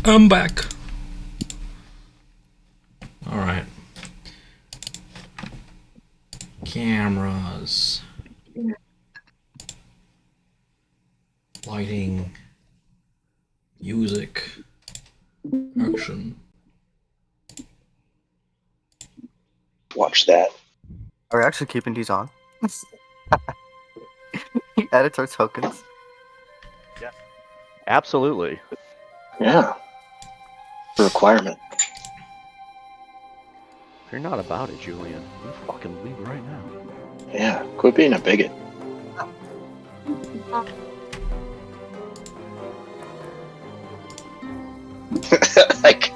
I'm back. Alright. Cameras. Lighting. Music. Action. Watch that. Are we actually keeping these on? Editor tokens. Yeah. Absolutely. Yeah. It's a requirement. If you're not about it, Julian, you fucking leave right now. Yeah. Quit being a bigot. Like,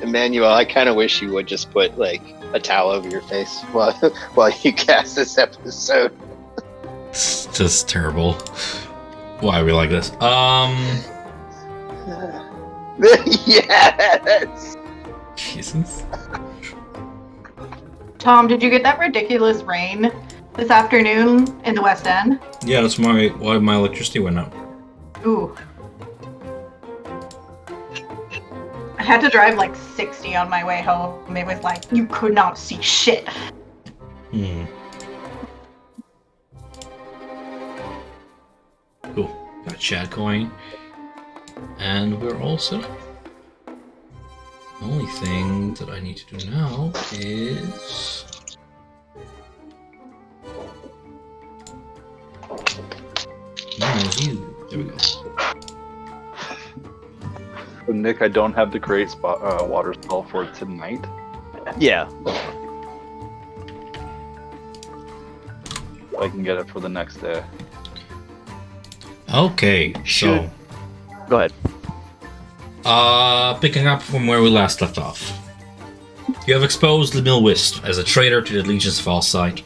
Emmanuel, I kind of wish you would just put like a towel over your face while you cast this episode. It's just terrible. Why are we like this? Yes. Jesus. Tom, did you get that ridiculous rain this afternoon in the West End? Yeah, that's why my electricity went out. Ooh. I had to drive like 60 on my way home. It was like, you could not see shit. Cool. Got chat going. And we're all set up. The only thing that I need to do now is... minimize you. There we go. So Nick, I don't have the great water spell for tonight. Yeah. I can get it for the next day. Okay, so... Go ahead. Picking up from where we last left off. You have exposed Lemil Wisp as a traitor to the Legion's false site.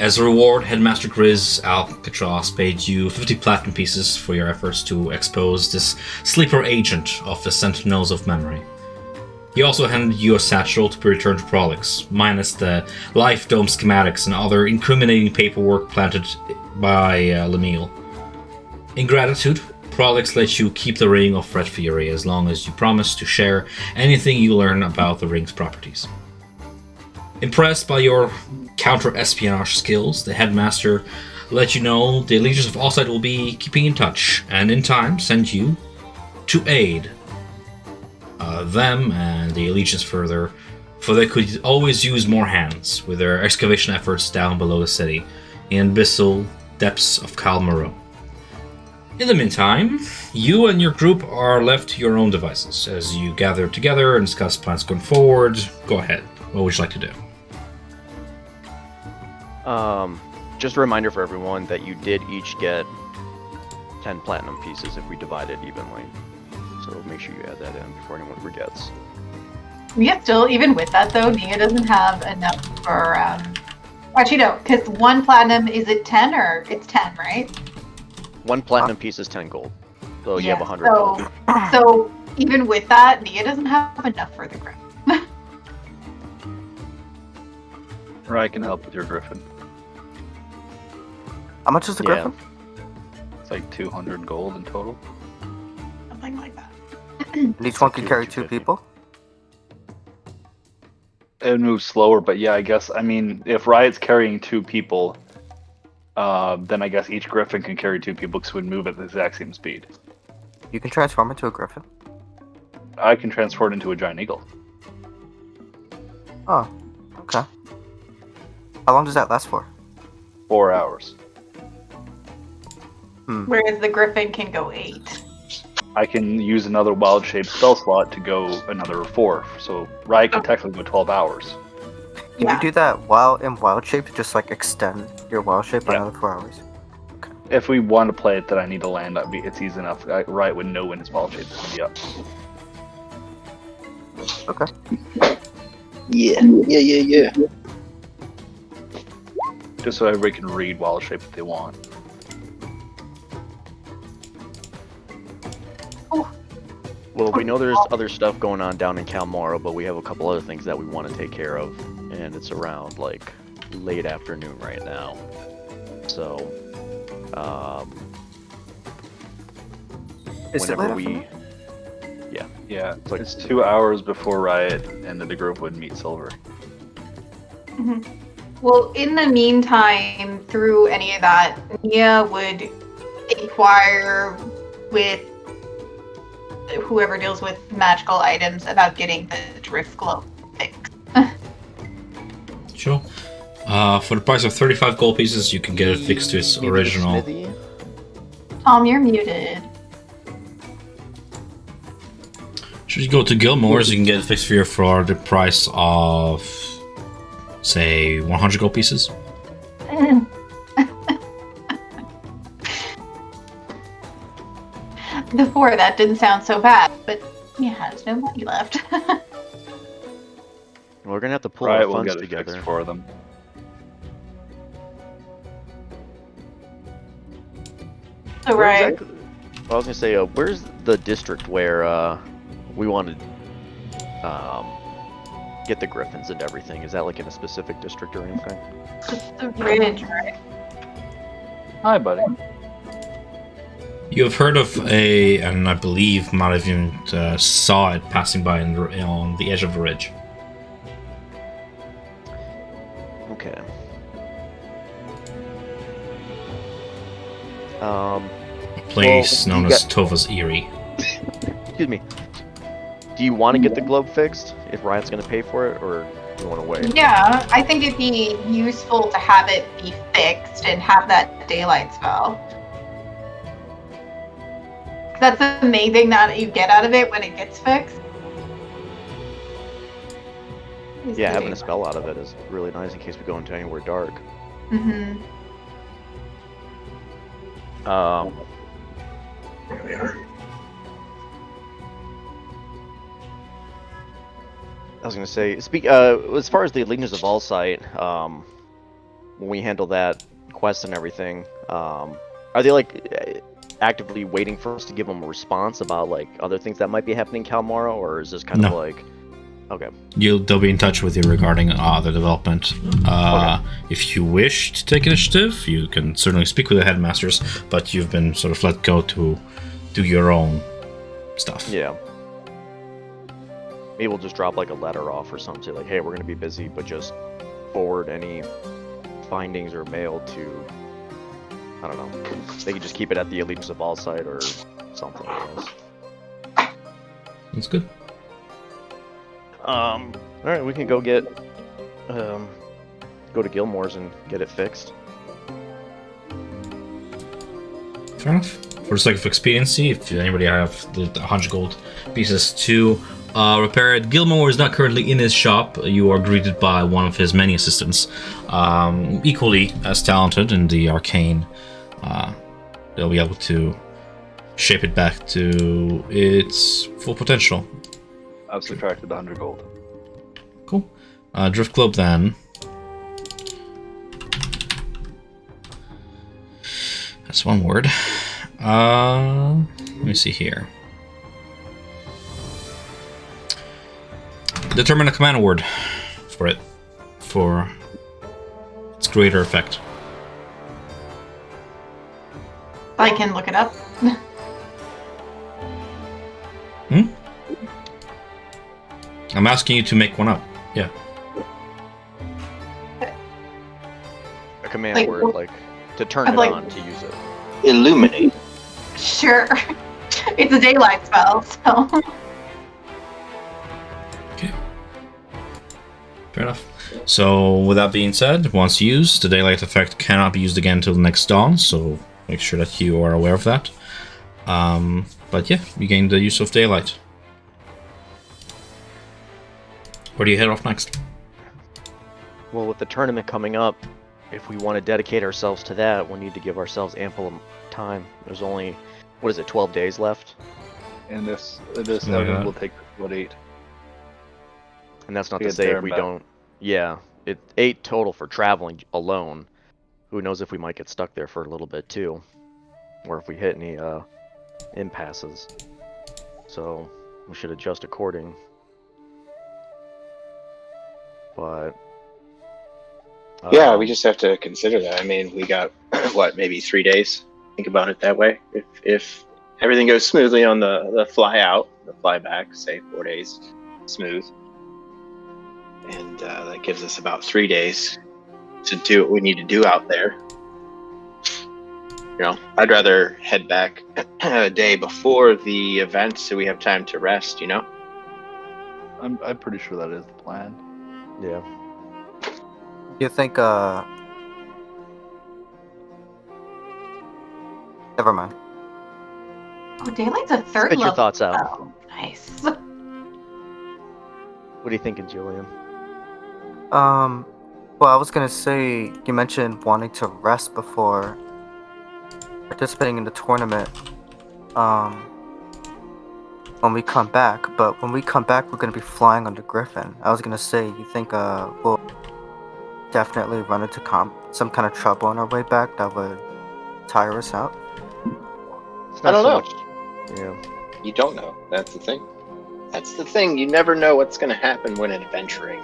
As a reward, Headmaster Grizz Alcatraz paid you 50 platinum pieces for your efforts to expose this sleeper agent of the Sentinels of Memory. He also handed you a satchel to be returned to Prolix, minus the Life Dome schematics and other incriminating paperwork planted by Lemil. In gratitude, Prolix lets you keep the Ring of Red Fury as long as you promise to share anything you learn about the ring's properties. Impressed by your counter-espionage skills, the headmaster let you know the Legions of Allsight will be keeping in touch, and in time send you to aid them and the Legions further, for they could always use more hands with their excavation efforts down below the city in abyssal depths of Kalmaro. In the meantime, you and your group are left to your own devices as you gather together and discuss plans going forward. Go ahead. What would you like to do? Just a reminder for everyone that you did each get 10 platinum pieces if we divide it evenly. So make sure you add that in before anyone forgets. Yeah, still, even with that though, Nia doesn't have enough for, actually no, because one platinum, is it 10 or it's 10, right? One platinum piece is 10 gold. So you have 100 so, gold. So even with that, Nia doesn't have enough for the group. Or I can help with your griffin. How much is the griffin? It's like 200 gold in total. Something like that. And each one can carry 2 people? It would move slower, but yeah, I guess, I mean, if Riot's carrying 2 people, then I guess each griffin can carry 2 people because it would move at the exact same speed. You can transform into a griffin? I can transform into a giant eagle. Oh, okay. How long does that last for? 4 hours. Whereas the griffin can go 8. I can use another wild shape spell slot to go another 4. So Riot can technically go 12 hours. Can you do that while in wild shape to just like extend your wild shape by another 4 hours? If we want to play it that I need to land, it's easy enough. Riot would know when his wild shape is going to be up. Okay. Yeah. Just so everybody can read wild shape if they want. Well, we know there's other stuff going on down in Kalmaro, but we have a couple other things that we want to take care of, and it's around like late afternoon right now. So, Is it whenever later? Yeah, like- it's 2 hours before Riot and the group would meet Silver. Mhm. Well, in the meantime, through any of that, Nia would inquire with whoever deals with magical items about getting the drift globe fixed. Sure. For the price of 35 gold pieces, you can get it fixed to its Maybe the original. smithy? Tom, you're muted. Should you go to Gilmore's, you can get it fixed for the price of, say, 100 gold pieces. Before that didn't sound so bad, but he has no money left. We're gonna have to pull Riot our will funds get it together. fixed for them. So Where right. exactly- I was gonna say, where's the district where we want to get the griffins and everything? Is that like in a specific district or anything? Just the ridge, right? Hi, buddy. You have heard of and I believe might have even saw it passing by on the edge of the ridge. Okay. A place Well, known you as Tova's Eyrie. Excuse me. Do you want to get the globe fixed if Riot's gonna pay for it, or do you want to wait? Yeah, I think it'd be useful to have it be fixed and have that daylight spell. That's the main thing that you get out of it when it gets fixed. Yeah, having a spell out of it is really nice in case we go into anywhere dark. Mm-hmm. There we are. I was gonna say, as far as the Allegiance of All Sight, when we handle that quest and everything, are they like actively waiting for us to give them a response about like other things that might be happening in Kalmara, or is this kind of No. like, okay, They'll be in touch with you regarding the development. If you wish to take initiative, you can certainly speak with the headmasters, but you've been sort of let go to do your own stuff. yeah. Maybe we'll just drop like a letter off or something, like, hey, we're gonna be busy, but just forward any findings or mail to, I don't know. They can just keep it at the Allegiance of All Sight or something, I guess. That's good. All right, we can go get, go to Gilmore's and get it fixed. Fair enough. For the sake of expediency, if anybody have the 100 gold pieces to repair it, Gilmore is not currently in his shop. You are greeted by one of his many assistants, equally as talented in the arcane. They'll be able to shape it back to its full potential. I've subtracted 100 gold. Cool. Drift Globe then. That's one word. Let me see here. Determine a command word for it, for its greater effect. I can look it up. I'm asking you to make one up. Yeah. A command Like, word, like, to turn I'd it like- on, to use it. Illuminate. Sure. It's a daylight spell, so. Okay. Fair enough. So, with that being said, once used, the daylight effect cannot be used again until the next dawn, so make sure that you are aware of that. But yeah, you gain the use of daylight. Where do you head off next? Well, with the tournament coming up, if we want to dedicate ourselves to that, we'll need to give ourselves ample time. There's only, 12 days left? And this Something like outing that. will take about 8. And that's not To to get say there if we and back. don't... Yeah, 8 total for traveling alone. Who knows if we might get stuck there for a little bit, too. Or if we hit any, impasses. So, we should adjust according. But... Yeah, we just have to consider that. I mean, we got what, maybe 3 days. Think about it that way. If everything goes smoothly on the fly out, the fly back, say 4 days, smooth, and that gives us about 3 days to do what we need to do out there. I'd rather head back a day before the event so we have time to rest. I'm pretty sure that is the plan. Yeah. You think, never mind. Oh, daylight's a third Spit your level. thoughts out. Oh, nice. What are you thinking, Julian? Well, I was gonna say, you mentioned wanting to rest before participating in the tournament, when we come back, but when we come back, we're gonna be flying on the Griffin. I was gonna say, you think, we'll definitely run into some kind of trouble on our way back that would tire us out? It's I not don't so know. much. Yeah. You don't know. That's the thing. That's the thing. You never know what's going to happen when adventuring.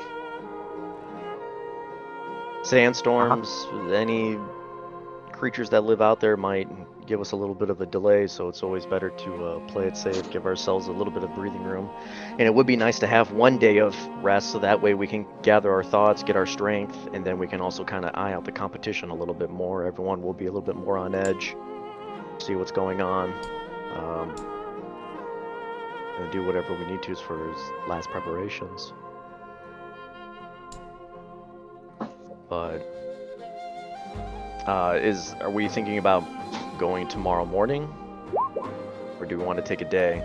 Sandstorms, any creatures that live out there might give us a little bit of a delay, so it's always better to play it safe, give ourselves a little bit of breathing room. And it would be nice to have 1 day of rest, so that way we can gather our thoughts, get our strength, and then we can also kind of eye out the competition a little bit more. Everyone will be a little bit more on edge, see what's going on, and do whatever we need to for his last preparations. But are we thinking about going tomorrow morning, or do we want to take a day?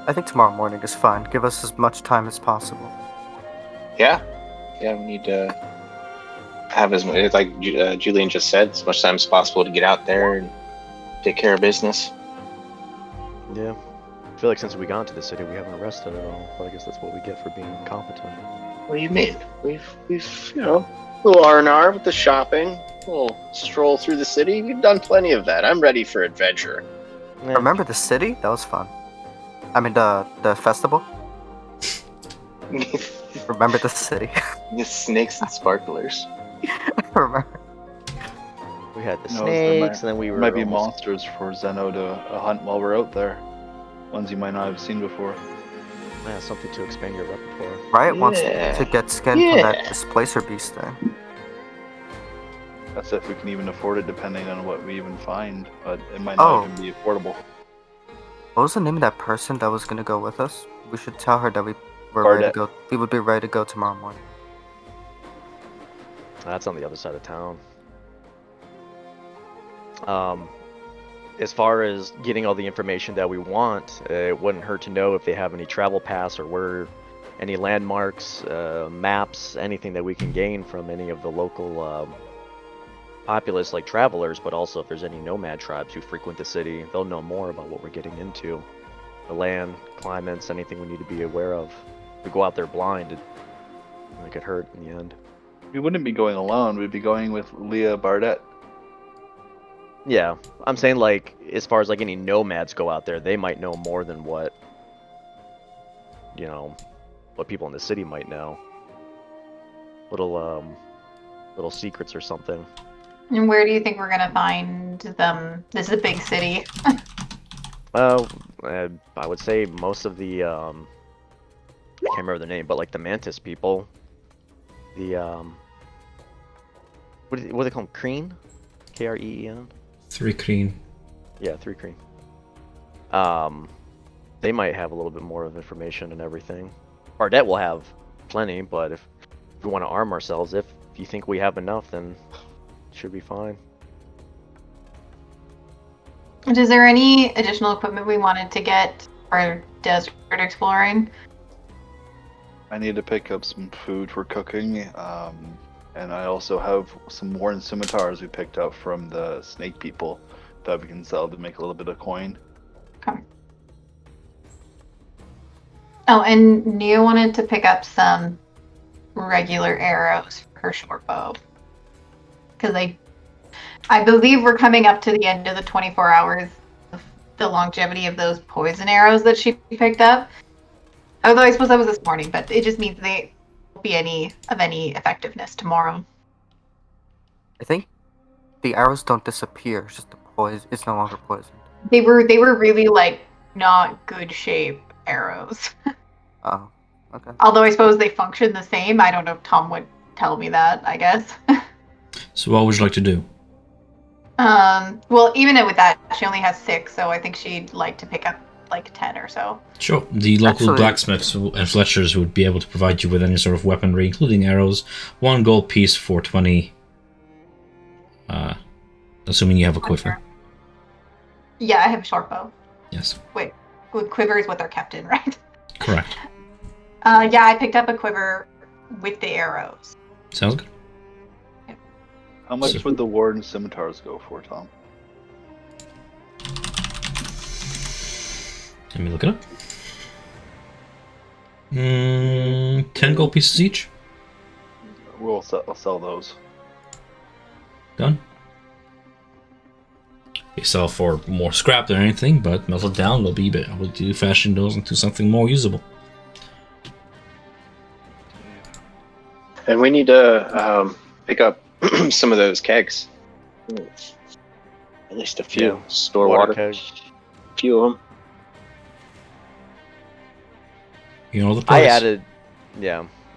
I think tomorrow morning is fine. Give us as much time as possible. Yeah, we need to have as much, like Julian just said, as much time as possible to get out there and take care of business. Yeah. I feel like since we got into the city, we haven't rested at all. But I guess that's what we get for being competent. What do you mean? We've a little R&R with the shopping, a little stroll through the city. We've done plenty of that. I'm ready for adventure. Yeah. Remember the city? That was fun. I mean, the festival? Remember the city? The snakes and sparklers. Remember? We had the No, snakes, and then we were There might be almost- monsters for Zeno to hunt while we're out there. Ones you might not have seen before. Yeah, something to expand your repertoire. Riot wants Yeah. to get skin from that Yeah. displacer beast thing. That's if we can even afford it, depending on what we even find. But it might Oh. not even be affordable. What was the name of that person that was gonna go with us? We should tell her that we were ready to Bardet. go. We would be ready to go tomorrow morning. That's on the other side of town. As far as getting all the information that we want, it wouldn't hurt to know if they have any travel pass or where any landmarks, maps, anything that we can gain from any of the local populace, like travelers, but also if there's any nomad tribes who frequent the city, they'll know more about what we're getting into. The land, climates, anything we need to be aware of. If we go out there blind, it could hurt in the end. We wouldn't be going alone. We'd be going with Leah Bardet. Yeah, I'm saying, like, as far as like any nomads go out there, they might know more than what people in the city might know. Little secrets or something. And where do you think we're gonna find them? This is a big city. I would say most of the I can't remember the name, but like the Mantis people, the what do they call them? Kreen? Kreen? 3 Kreen. Yeah, 3 Kreen. They might have a little bit more of information and everything. Bardet will have plenty, but if we want to arm ourselves, if you think we have enough, then it should be fine. And is there any additional equipment we wanted to get for desert exploring? I need to pick up some food for cooking, and I also have some worn scimitars we picked up from the snake people that we can sell to make a little bit of coin. Okay. Oh, and Nia wanted to pick up some regular arrows for her short bow. Because I believe we're coming up to the end of the 24 hours of the longevity of those poison arrows that she picked up. Although I suppose that was this morning, but it just means they won't be any effectiveness tomorrow. I think the arrows don't disappear. It's just the poison. It's no longer poisoned. They were really like not good shape arrows. Oh, okay. Although I suppose they function the same. I don't know if Tom would tell me that, I guess. So what would you like to do? Well, even with that, she only has 6, so I think she'd like to pick up like 10 or so. Sure. The local Actually- blacksmiths and fletchers would be able to provide you with any sort of weaponry, including arrows. 1 gold piece for 20. Assuming you have a quiver. Yeah, I have a short bow. Yes. Wait, quiver is what they're kept in, right? Correct. Yeah, I picked up a quiver with the arrows. Sounds good. How much So- would the warden scimitars go for, Tom? Let me look it up. 10 gold pieces each. I'll sell those. Done. They sell for more scrap than anything, but melted down, they'll be able to fashion those into something more usable. And we need to pick up some of those kegs. At least a few. Yeah. Store Water water. kegs. A few of them. You know the price.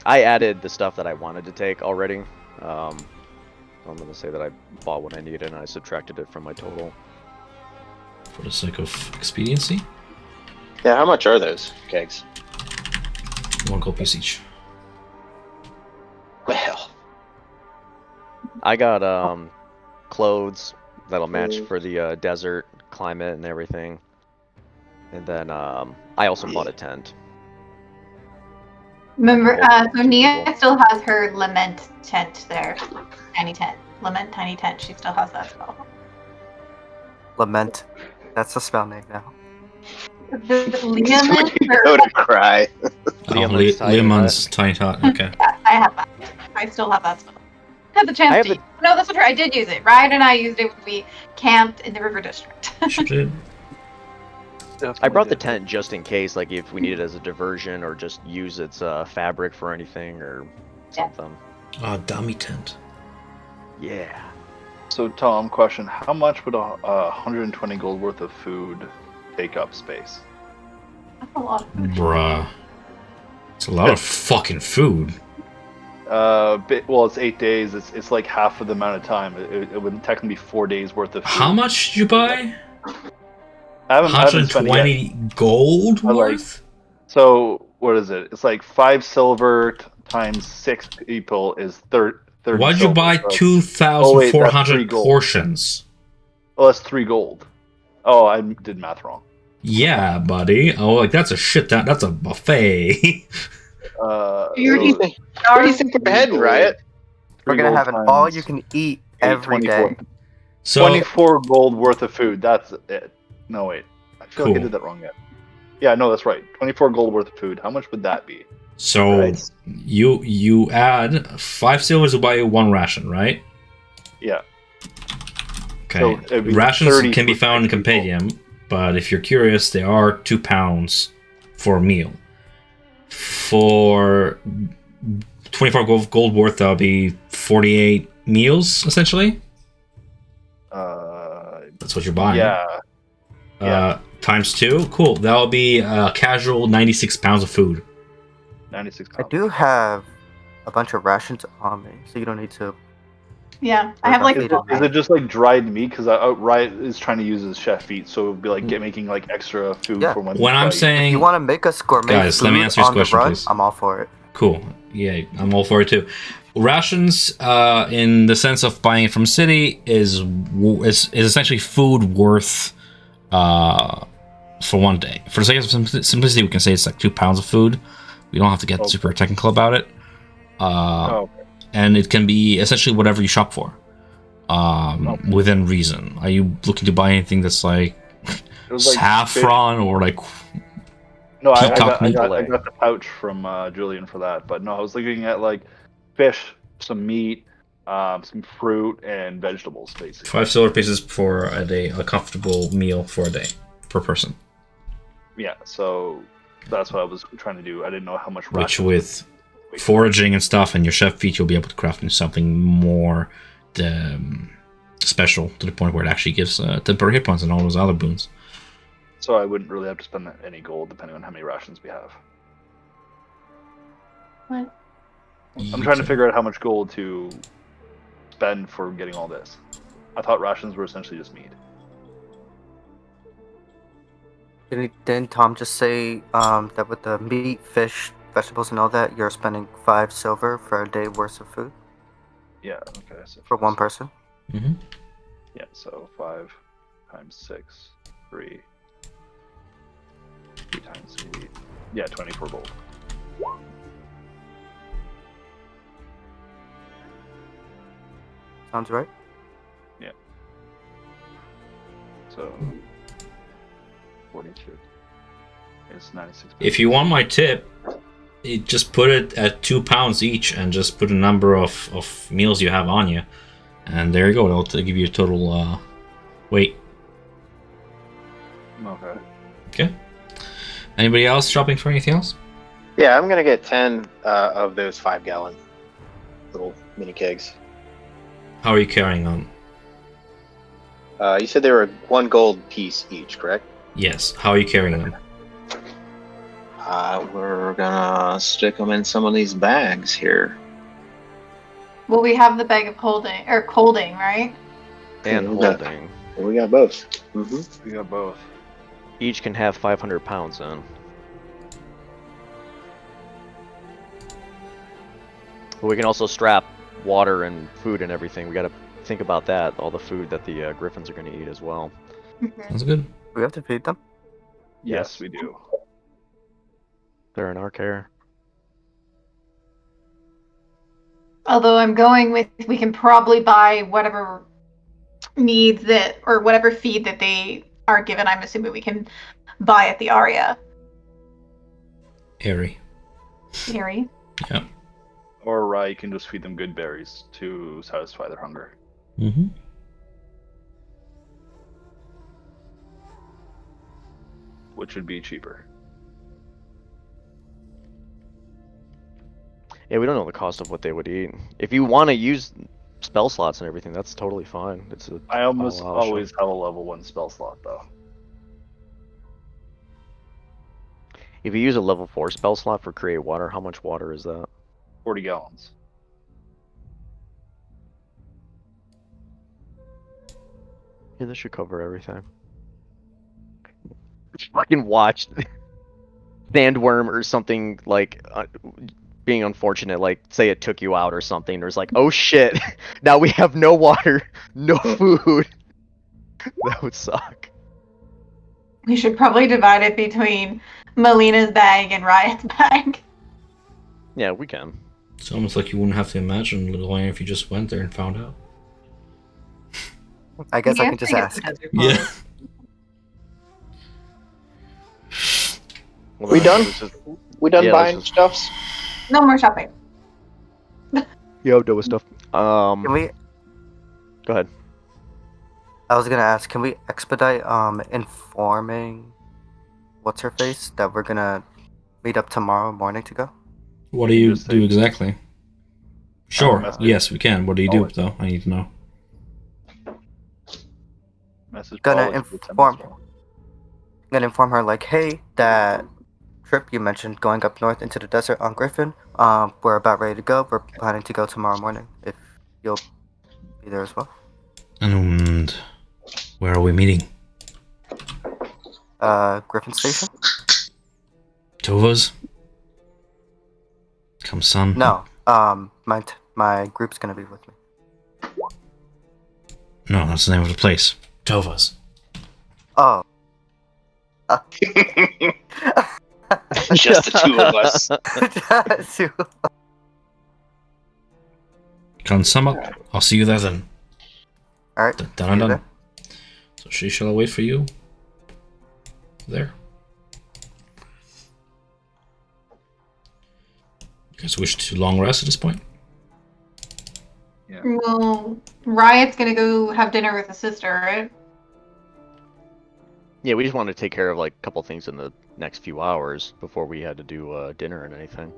I added the stuff that I wanted to take already. I'm gonna say that I bought what I needed and I subtracted it from my total. For the sake of expediency. Yeah, how much are those kegs? 1 gold piece each. Well, I got clothes that'll match Mm. for the desert climate and everything. And then I also bought a tent. Remember, Oh, so two Nia people. still has her lament tent there. Tiny tent. Lament tiny tent. She still has that spell. Lament. That's the spell name now. The Leomund, go or to cry. Leoman's tiny Leoman's tiny hut. Okay. yeah, I have that. I still have that spell. I had the I chance have to. No, that's not true. I did use it. Ryan and I used it when we camped in the River District. Sure did. I brought the tent just in case, like if we need it as a diversion or just use its fabric for anything or Yeah. something. Dummy tent. Yeah. So, Tom, question: how much would 120 gold worth of food take up space? That's a lot. Bruh. It's a lot of fucking food. Well, it's 8 days. It's like half of the amount of time. It would technically be 4 days worth of food. How much did you buy? I haven't spent it yet. 120 gold I like- worth? So what is it? It's like 5 silver times 6 people is 30. Why'd you silver, buy so- wait, that's 2,400 3 gold. portions? Oh, that's 3 gold. Oh, I did math wrong. Yeah, buddy. Oh, like that's a shit. That's a buffet. You're so already Super ahead, Riot. We're 3 gonna gold have an times all you can eat 8, every 24. day. So 24 gold worth of food. That's it. No, wait. I feel like I Cool. did that wrong yet. Yeah, no, that's right. 24 gold worth of food. How much would that be? so Right. you add 5 silvers to buy you 1 ration, right? Yeah. Okay. So it'd be Rations 30 can be for found in 6 people. Compendium, but if you're curious, they are £2 for a meal. For 24 gold worth, that'll be 48 meals essentially. That's what you're buying. Yeah. Times 2, cool. That'll be a casual 96 pounds of food. 96 I pounds. do have a bunch of rations on me, so you don't need to. Yeah, I have like. Is Is it just like dried meat? Because Riot is trying to use his chef feet, so it would be like making like extra food Yeah. for when. When I'm like, saying, You want to make us gourmet Guys, food let me answer this on the question, run? please. I'm all for it. cool, yeah, I'm all for it too. Rations, in the sense of buying it from city, is essentially food worth for 1 day. For the sake of simplicity, we can say it's like 2 pounds of food. We don't have to get Okay. super technical about it. Oh, And it can be essentially whatever you shop for, within reason. Are you looking to buy anything that's like it was like saffron or like? No, I Peacock got meat. the pouch from Julian for that. But no, I was looking at like fish, some meat, some fruit, and vegetables, basically. 5 silver pieces for a day, a comfortable meal for a day per person. Yeah, so that's what I was trying to do. I didn't know how much. Which ration- with foraging and stuff and your chef feat, you'll be able to craft into something more special to the point where it actually gives temporary hit points and all those other boons. So I wouldn't really have to spend any gold depending on how many rations we have. What? I'm trying to figure out how much gold to spend for getting all this. I thought rations were essentially just meat. Didn't Tom just say that with the meat, fish, vegetables, and all that, you're spending 5 silver for a day worth of food Yeah, okay. So for one person? Mm-hmm. Yeah, so 5 times 6, 3. 3 times 8. Yeah, 24 gold. Sounds right. So 42. It's 96. If you want my tip, just put it at 2 pounds each and just put a number of meals you have on you. And there you go. It'll give you a total weight. Okay. Okay. Anybody else shopping for anything else? Yeah, I'm gonna get 10 of those 5-gallon little mini kegs. How are you carrying on? You said they were 1 gold piece each, correct? Yes. How are you carrying them? We're gonna stick them in some of these bags here. Well, we have the bag of holding or holding, right? And we got- holding. We got both. Mm-hmm. We got both. Each can have 500 pounds in. But we can also strap water and food and everything. We gotta think about that. All the food that the griffins are gonna eat as well. That's good. We have to feed them? Yes, we do. They're in our care. Although I'm going with, we can probably buy whatever needs that or whatever feed that they are given. I'm assuming we can buy at the Aria. Harry. Harry. Yeah. Or Rai can just feed them good berries to satisfy their hunger. Mm-hmm. Which would be cheaper. Yeah, we don't know the cost of what they would eat. If you want to use spell slots and everything, that's totally fine. It's a I almost auto option. always have a level 1 spell slot though. If you use a level 4 spell slot for create water, how much water is that? 40 gallons. Yeah, this should cover everything. Fucking watch sandworm or something like being unfortunate, like say it took you out or something. There's like, oh shit, now we have no water, no food. That would suck. We should probably divide it between Melina's bag and Riot's bag. Yeah, we can. It's almost like you wouldn't have to imagine, little Wayne, if you just went there and found out. I guess I can just ask. Yeah. Well, We then done? let's just- We done Yeah, buying let's stuffs? No more shopping. Yeah, I'm done with stuff. Can we? Go ahead. I was gonna ask. Can we expedite informing what's her face that we're gonna meet up tomorrow morning to go? What do You you just do say- exactly? Sure. message. Yes, we can. What do you do, Always. though? I need to know. Message Gonna Paul is the inform. tennis ball. Gonna inform her like, hey, that trip you mentioned going up north into the desert on Griffin. We're about ready to go. We're planning to go tomorrow morning. If you'll be there as well. And where are we meeting? Griffin Station? Tova's? Come, son. No. My group's gonna be with me. No, that's the name of the place. Tova's. Oh. Just the 2 of us. Come, sum up. I'll see you there then. Alright. Dun, see dun, you dun. there. So she shall wait for you. There. You guys wish to long rest at this point? Well, Riot's gonna go have dinner with his sister, right? Yeah, we just wanted to take care of like a couple things in the next few hours before we had to do dinner and anything.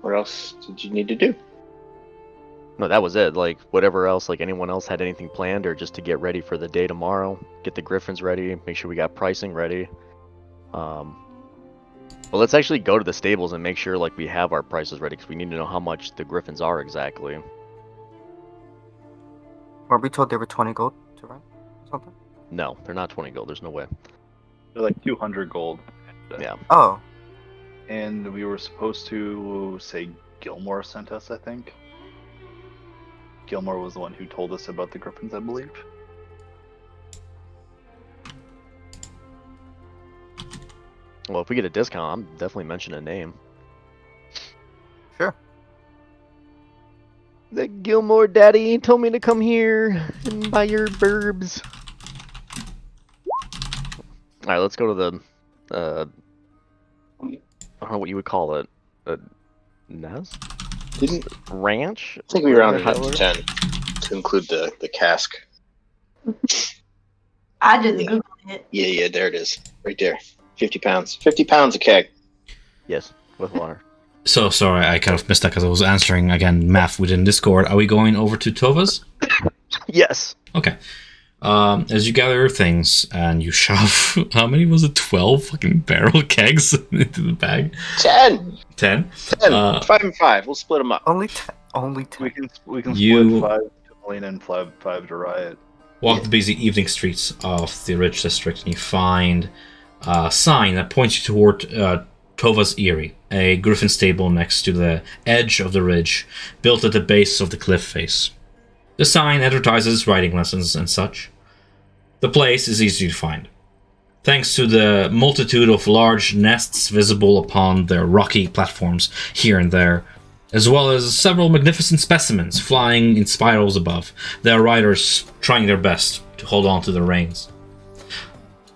What else did you need to do? No, that was it. Like, whatever else, like, anyone else had anything planned, or just to get ready for the day tomorrow, get the griffins ready, make sure we got pricing ready. Well, let's actually go to the stables and make sure, like, we have our prices ready, because we need to know how much the griffins are exactly. Were we told they were 20 gold to rent? Something? No, they're not 20 gold. There's no way. They're like 200 gold. Yeah. Oh, And we were supposed to say Gilmore sent us, I think. Gilmore was the one who told us about the griffins, I believe. Well, if we get a discount, I'm definitely mentioning a name. sure. The Gilmore daddy told me to come here and buy your burbs. Alright, let's go to the, I don't know what you would call it. Nest? Didn't Ranch? I think we rounded up Highway? to 10 to include the cask. I just Yeah. googled it. Yeah, there it is. Right there. 50 pounds. 50 pounds a keg. Yes, with water. So sorry, I kind of missed that because I was answering again math within Discord. Are we going over to Tova's? Yes! Okay. As you gather your things and you shove, how many was it? 12 fucking barrel kegs into the bag? 10! 10? 10. 5 and 5. We'll split them up. Only 10. Only 10. We can You- split 5 to Melina and 5 to Riot. Walk the busy evening streets of the rich district and you find a sign that points you toward Tova's Eyrie, a griffin stable next to the edge of the ridge, built at the base of the cliff face. The sign advertises riding lessons and such. The place is easy to find, thanks to the multitude of large nests visible upon their rocky platforms here and there, as well as several magnificent specimens flying in spirals above, their riders trying their best to hold on to their reins.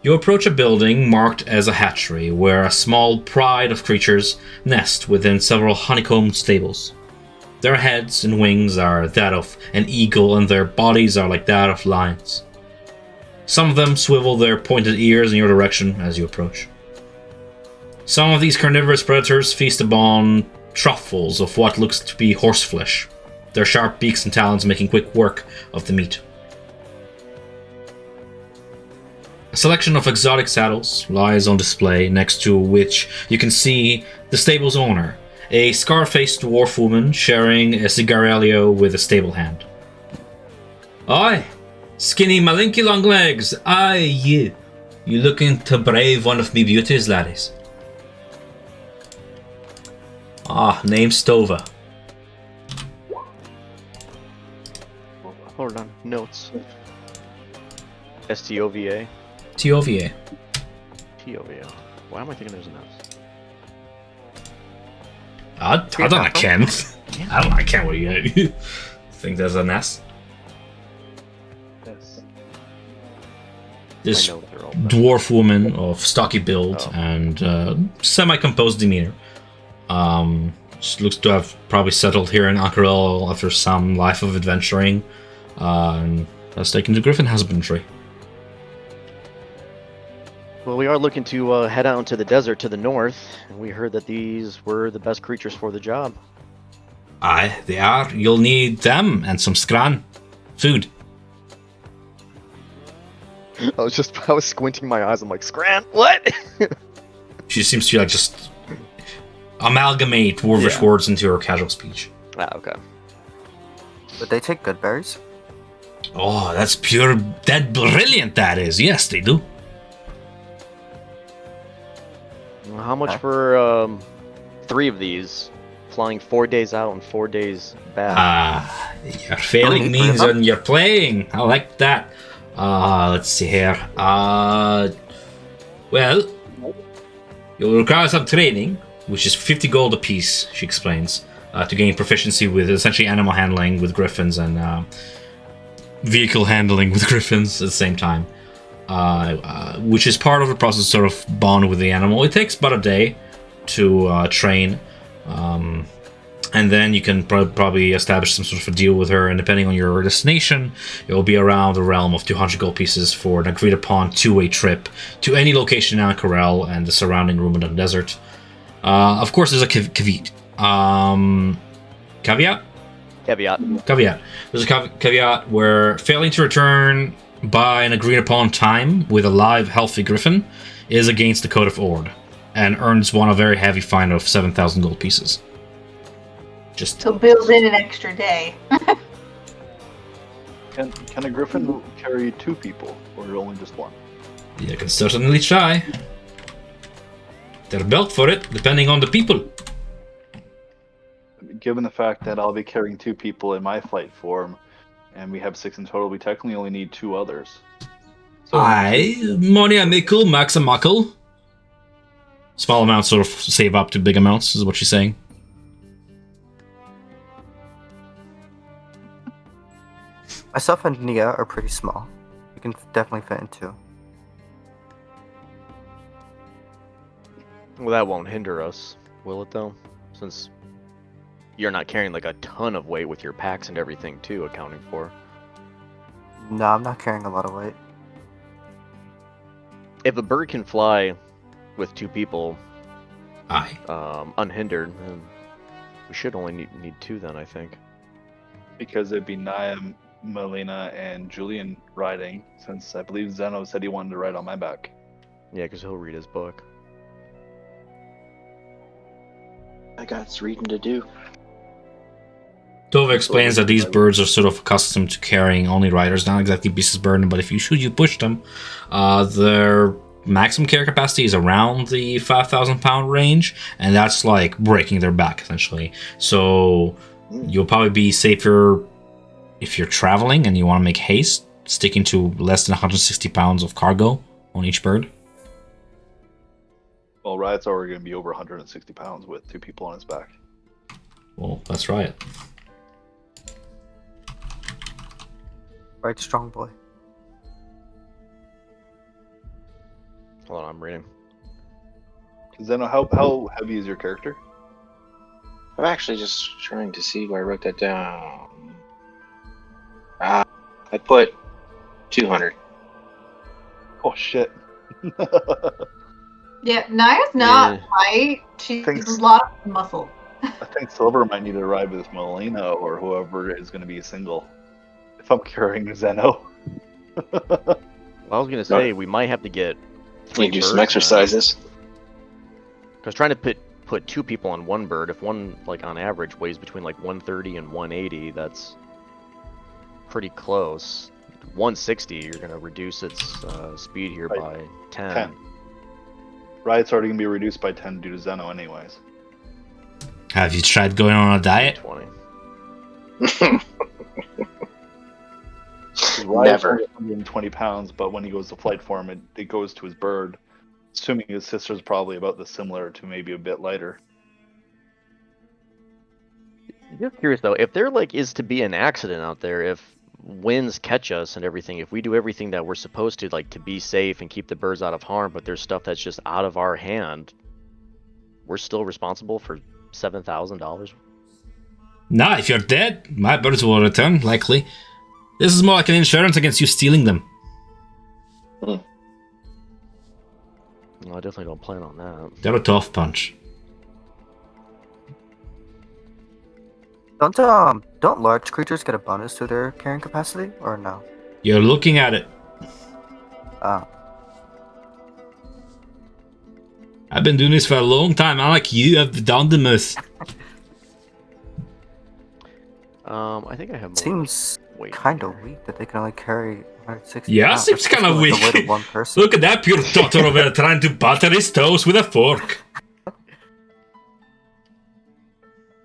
You approach a building marked as a hatchery, where a small pride of creatures nest within several honeycombed stables. Their heads and wings are that of an eagle, and their bodies are like that of lions. Some of them swivel their pointed ears in your direction as you approach. Some of these carnivorous predators feast upon truffles of what looks to be horseflesh, their sharp beaks and talons making quick work of the meat. A selection of exotic saddles lies on display, next to which you can see the stable's owner, a scar-faced dwarf woman sharing a cigarillo with a stable hand. Aye, skinny malinky long legs, aye you. You looking to brave one of me beauties, laddies? Ah, name's Tova. Hold on. Notes. STOVA. Tovia. TOVA. Why am I thinking there's an S? I don't know, Ken. I don't know, Ken. What do you think there's a nest? Yes. This I know they're all dwarf woman of stocky build Oh. and semi-composed demeanor. She looks to have probably settled here in Akerel after some life of adventuring, and has taken to griffin husbandry. Well, we are looking to head out into the desert to the north, and we heard that these were the best creatures for the job. Aye, they are. You'll need them and some scran. Food. I was squinting my eyes. I'm like, Scran, what? She seems to just amalgamate dwarvish Yeah. words into her casual speech. Ah, okay. Would they take good berries? Oh, that's pure, that brilliant that is. Yes, they do. Well, how much Okay. for 3 of these? Flying 4 days out and 4 days back. Ah, you're failing me when you're playing. I like that. Let's see here. Well, you'll require some training, which is 50 gold apiece, she explains, to gain proficiency with essentially animal handling with griffins and vehicle handling with griffins at the same time, which is part of the process, sort of bond with the animal. It takes about a day to train. And then you can probably establish some sort of a deal with her, and depending on your destination, it will be around the realm of 200 gold pieces for an agreed upon two-way trip to any location in Akerel and the surrounding Rumedam desert. Of course, there's a caveat. Caveat? Caveat. Caveat. There's a caveat where failing to return by an agreed upon time with a live, healthy griffin is against the Code of Ord and earns one a very heavy fine of 7,000 gold pieces. Just So build in an extra day. Can a griffin carry 2 people, or only just 1? you can certainly try. They're built for it, depending on the people. Given the fact that I'll be carrying 2 people in my flight form, and we have 6 in total, we technically only need 2 others. So Aye, money a mickle, max a muckle. Small amounts sort of save up to big amounts, is what she's saying. Myself and Nia are pretty small. We can definitely fit in 2. Well, that won't hinder us, will it though? Since you're not carrying like a ton of weight with your packs and everything too, accounting for. No, I'm not carrying a lot of weight. If a bird can fly with 2 people, Aye. unhindered, then we should only need 2 then, I think. because it'd be Naya, Melina, and Julian riding, since I believe Zeno said he wanted to ride on my back. Yeah, because he'll read his book. I got some reading to do. Tova explains that these birds are sort of accustomed to carrying only riders, not exactly beasts of burden, but if you should, you push them. Their maximum carry capacity is around the 5,000 pound range, and that's like breaking their back, essentially. So you'll probably be safer if you're traveling and you want to make haste, sticking to less than 160 pounds of cargo on each bird. Well, Riot's already going to be over 160 pounds with 2 people on his back. Well, that's right. Right, strong boy. Hold on, I'm reading. Zeno, how heavy is your character? I'm actually just trying to see where I wrote that down. I put 200. Oh shit. Yeah, Naya's not Yeah. light. She's Thanks. a lot of muscle. I think Silver might need to ride with Melina or whoever is going to be single. If I'm carrying Zeno. Well, I was gonna say we might have to get We can do some exercises. Because trying to put 2 people on one bird, if one like on average weighs between like 130 and 180, that's pretty close. 160, you're gonna reduce its speed here Right. by 10. 10. Riot's already going to be reduced by 10 due to Zeno anyways. Have you tried going on a diet? 20. Riot's Never. only 120 pounds, but when he goes to flight form, it goes to his bird. Assuming his sister's probably about the similar to maybe a bit lighter. Just curious though, if there like is to be an accident out there, if winds catch us and everything, if we do everything that we're supposed to, like to be safe and keep the birds out of harm, but there's stuff that's just out of our hand, we're still responsible for $7,000. Nah, if you're dead, my birds will return, likely. This is more like an insurance against you stealing them. No, I definitely don't plan on that. They're a tough punch. Don't large creatures get a bonus to their carrying capacity, or no? You're looking at it. I've been doing this for a long time. Unlike you, I've done the most. I think I have more. Seems Wait, kind of here. weak that they can only carry 160 Yeah, pounds. seems kind of That's weak. the weight of one person. Look at that pure daughter over there trying to butter his toast with a fork.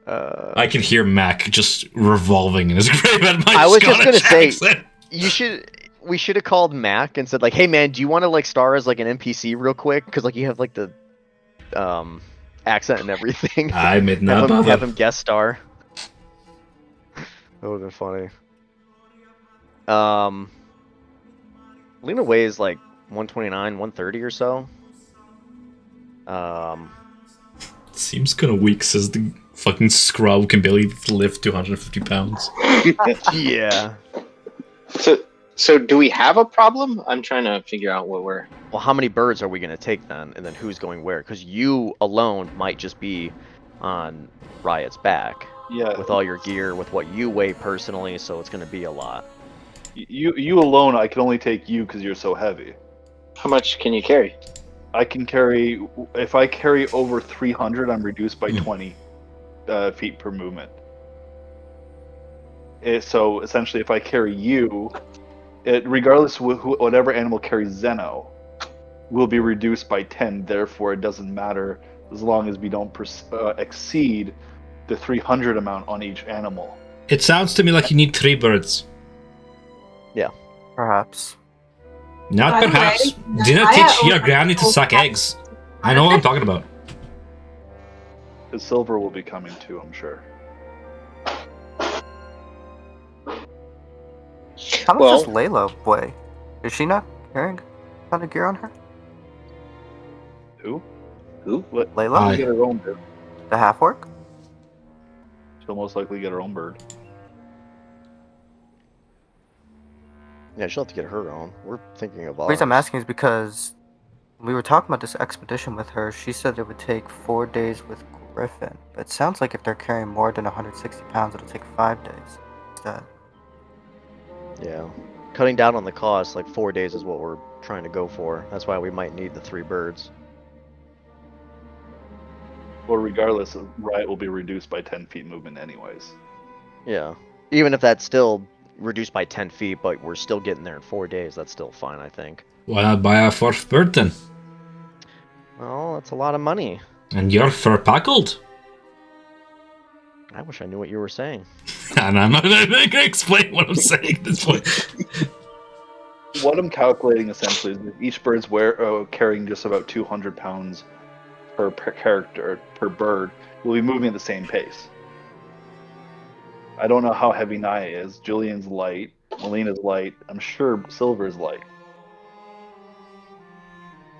I can hear Mac just revolving in his grave at my I was just gonna Scottish say- accent. we should have called Mac and said like, hey man, do you want to like star as like an NPC real quick? Because like you have like the accent and everything. I made no have bother. him guest star. That would have been funny. Lena weighs like 129, 130 or so. Seems kind of weak, says the fucking scrub who can barely lift 250 pounds. Yeah. So do we have a problem? I'm trying to figure out what we're. Well, how many birds are we going to take then? And then who's going where? Because you alone might just be on Riot's back. Yeah, with all your gear, with what you weigh personally, so it's going to be a lot. you alone, I can only take you because you're so heavy. How much can you carry? I can carry, if I carry over 300, I'm reduced by 20 feet per movement. So essentially, if I carry you, regardless of whatever animal carries Zeno, will be reduced by 10. Therefore, it doesn't matter as long as we don't exceed the 300 amount on each animal. It sounds to me like you need 3 birds. Perhaps. Not By the perhaps. way, Do not Naya teach your owns granny to suck eggs. I know what I'm talking about. The silver will be coming too, I'm sure. How much Well- does Layla weigh? Is she not carrying a ton of gear on her? Who? Who? What? Layla? Aye. She'll get her own bird. The half orc? She'll most likely get her own bird. Yeah, she'll have to get her own. We're thinking of The ours. reason I'm asking is because when we were talking about this expedition with her, she said it would take 4 days with Griffin. But it sounds like if they're carrying more than 160 pounds, it'll take 5 days instead. Yeah. Cutting down on the cost, like 4 days is what we're trying to go for. That's why we might need the 3 birds. Well, regardless, Riot will be reduced by 10 feet movement anyways. Yeah. Even if that's still reduced by 10 feet, but we're still getting there in 4 days, that's still fine, I think. Why not buy a 4th bird then? Well, that's a lot of money. And you're fur-packled. I wish I knew what you were saying. And I'm not going to explain what I'm saying at this point. What I'm calculating essentially is that each bird's carrying just about 200 pounds per character, per bird, will be moving at the same pace. I don't know how heavy Naya is. Julian's light. Melina's light. I'm sure Silver's light.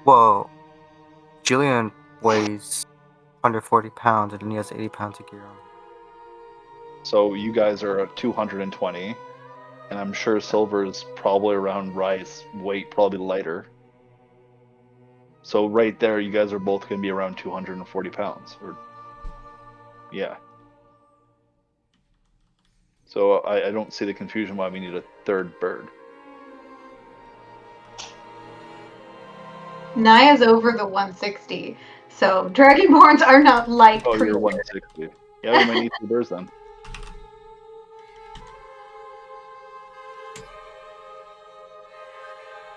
Well, Julian weighs 140 pounds and he has 80 pounds of gear on. So you guys are at 220, and I'm sure Silver's probably around Riot's weight, probably lighter. So right there, you guys are both going to be around 240 pounds. Yeah. So I don't see the confusion why we need a 3rd bird. Naya's over the 160, so Dragonborns are not light Oh, you're creatures. 160. Yeah, we might need 2 birds then.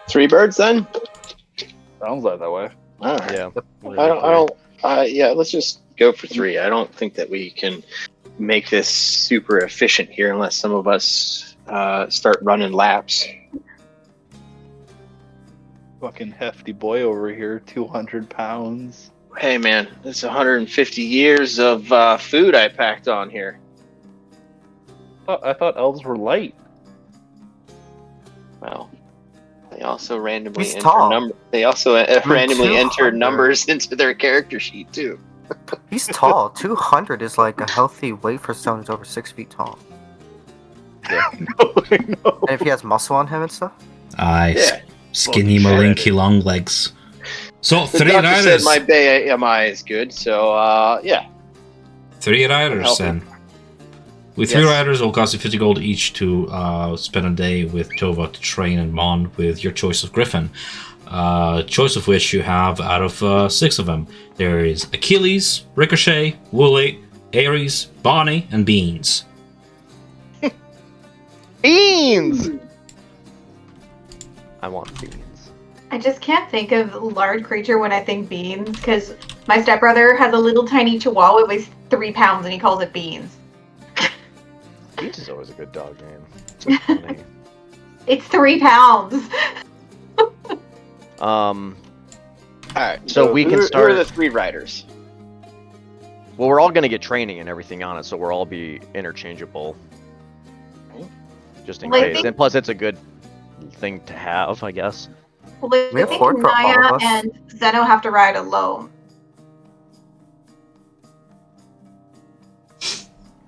Three birds then? Sounds like that way. All right. Yeah. Yeah, let's just go for 3. I don't think that we can make this super efficient here unless some of us start running laps. Fucking hefty boy over here, 200 pounds. Hey man, that's 150 years of food I packed on here. I thought elves were light. Well, they also randomly He's enter tall. They also randomly enter 200. numbers into their character sheet too. He's tall. 200 is like a healthy weight for someone who's over 6 feet tall. No, I know. And if he has muscle on him and stuff? Aye, Yeah. skinny, Well, malinky, long legs. So, The 3 doctor said riders. my BMI is good, so yeah. 3 riders healthy. then. With 3 Yes. riders, it will cost you 50 gold each to spend a day with Tova to train and bond with your choice of Griffin. Choice of which you have out of 6 of them. There is Achilles, Ricochet, Wooly, Ares, Bonnie, and Beans. Beans! I want beans. I just can't think of large creature when I think beans, because my stepbrother has a little tiny chihuahua that weighs 3 pounds and he calls it Beans. Beans is always a good dog name. It's a cool name. It's 3 pounds. All right. So we can Who are start- the 3 riders? Well, we're all gonna get training and everything on it, so we'll all be interchangeable. Just in Well, I case. think- And plus, it's a good thing to have, I guess. Well, I We have think Ford for all Naya of us. and Zeno have to ride alone.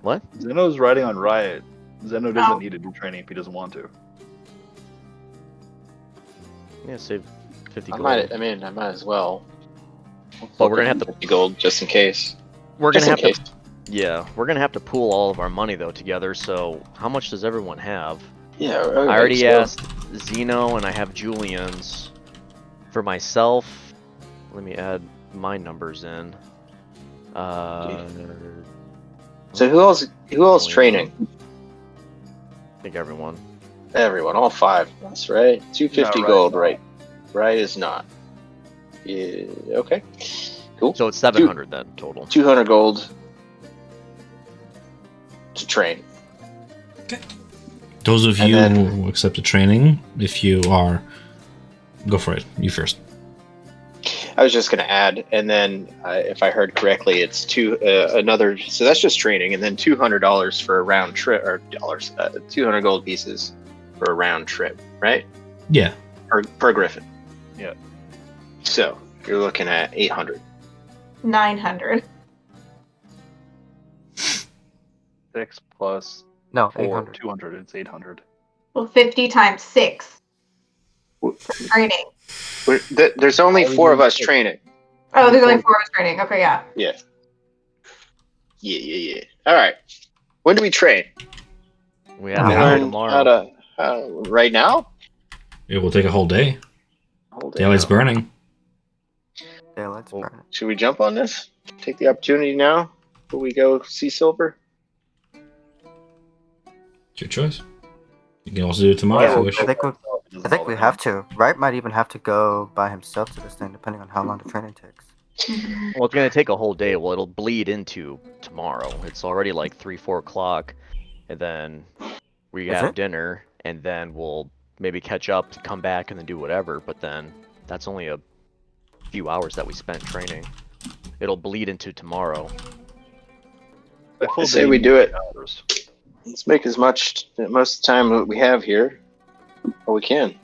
What? Zeno's riding on Riot. Zeno doesn't Oh. need to do training if he doesn't want to. Yeah, save 50 I gold. might as well. But we're gonna have to- 50 gold just in case. We're Just gonna in have case. Yeah, we're gonna have to pool all of our money though together. So how much does everyone have? Yeah, I okay, already so- asked Zeno, and I have Julian's. For myself, let me add my numbers in. So who else? Who else training? I think everyone. Everyone, all 5. That's right. 250 No, right, gold, not. right? Right is not. Yeah. Okay. Cool. So it's 700 then total. 200 gold to train. Those of And you then- who accept the training, if you are, go for it. You first. I was just going to add, and then if I heard correctly, it's another. So that's just training, and then $200 for a round trip, or dollars, 200 gold pieces for a round trip, right? Yeah. Per griffin. Yeah. So you're looking at 800. 900. 6 plus No, 4, 800. 200. It's 800. Well, 50 times 6 W- for training. There's only Why would 4 of you us say- training. Oh, there's only 4 of us training. Okay, yeah. Yeah. Yeah. All right. When do we train? We have Now. to Learn tomorrow. how to right now. It will take a whole day. Hold it Daylight's now. burning. Daylight's Well, burning. should we jump on this? Take the opportunity now before we go see Silver? It's your choice. You can also do it tomorrow if you wish. I think we have to. Wright might even have to go by himself to this thing, depending on how long the training takes. Well, it's gonna take a whole day. Well, it'll bleed into tomorrow. It's already like 3-4 o'clock, and then we Is have it? dinner, and then we'll maybe catch up, come back, and then do whatever. But then that's only a few hours that we spent training. It'll bleed into tomorrow. I say we do it. Let's make as much most of the time that we have here, what we can.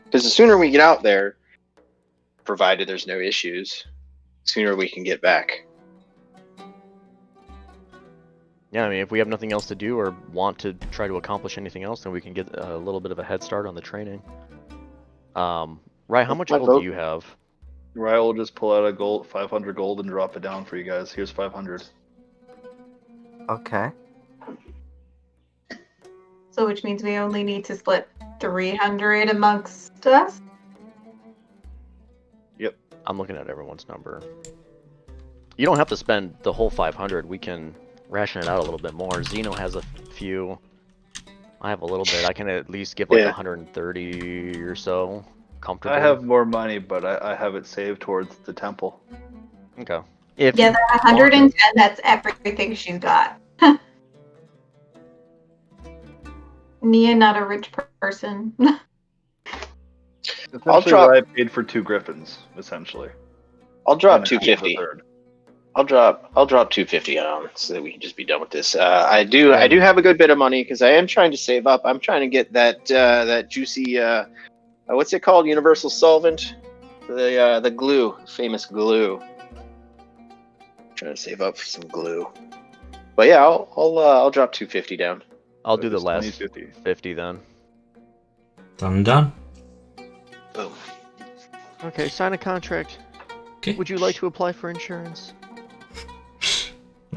Because the sooner we get out there, provided there's no issues, the sooner we can get back. Yeah, I mean, if we have nothing else to do or want to try to accomplish anything else, then we can get a little bit of a head start on the training. Right, how much My gold vote. do you have? Right, we'll just pull out a gold, 500 gold, and drop it down for you guys. Here's 500. Okay. So, which means we only need to split 300 amongst us? I'm looking at everyone's number. You don't have to spend the whole 500. We can ration it out a little bit more. Zeno has a few. I have a little bit. I can at least give like Yeah. 130 or so. Comfortable. I have more money, but I have it saved towards the temple. Okay. If Yeah, that 110, that's everything she's got. Nia, not a rich person. Essentially, drop- what I paid for 2 griffins, essentially. I'll drop And I have a 250. third. I'll drop 250 on so that we can just be done with this. I do have a good bit of money because I am trying to save up. I'm trying to get that juicy what's it called? Universal solvent, the glue, famous glue. Trying to save up for some glue. But yeah, I'll drop 250 down. I'll do the It's last 2050. 50 then. Done. Boom. Okay, sign a contract. Okay. Would you like to apply for insurance?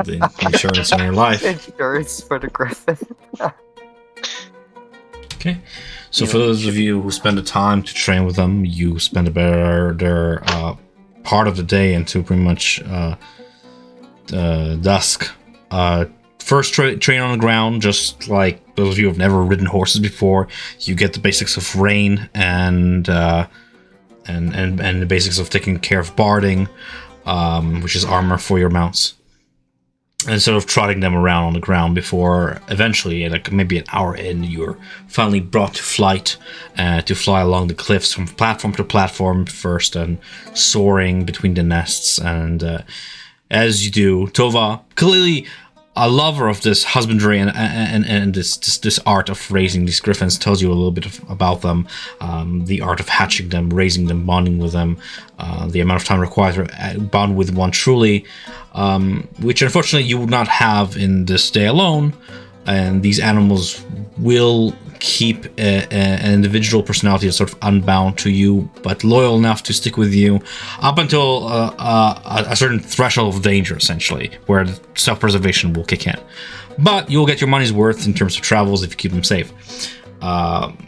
The insurance on your life. Insurance for the griffin. Okay. So for those of you who spend the time to train with them, you spend a better part of the day into pretty much dusk. First train on the ground, just like those of you who have never ridden horses before. You get the basics of rein and the basics of taking care of barding, which is armor for your mounts. And sort of trotting them around on the ground before eventually, like maybe an hour in, you're finally brought to flight, to fly along the cliffs from platform to platform first, and soaring between the nests. And as you do, Tova, clearly a lover of this husbandry and this art of raising these griffins, tells you a little bit about them, the art of hatching them, raising them, bonding with them, the amount of time required to bond with one truly, which unfortunately you would not have in this day alone. And these animals will keep an individual personality that's sort of unbound to you, but loyal enough to stick with you up until a certain threshold of danger, essentially, where self-preservation will kick in. But you'll get your money's worth in terms of travels if you keep them safe.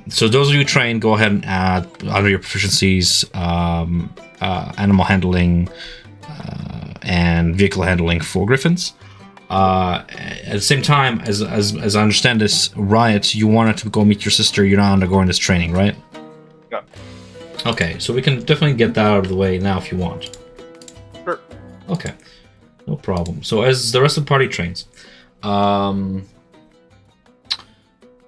So those of you trained, go ahead and add under your proficiencies animal handling and vehicle handling for griffins. At the same time, as I understand this, Riot, you wanted to go meet your sister. You're not undergoing this training, right? Yeah. Okay, so we can definitely get that out of the way now if you want. Sure. Okay, no problem. So as the rest of the party trains,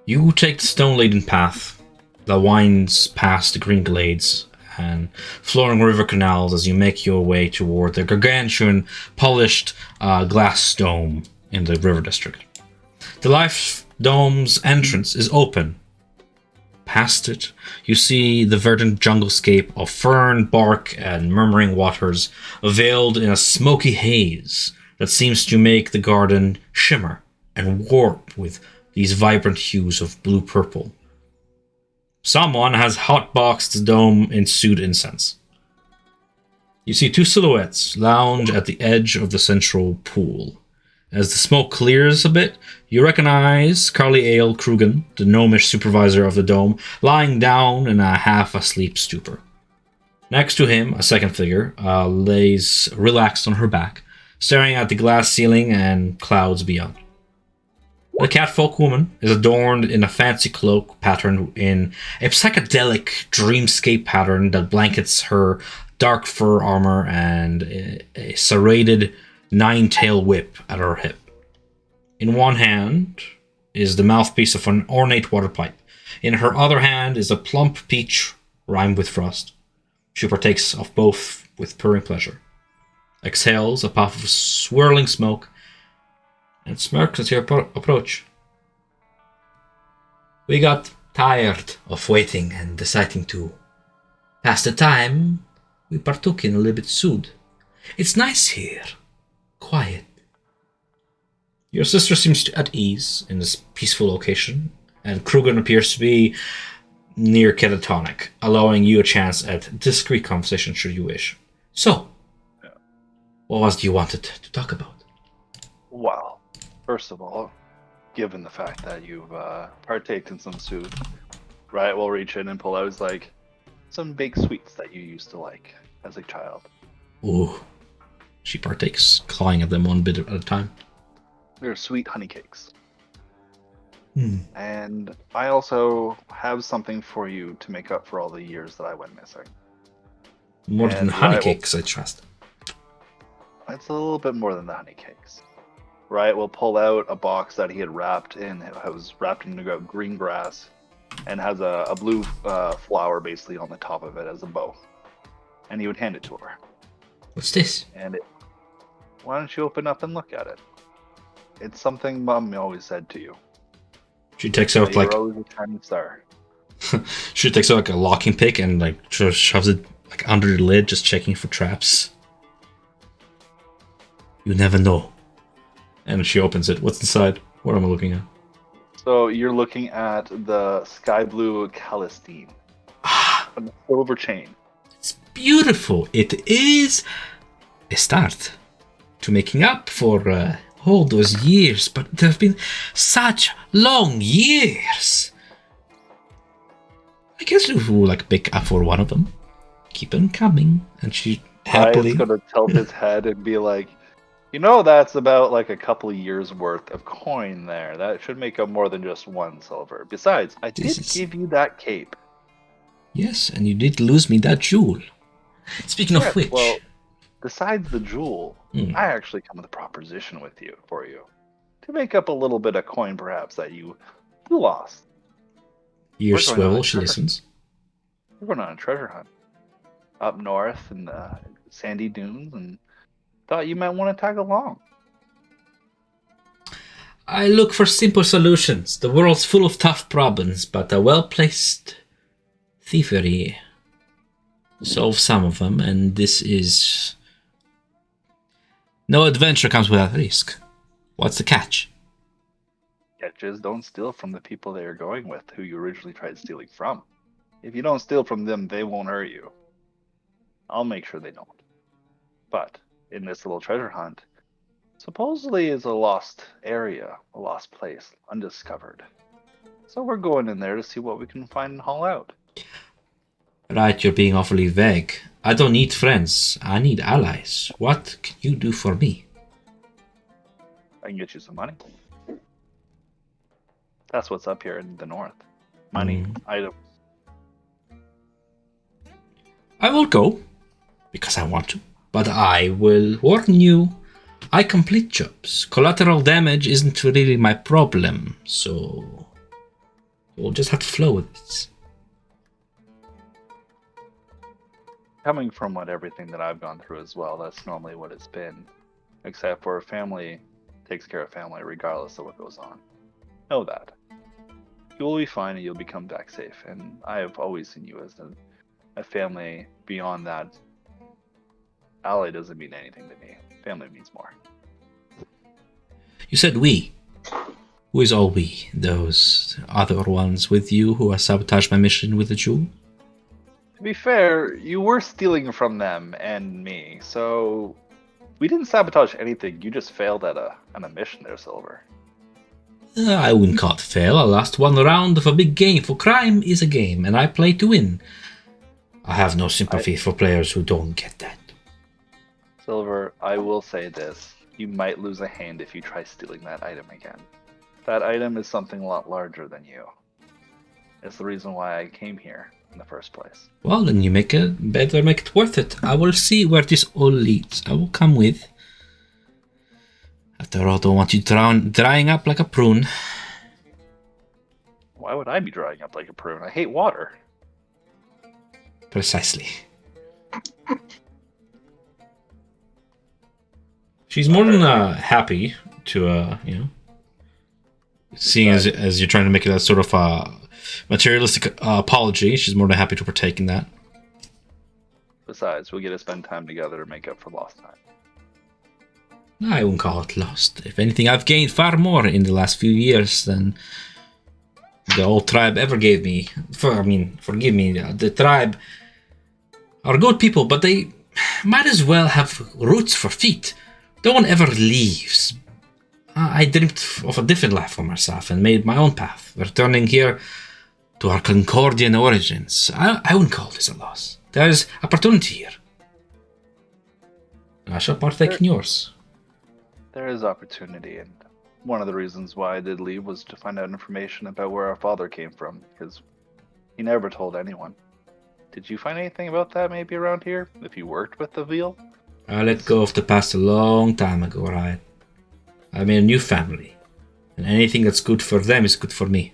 you take the stone-laden path that winds past the green glades and flowing river canals as you make your way toward the gargantuan, polished glass dome in the river district. The Life Dome's entrance is open. Past it, you see the verdant junglescape of fern, bark, and murmuring waters, veiled in a smoky haze that seems to make the garden shimmer and warp with these vibrant hues of blue-purple. Someone has hotboxed the dome in stewed incense. You see two silhouettes lounge at the edge of the central pool. As the smoke clears a bit, you recognize Carly Ale Krugen, the gnomish supervisor of the dome, lying down in a half-asleep stupor. Next to him, a second figure lays relaxed on her back, staring at the glass ceiling and clouds beyond. The catfolk woman is adorned in a fancy cloak patterned in a psychedelic dreamscape pattern that blankets her dark fur armor and a serrated nine-tail whip at her hip. In one hand is the mouthpiece of an ornate water pipe. In her other hand is a plump peach rimed with frost. She partakes of both with purring pleasure, exhales a puff of swirling smoke, and smirks as you approach. We got tired of waiting and deciding to pass the time. We partook in a little bit soon. It's nice here. Quiet. Your sister seems at ease in this peaceful location, and Krugen appears to be near catatonic, allowing you a chance at discreet conversation should you wish. So, what was it you wanted to talk about? Well, first of all, given the fact that you've partaked in some food, Riot will reach in and pull out like some baked sweets that you used to like as a child. Ooh. She partakes, clawing at them one bit at a time. They're sweet honey cakes. Hmm. And I also have something for you to make up for all the years that I went missing. More than And honey Riot cakes, I trust. It's a little bit more than the honey cakes. Riot will pull out a box that he had wrapped in. It was wrapped in green grass and has a blue flower basically on the top of it as a bow. And he would hand it to her. What's this? And why don't you open up and look at it? It's something Mom always said to you. She takes out like You're always a tiny star. she takes out like a locking pick and like shoves it like under the lid, just checking for traps. You never know. And she opens it. What's inside? What am I looking at? So you're looking at the sky blue Calistine. A silver chain. It's beautiful. It is a start to making up for all those years, but there have been such long years. I guess we'll like pick up for one of them. Keep them coming. And she happily... Riot's gonna tilt his head and be like, you know, that's about like a couple of years worth of coin there. That should make up more than just one silver. Besides, I did give you that cape. Yes, and you did lose me that jewel. Speaking of which... Well, besides the jewel, I actually come with a proposition with you for you. To make up a little bit of coin, perhaps, that you lost. Ears swivel, she listens. We're going on a treasure hunt. Up north in the sandy dunes, and thought you might want to tag along. I look for simple solutions. The world's full of tough problems, but a well-placed thievery solves some of them, and this is... No adventure comes without risk. What's the catch? Catches don't steal from the people they are going with, who you originally tried stealing from. If you don't steal from them, they won't hurt you. I'll make sure they don't. But in this little treasure hunt, supposedly is a lost area, a lost place, undiscovered. So we're going in there to see what we can find and haul out. Right, you're being awfully vague. I don't need friends. I need allies. What can you do for me? I can get you some money. That's what's up here in the north. Money, items. I will go, because I want to. But I will warn you, I complete jobs. Collateral damage isn't really my problem, so you'll just have to flow with it. Coming from everything that I've gone through as well, that's normally what it's been. Except for family takes care of family regardless of what goes on. Know that. You will be fine and you'll become back safe. And I have always seen you as a family beyond that. Ally doesn't mean anything to me. Family means more. You said we. Who is all we? Those other ones with you who have sabotaged my mission with the jewel? To be fair, you were stealing from them and me, so we didn't sabotage anything. You just failed at a mission there, Silver. I wouldn't call it fail. I lost one round of a big game, for crime is a game, and I play to win. I have no sympathy for players who don't get that. Silver, I will say this. You might lose a hand if you try stealing that item again. That item is something a lot larger than you. It's the reason why I came here in the first place. Well, then you better make it worth it. I will see where this all leads. I will come with. After all, don't want you drying up like a prune. Why would I be drying up like a prune? I hate water. Precisely. She's more than happy to, seeing as you're trying to make it a sort of materialistic apology, she's more than happy to partake in that. Besides, we get to spend time together to make up for lost time. I wouldn't call it lost. If anything, I've gained far more in the last few years than the old tribe ever gave me. Forgive me, the tribe are good people, but they might as well have roots for feet. No one ever leaves. I dreamed of a different life for myself and made my own path, returning here to our Concordian origins. I wouldn't call this a loss. There's opportunity here. I shall partake in yours. There is opportunity, and one of the reasons why I did leave was to find out information about where our father came from, because he never told anyone. Did you find anything about that maybe around here? If you worked with the Veal? I let go of the past a long time ago, right? I made a new family, and anything that's good for them is good for me.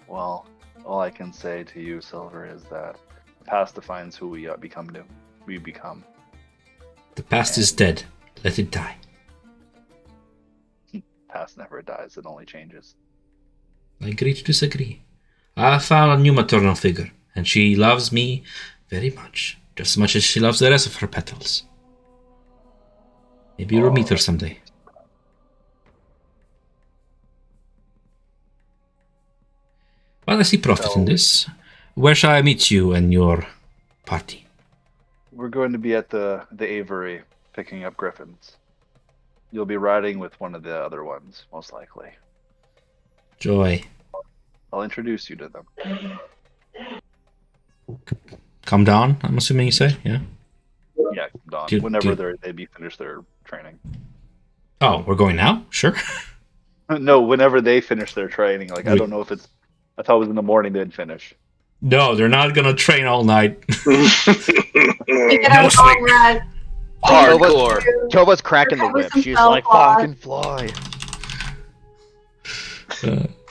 Well, all I can say to you, Silver, is that the past defines who we become. The past is dead. Let it die. Past never dies, it only changes. I agree to disagree. I found a new maternal figure, and she loves me very much. Just as much as she loves the rest of her petals. Maybe you'll meet her someday. Well, I see profit in this. Where shall I meet you and your party? We're going to be at the Aviary, picking up griffins. You'll be riding with one of the other ones, most likely. Joy. I'll introduce you to them. Come down, I'm assuming you say, yeah? Yeah, Dawn. Whenever they be finished their training. Oh, we're going now? Sure. No, whenever they finish their training. I don't know if it's... I thought it was in the morning they'd finish. No, they're not gonna train all night. No sleep. Hardcore. Tova's cracking the whip. She's like, fucking fly.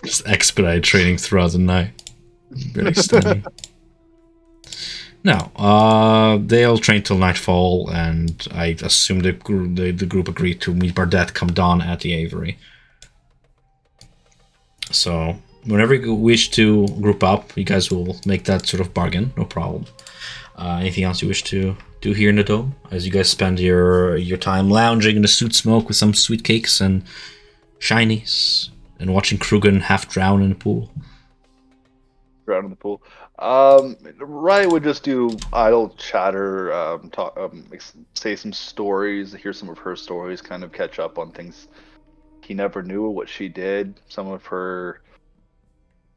Just expedite training throughout the night. Very stunning. No, they'll train till nightfall, and I assume the group agreed to meet Bardet come dawn at the Aviary. So, whenever you wish to group up, you guys will make that sort of bargain, no problem. Anything else you wish to do here in the dome as you guys spend your time lounging in the suit smoke with some sweet cakes and shinies and watching Krugen half drown in the pool. Drown in the pool. Rye would just do idle chatter, talk, say some stories, hear some of her stories, kind of catch up on things he never knew, what she did, some of her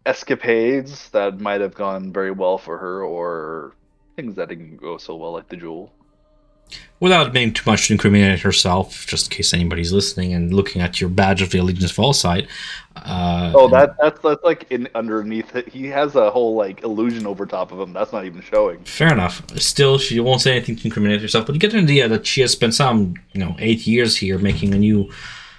escapades that might have gone very well for her, or things that didn't go so well, like the jewel. Without being too much to incriminate herself, just in case anybody's listening and looking at your badge of the Allegiance of All Sight. That's like underneath it. He has a whole like illusion over top of him. That's not even showing. Fair enough. Still, she won't say anything to incriminate herself, but you get an idea that she has spent some, 8 years here making a new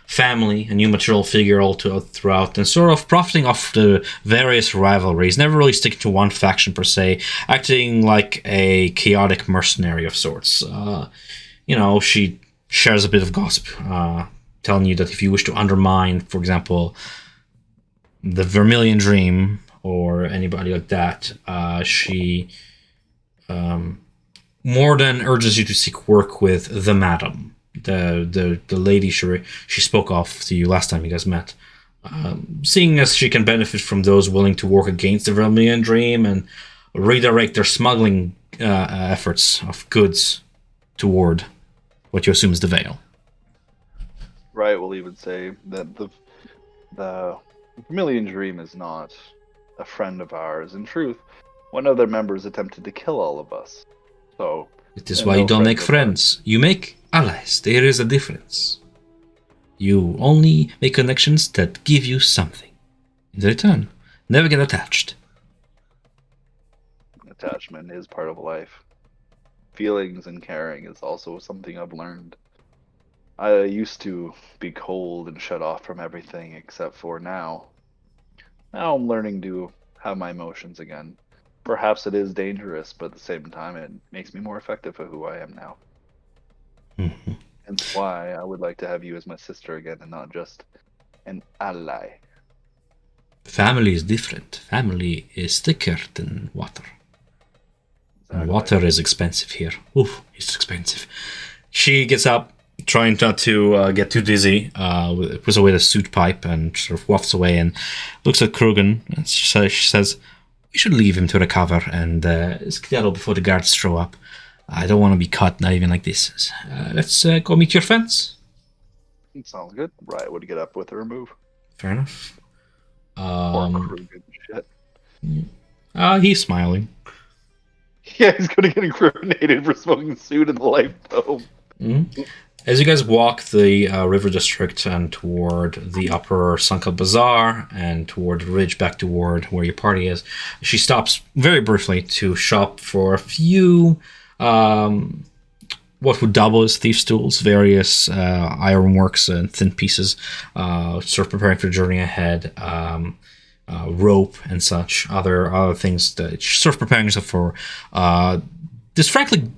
family, a new material figure all throughout, and sort of profiting off the various rivalries, never really sticking to one faction per se, acting like a chaotic mercenary of sorts. She shares a bit of gossip, telling you that if you wish to undermine, for example, the Vermilion Dream or anybody like that, she more than urges you to seek work with the Madam. The lady she spoke of to you last time you guys met, seeing as she can benefit from those willing to work against the Vermilion Dream and redirect their smuggling efforts of goods toward what you assume is the Veil. Right, we'll even say that the Vermilion Dream is not a friend of ours. In truth, one of their members attempted to kill all of us. So it is why you don't make friends. You make allies. There is a difference. You only make connections that give you something. In return, never get attached. Attachment is part of life. Feelings and caring is also something I've learned. I used to be cold and shut off from everything except for now. Now I'm learning to have my emotions again. Perhaps it is dangerous, but at the same time it makes me more effective at who I am now. Mm-hmm. Hence why I would like to have you as my sister again and not just an ally. Family is different. Family is thicker than water. And Exactly. water is expensive here. Oof, it's expensive. She gets up, trying not to get too dizzy, puts away the suit pipe and sort of wafts away and looks at Krugen. And she says, we should leave him to recover and skedaddle before the guards show up. I don't want to be caught, not even like this. Let's go meet your friends. Sounds good. Right, would get up with her and move. Fair enough. Poor Krugen, shit. He's smiling. Yeah, he's gonna get incriminated for smoking suit in the life dome. Mm-hmm. As you guys walk the river district and toward the upper Sunken Bazaar and toward the ridge back toward where your party is, she stops very briefly to shop for a few what would double as thief stools, various ironworks and thin pieces, sort of preparing for the journey ahead, rope and such, other things that she's sort of preparing herself for. This frankly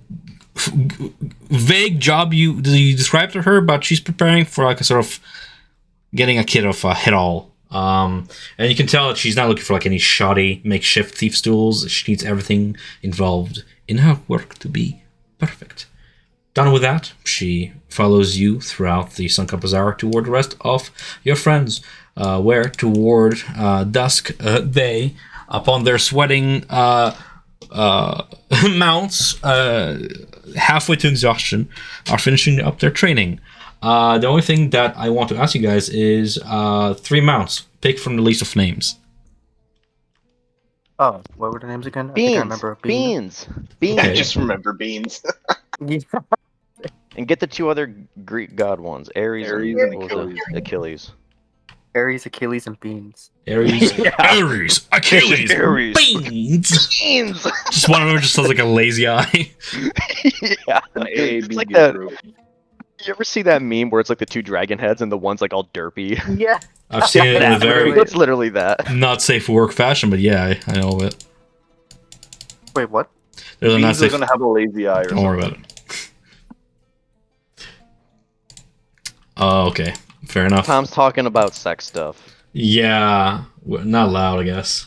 vague job you described to her, but she's preparing for like a sort of getting a kit of hit all. And you can tell that she's not looking for like any shoddy makeshift thief stools. She needs everything involved in her work to be perfect. Done with that, she follows you throughout the Sunken Bazaar toward the rest of your friends, where toward dusk they, upon their sweating mounts, halfway to exhaustion, are finishing up their training. The only thing that I want to ask you guys is 3 mounts. Pick from the least of names. Oh, what were the names again? Beans. I think I remember Beans. I just remember beans. And get the 2 other Greek god ones. Ares and and what was it? Achilles. Ares, Achilles, and Beans. Ares, Ares, Achilles, Ares. Beans. Beans! Just one of them just sounds like a lazy eye. Yeah. An A, It's B, like B that. group. You ever see that meme where it's like the 2 dragon heads and the one's like all derpy? Yeah. I've seen it in a very It's literally that. not safe for work fashion, but yeah, I know it. Wait, what? There's a not Beans are safe. gonna have a lazy eye or Don't worry something. about it. Oh, okay. Fair enough. Tom's talking about sex stuff. Yeah, not loud, I guess.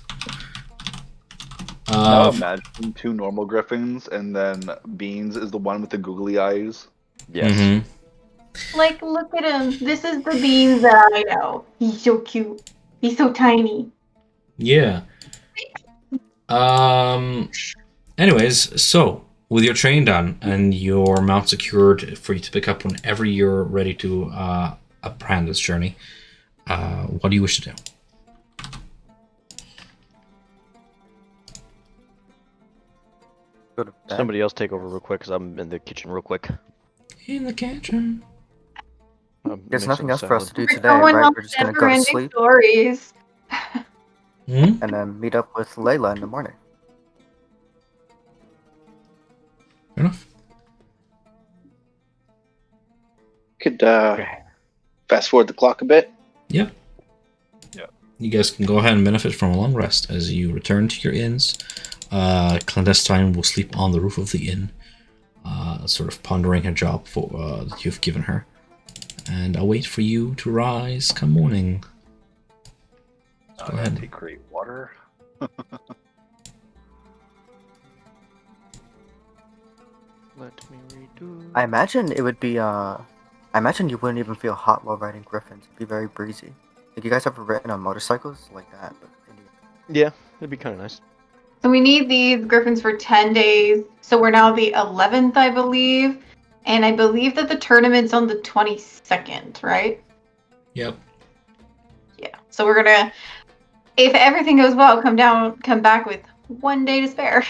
Now imagine two normal griffins, and then Beans is the one with the googly eyes. Yes. mhm. Like, look at him. This is the Beans that I know. He's so cute. He's so tiny. Yeah. Anyways, so with your train done and your mount secured for you to pick up whenever you're ready to apprehend this journey, what do you wish to do? Go to bed. Somebody else take over real quick, because I'm in the kitchen real quick. In the kitchen. There's Mixing nothing else for us to salad. do We're today, going right? on We're just gonna go to never-ending sleep stories. Hmm? and then meet up with Layla in the morning. Fair enough. Could fast forward the clock a bit. Yep. Yeah. You guys can go ahead and benefit from a long rest as you return to your inns. Clandestine will sleep on the roof of the inn, sort of pondering her job that you've given her. And I'll wait for you to rise come morning. Go ahead. Take great water. Let me redo. I imagine it would be I imagine you wouldn't even feel hot while riding griffins. It'd be very breezy. Like, you guys ever ridden on motorcycles like that? But Yeah, it'd be kind of nice. So we need these griffins for 10 days. So we're now the 11th, I believe. And I believe that the tournament's on the 22nd, right? Yep. Yeah. So we're gonna, if everything goes well, come back with 1 day to spare.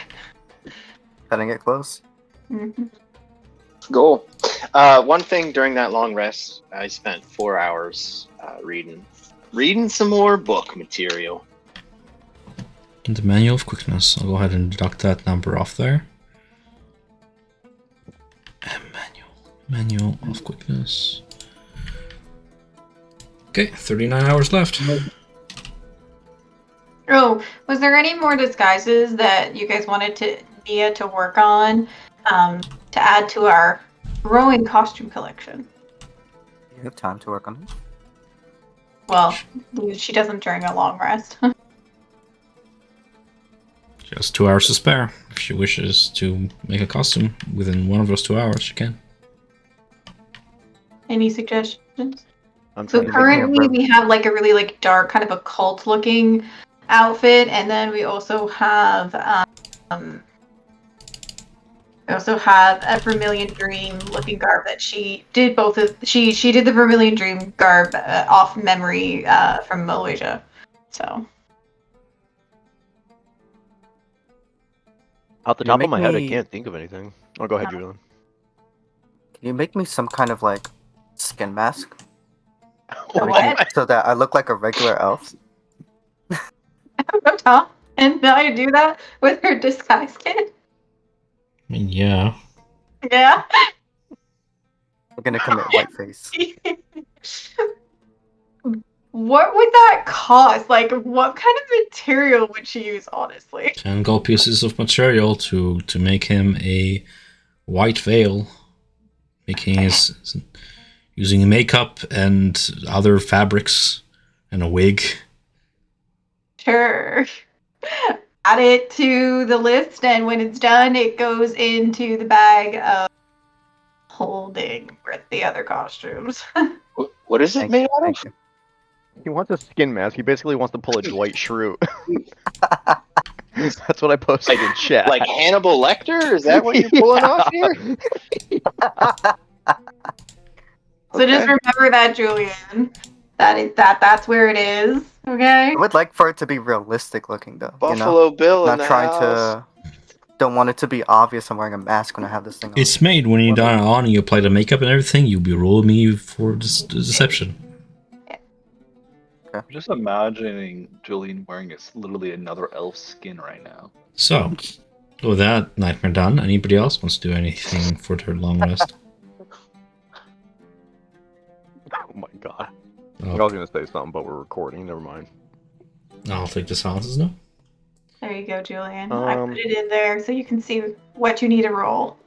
cutting it close. Mm-hmm. Goal. One thing during that long rest, I spent 4 hours reading some more book material. The manual of quickness. I'll go ahead and deduct that number off there. Manual of quickness. Okay, 39 hours left. Oh, was there any more disguises that you guys wanted Nia to work on to add to our growing costume collection? You have time to work on it. Well, she doesn't during a long rest. Just 2 hours to spare. If she wishes to make a costume within one of those 2 hours, she can. Any suggestions? I'm So trying to currently we have like a really like dark kind of occult looking outfit, and then we also have a Vermilion Dream looking garb that she did she did the Vermilion Dream garb off memory from Malaysia. So Off the Can you top of my head, I make me- can't think of anything. Oh, go ahead, Julian. Can you make me some kind of like skin mask what? so that I look like a regular elf? Tom, and I do that with her disguise kit. I mean, yeah. Yeah. I'm gonna commit whiteface. What would that cost? Like, what kind of material would she use, honestly? 10 gold pieces of material to make him a white veil. Making his using makeup and other fabrics and a wig. Sure. Add it to the list, and when it's done, it goes into the bag of holding for the other costumes. What is it Thank made you, out of? thank you. He wants a skin mask. He basically wants to pull a Dwight Schrute. That's what I posted in chat. Like Hannibal Lecter? Is that what you're pulling off here? So just remember that, Julian. That's where it is. Okay. I would like for it to be realistic looking though. Buffalo Bill in Not the trying house. to. Don't want it to be obvious I'm wearing a mask when I have this thing on. It's made when you done it on and you apply the makeup and everything, you'll be rolling me for deception. I'm just imagining Julian wearing literally another elf skin right now. So, with that nightmare done, anybody else wants to do anything for their long rest? Oh my god. Oh, I was gonna say something, but we're recording. Never mind. I'll take the silences now. There you go, Julian. I Um, put it in there so you can see what you need to roll.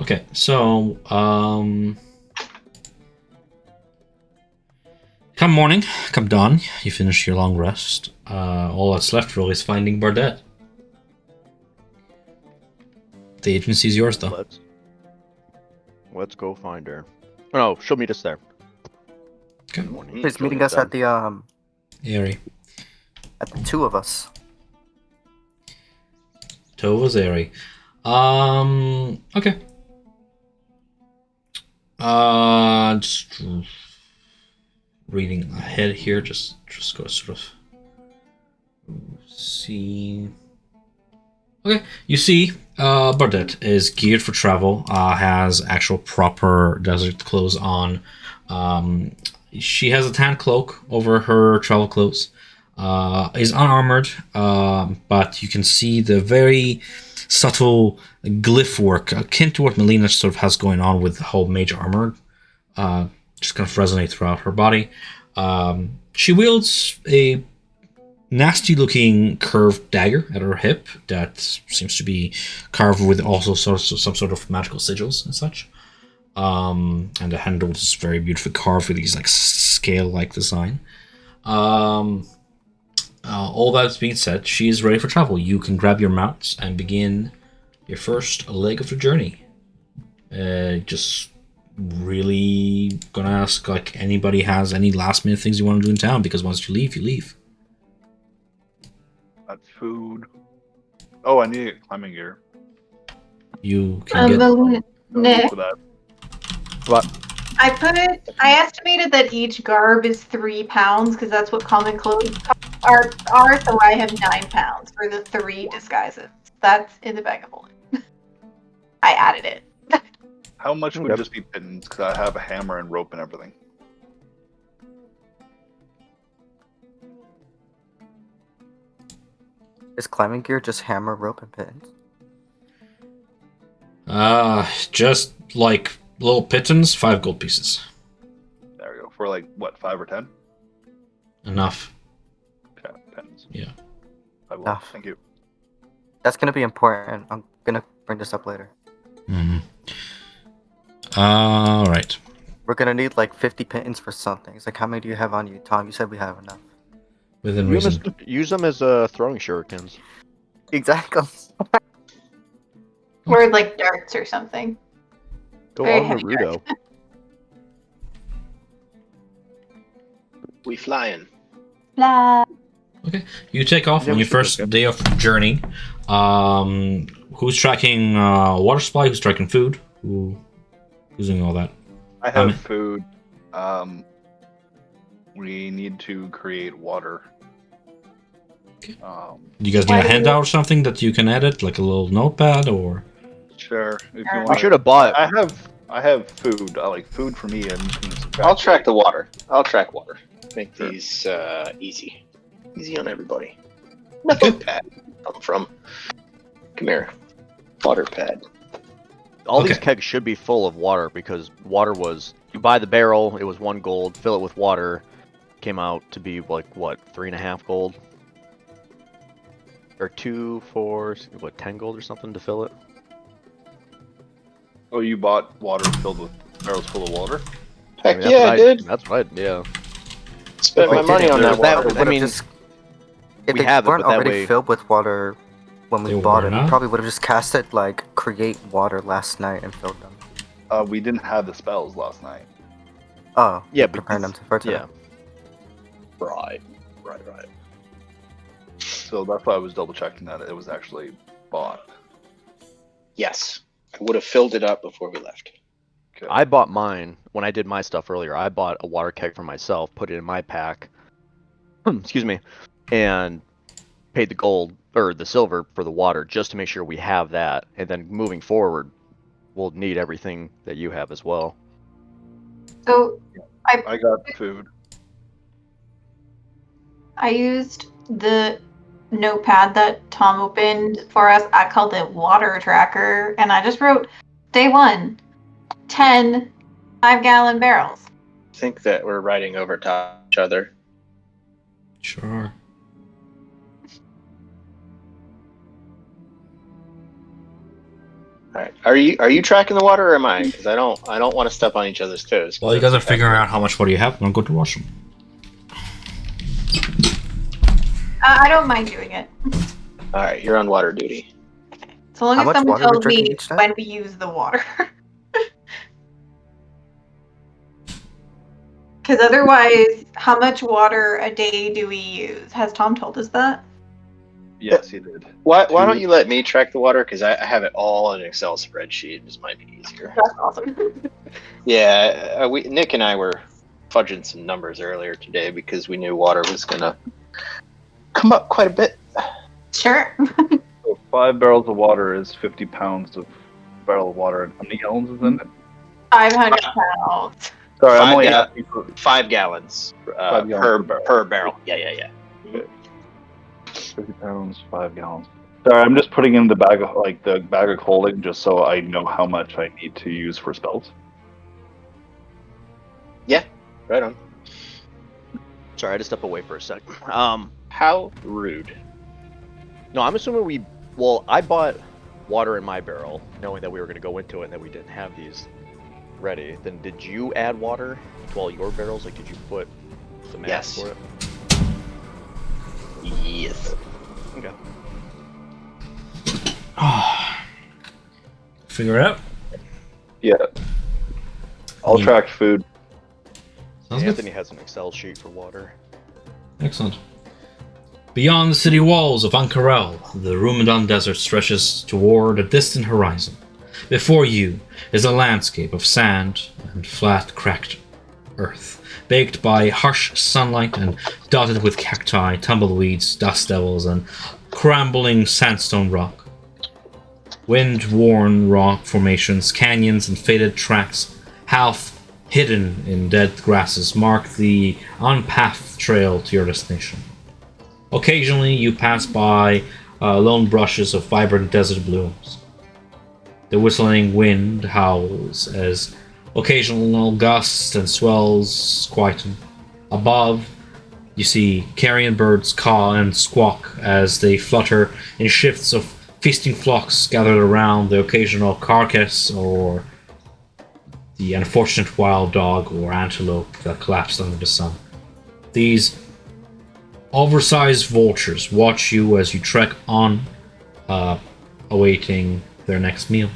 Okay, so come Come morning, come dawn, you finish your long rest. All that's left really is finding Bardet. The agency's yours, though. Let's go find her. Oh, no, she'll meet us there. Okay. He's meeting us at the Airy. at the two of us. Tova's Airy. Okay. Just reading ahead here, just go sort of see. Okay, you see, Bardet is geared for travel, has actual proper desert clothes on. She has a tan cloak over her travel clothes. Is unarmored, but you can see the very subtle glyph work, akin to what Melina sort of has going on with the whole mage armor. Just kind of resonate throughout her body. She wields a nasty-looking curved dagger at her hip that seems to be carved with also some sort of magical sigils and such. And the handle is very beautifully carved with these like scale-like design. All that's being said, she is ready for travel. You can grab your mounts and begin your first leg of the journey. Just really gonna ask like anybody has any last minute things you want to do in town, because once you leave, you leave. That's food. Oh, I need climbing gear. You can get Nick, For that. What? I estimated that each garb is 3 pounds because that's what common clothes are. So I have 9 pounds for the 3 disguises. That's in the bag of holding. I added it. How much would Yep. just be pittance? Because I have a hammer and rope and everything. Is climbing gear just hammer, rope, and pittance? just like little pittance, 5 gold pieces. There we go. For like, what, 5 or 10? Enough. Okay, pittance. Yeah. I will. Enough. Thank you. That's gonna be important. I'm gonna bring this up later. Mm-hmm. Alright. We're gonna need like 50 pittance for something. It's like, how many do you have on you, Tom? You said we have enough. Within reason. Use them as throwing shurikens. Exactly. Or like darts or something. Go Very on heavy Naruto. We flying. Blah. Okay. You take off Yeah, on we your should go first get- day of journey. Who's tracking water supply? Who's tracking food? Who's doing all that? I have Um, food. We need to create water. Okay. Do Do you guys need a handout or something that you can edit, like a little notepad or? sure. If you We want. We should have bought. I have food. I like food for me, and you can subtract I'll track it. the water. I'll track water. Make Sure. these easy. Easy on everybody. Nothing pad. Come from. Come here. Water pad. All these Okay. kegs should be full of water because water was. You buy the barrel, it was 1 gold. Fill it with water, came out to be like what, 3.5 gold, or 2, 4, what, 10 gold or something to fill it. Oh, you bought water filled with barrels full of water? Heck that's yeah, what I did. That's right. Yeah. Spent my Wait, money did on it- that that- water. I mean, if we they have it, weren't but that already way- filled with water when we They bought were it, we not? probably would have just casted like create water last night and filled them. We didn't have the spells last night. Oh, Yeah, you're but preparing them for today. Yeah. Right. So that's why I was double checking that it was actually bought. Yes. I would have filled it up before we left. Okay. I bought mine when I did my stuff earlier. I bought a water keg for myself, put it in my pack. Excuse me, and paid the gold or the silver for the water just to make sure we have that. And then moving forward, we'll need everything that you have as well. So I got food. I used the notepad that Tom opened for us. I called it water tracker, and I just wrote day 1, 10 5-gallon barrels. I think that we're riding over top of each other. Sure. All right. Are you tracking the water or am I? Because I don't want to step on each other's toes. Well, you guys are figuring out how much water you have. I'm going to wash them. I don't mind doing it. All right, you're on water duty. So long How as much someone water are we tells me drinking each day? when we use the water. Because otherwise, how much water a day do we use? Has Tom told us that? Yes, he did. Why don't Two- you let me track the water? Because I have it all in an Excel spreadsheet. This might be easier. That's awesome. Yeah, Nick and I were fudging some numbers earlier today because we knew water was gonna come up quite a bit. Sure. So 5 barrels of water is 50 pounds of barrel of water. And how many gallons is in it? 500 pounds. Sorry, I'm Five only ga- asking for 5 gallons, 5 gallons per barrel. Yeah. 50 pounds, 5 gallons. Sorry, I'm just putting in the bag of the bag of holding just so I know how much I need to use for spells. Right on. Sorry, I had to step away for a sec. How rude. No, I'm assuming well, I bought water in my barrel, knowing that we were going to go into it and that we didn't have these ready. Then did you add water to all your barrels? Like, did you put some Yes. for it? Yes. Okay. Figure it out. Yeah. I'll Yeah. track food. Sounds good. Anthony has an Excel sheet for water. Excellent. Beyond the city walls of Ankarel, the Rumedam desert stretches toward a distant horizon. Before you is a landscape of sand and flat, cracked earth, baked by harsh sunlight and dotted with cacti, tumbleweeds, dust devils, and crumbling sandstone rock. Wind-worn rock formations, canyons, and faded tracks, half hidden in dead grasses, mark the unpathed trail to your destination. Occasionally, you pass by lone brushes of vibrant desert blooms. The whistling wind howls as occasional gusts and swells quieten. Above, you see carrion birds caw and squawk as they flutter in shifts of feasting flocks gathered around the occasional carcass or the unfortunate wild dog or antelope that collapsed under the sun. These oversized vultures watch you as you trek on, awaiting their next meal.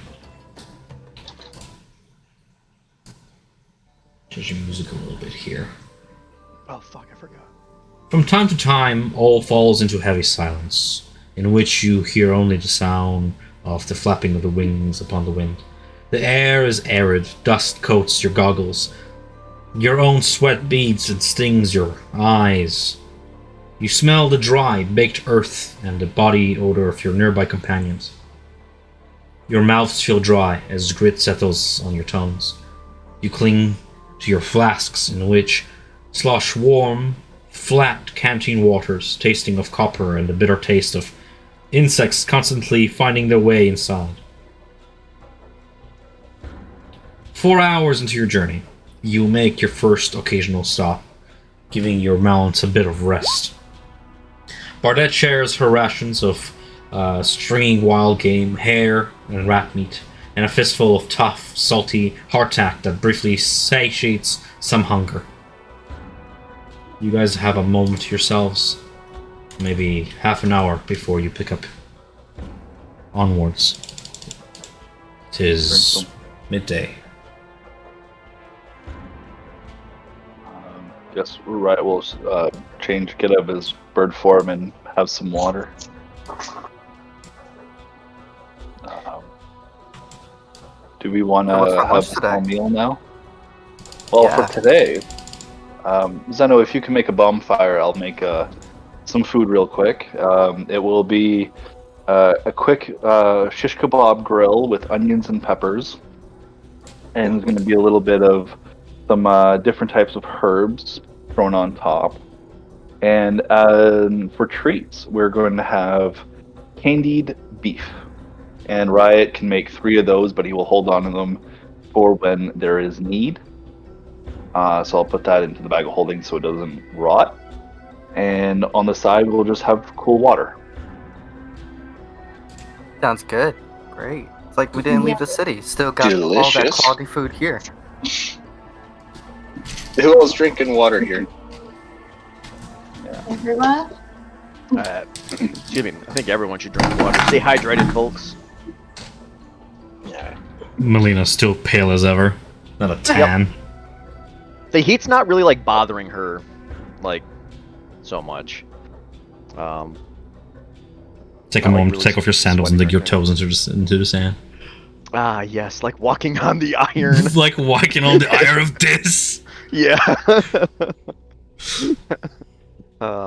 Change your music a little bit here. Oh fuck, I forgot. From time to time, all falls into heavy silence, in which you hear only the sound of the flapping of the wings upon the wind. The air is arid, dust coats your goggles. Your own sweat beads and stings your eyes. You smell the dry, baked earth and the body odor of your nearby companions. Your mouths feel dry as grit settles on your tongues. You cling to your flasks in which slosh warm, flat canteen waters, tasting of copper and the bitter taste of insects constantly finding their way inside. 4 hours into your journey, you make your first occasional stop, giving your mounts a bit of rest. Bardette shares her rations of stringy wild game, hare, and rat meat, and a fistful of tough, salty hardtack that briefly satiates some hunger. You guys have a moment to yourselves, maybe half an hour before you pick up onwards. 'Tis midday. Guess right. We'll get out of his bird form and have some water. Do we want So what's to for have lunch a today? small meal now? Well, Yeah. for today, Zeno, if you can make a bonfire, I'll make some food real quick. It will be a quick shish kebab grill with onions and peppers, and there's going to be a little bit of some different types of herbs thrown on top. And for treats, we're going to have candied beef. And Riot can make 3 of those, but he will hold on to them for when there is need. So I'll put that into the bag of holding so it doesn't rot. And on the side, we'll just have cool water. Sounds good. Great. It's like we didn't leave the city. Still got all that Delicious. quality food here. Who else drinking water here? Everyone? Excuse me. I think everyone should drink water. Stay hydrated, folks. Yeah. Melina's still pale as ever. Not a tan. The heat's not really like bothering her, like, so much. Take a Not, like, moment to really take off your sandals and sweating dig your or anything. toes into the sand. Ah, yes, like walking on the iron. Like walking on the iron of this. Yeah.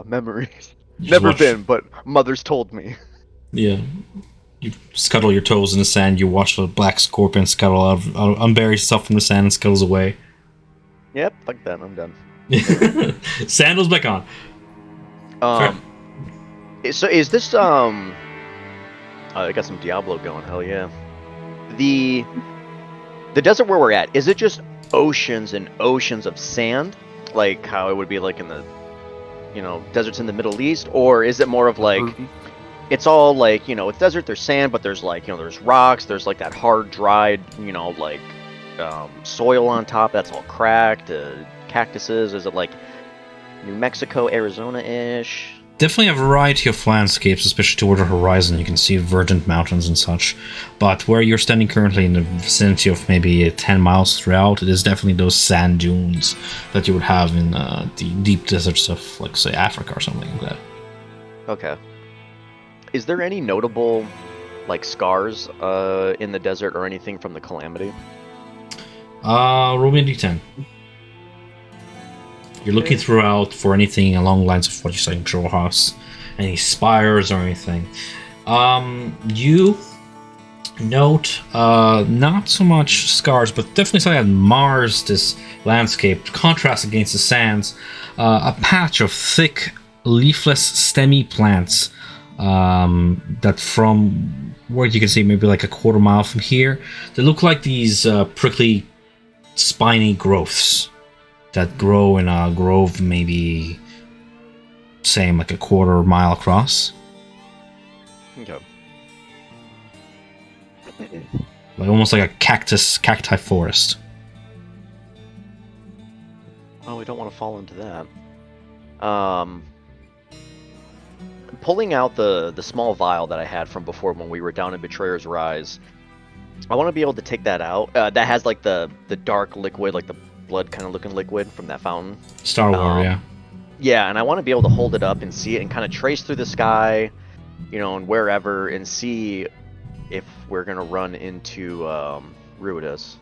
Memories. You just Never watch- been, but mother's told me. Yeah. You scuttle your toes in the sand. You watch a black scorpion scuttle out, unbury himself from the sand and scuttles away. Yep, like that. I'm done. Sandals back on. So is this I got some Diablo going. Hell yeah. The desert where we're at, is it just oceans and oceans of sand, like how it would be like in the deserts in the Middle East, or is it more of like it's all like it's desert, there's sand, but there's like there's rocks, there's like that hard dried like soil on top that's all cracked, cactuses? Is it like New Mexico, Arizona-ish? Definitely a variety of landscapes, especially toward the horizon. You can see verdant mountains and such. But where you're standing currently in the vicinity of maybe 10 miles throughout, it is definitely those sand dunes that you would have in the deep deserts of, like, say, Africa or something like that. Okay. Is there any notable like scars in the desert or anything from the calamity? Roll me a d10. You're looking throughout for anything along the lines of what you said in Control House, any spires or anything. You note not so much scars, but definitely something that mars this landscape, contrast against the sands. A patch of thick, leafless, stemmy plants that from where you can see maybe like a quarter mile from here, they look like these prickly, spiny growths that grow in a grove maybe, say, like a quarter mile across. Okay. Like almost like a cacti forest. Oh, we don't want to fall into that. Pulling out the small vial that I had from before when we were down in Betrayer's Rise, I want to be able to take that out. That has like the dark liquid, like the blood kind of looking liquid from that fountain. Star War, yeah. Yeah, and I want to be able to hold it up and see it and kind of trace through the sky, and wherever, and see if we're gonna run into Ruidus.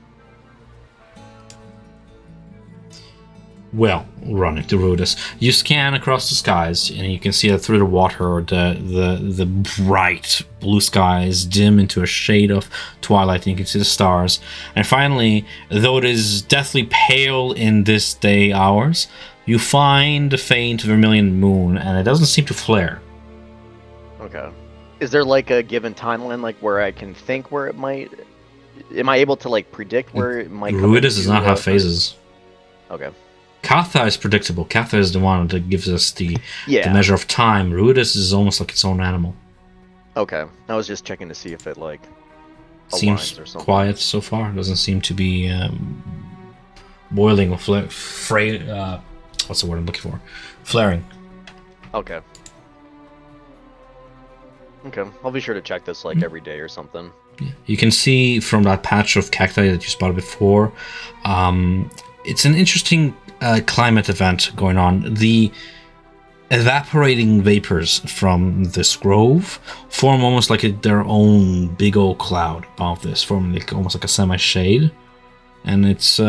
Well, running to Ruidus. You scan across the skies, and you can see that through the water, the bright blue skies dim into a shade of twilight, and you can see the stars. And finally, though it is deathly pale in this day hours, you find the faint vermilion moon, and it doesn't seem to flare. Okay. Is there like a given timeline, like where I can think where it might? Am I able to like predict where it might? Ruidus does not have phases. Okay. Katha is predictable. Katha is the one that gives us the Yeah. measure of time. Ruidus is almost like its own animal. Okay. I was just checking to see if it like Seems aligns or something. quiet so far. Doesn't seem to be boiling or what's the word I'm looking for? Flaring. Okay. Okay. I'll be sure to check this like every day or something. You can see from that patch of cacti that you spotted before, it's an interesting climate event going on. The evaporating vapors from this grove form almost like their own big old cloud above this, forming like, almost like a semi-shade. And it's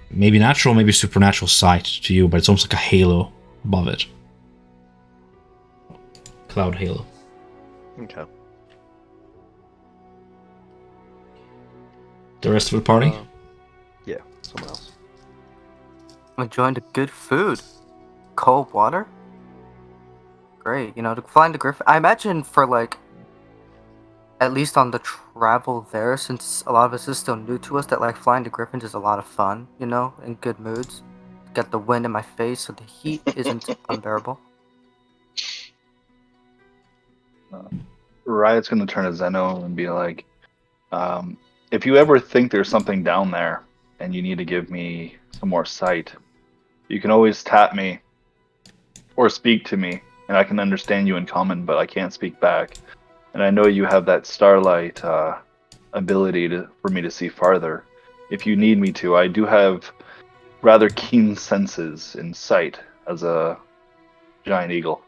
maybe natural, maybe supernatural sight to you, but it's almost like a halo above it. Cloud halo. Okay. The rest of the party? Yeah. Someone else. I'm enjoying the good food. Cold water? Great. To flying to Griffin. I imagine for like, at least on the travel there, since a lot of this is still new to us, that like flying to Griffin is a lot of fun, in good moods. Get the wind in my face so the heat isn't unbearable. Riot's gonna turn to Zeno and be like, if you ever think there's something down there and you need to give me some more sight, you can always tap me or speak to me, and I can understand you in common, but I can't speak back. And I know you have that starlight ability for me to see farther. If you need me to, I do have rather keen senses in sight as a giant eagle.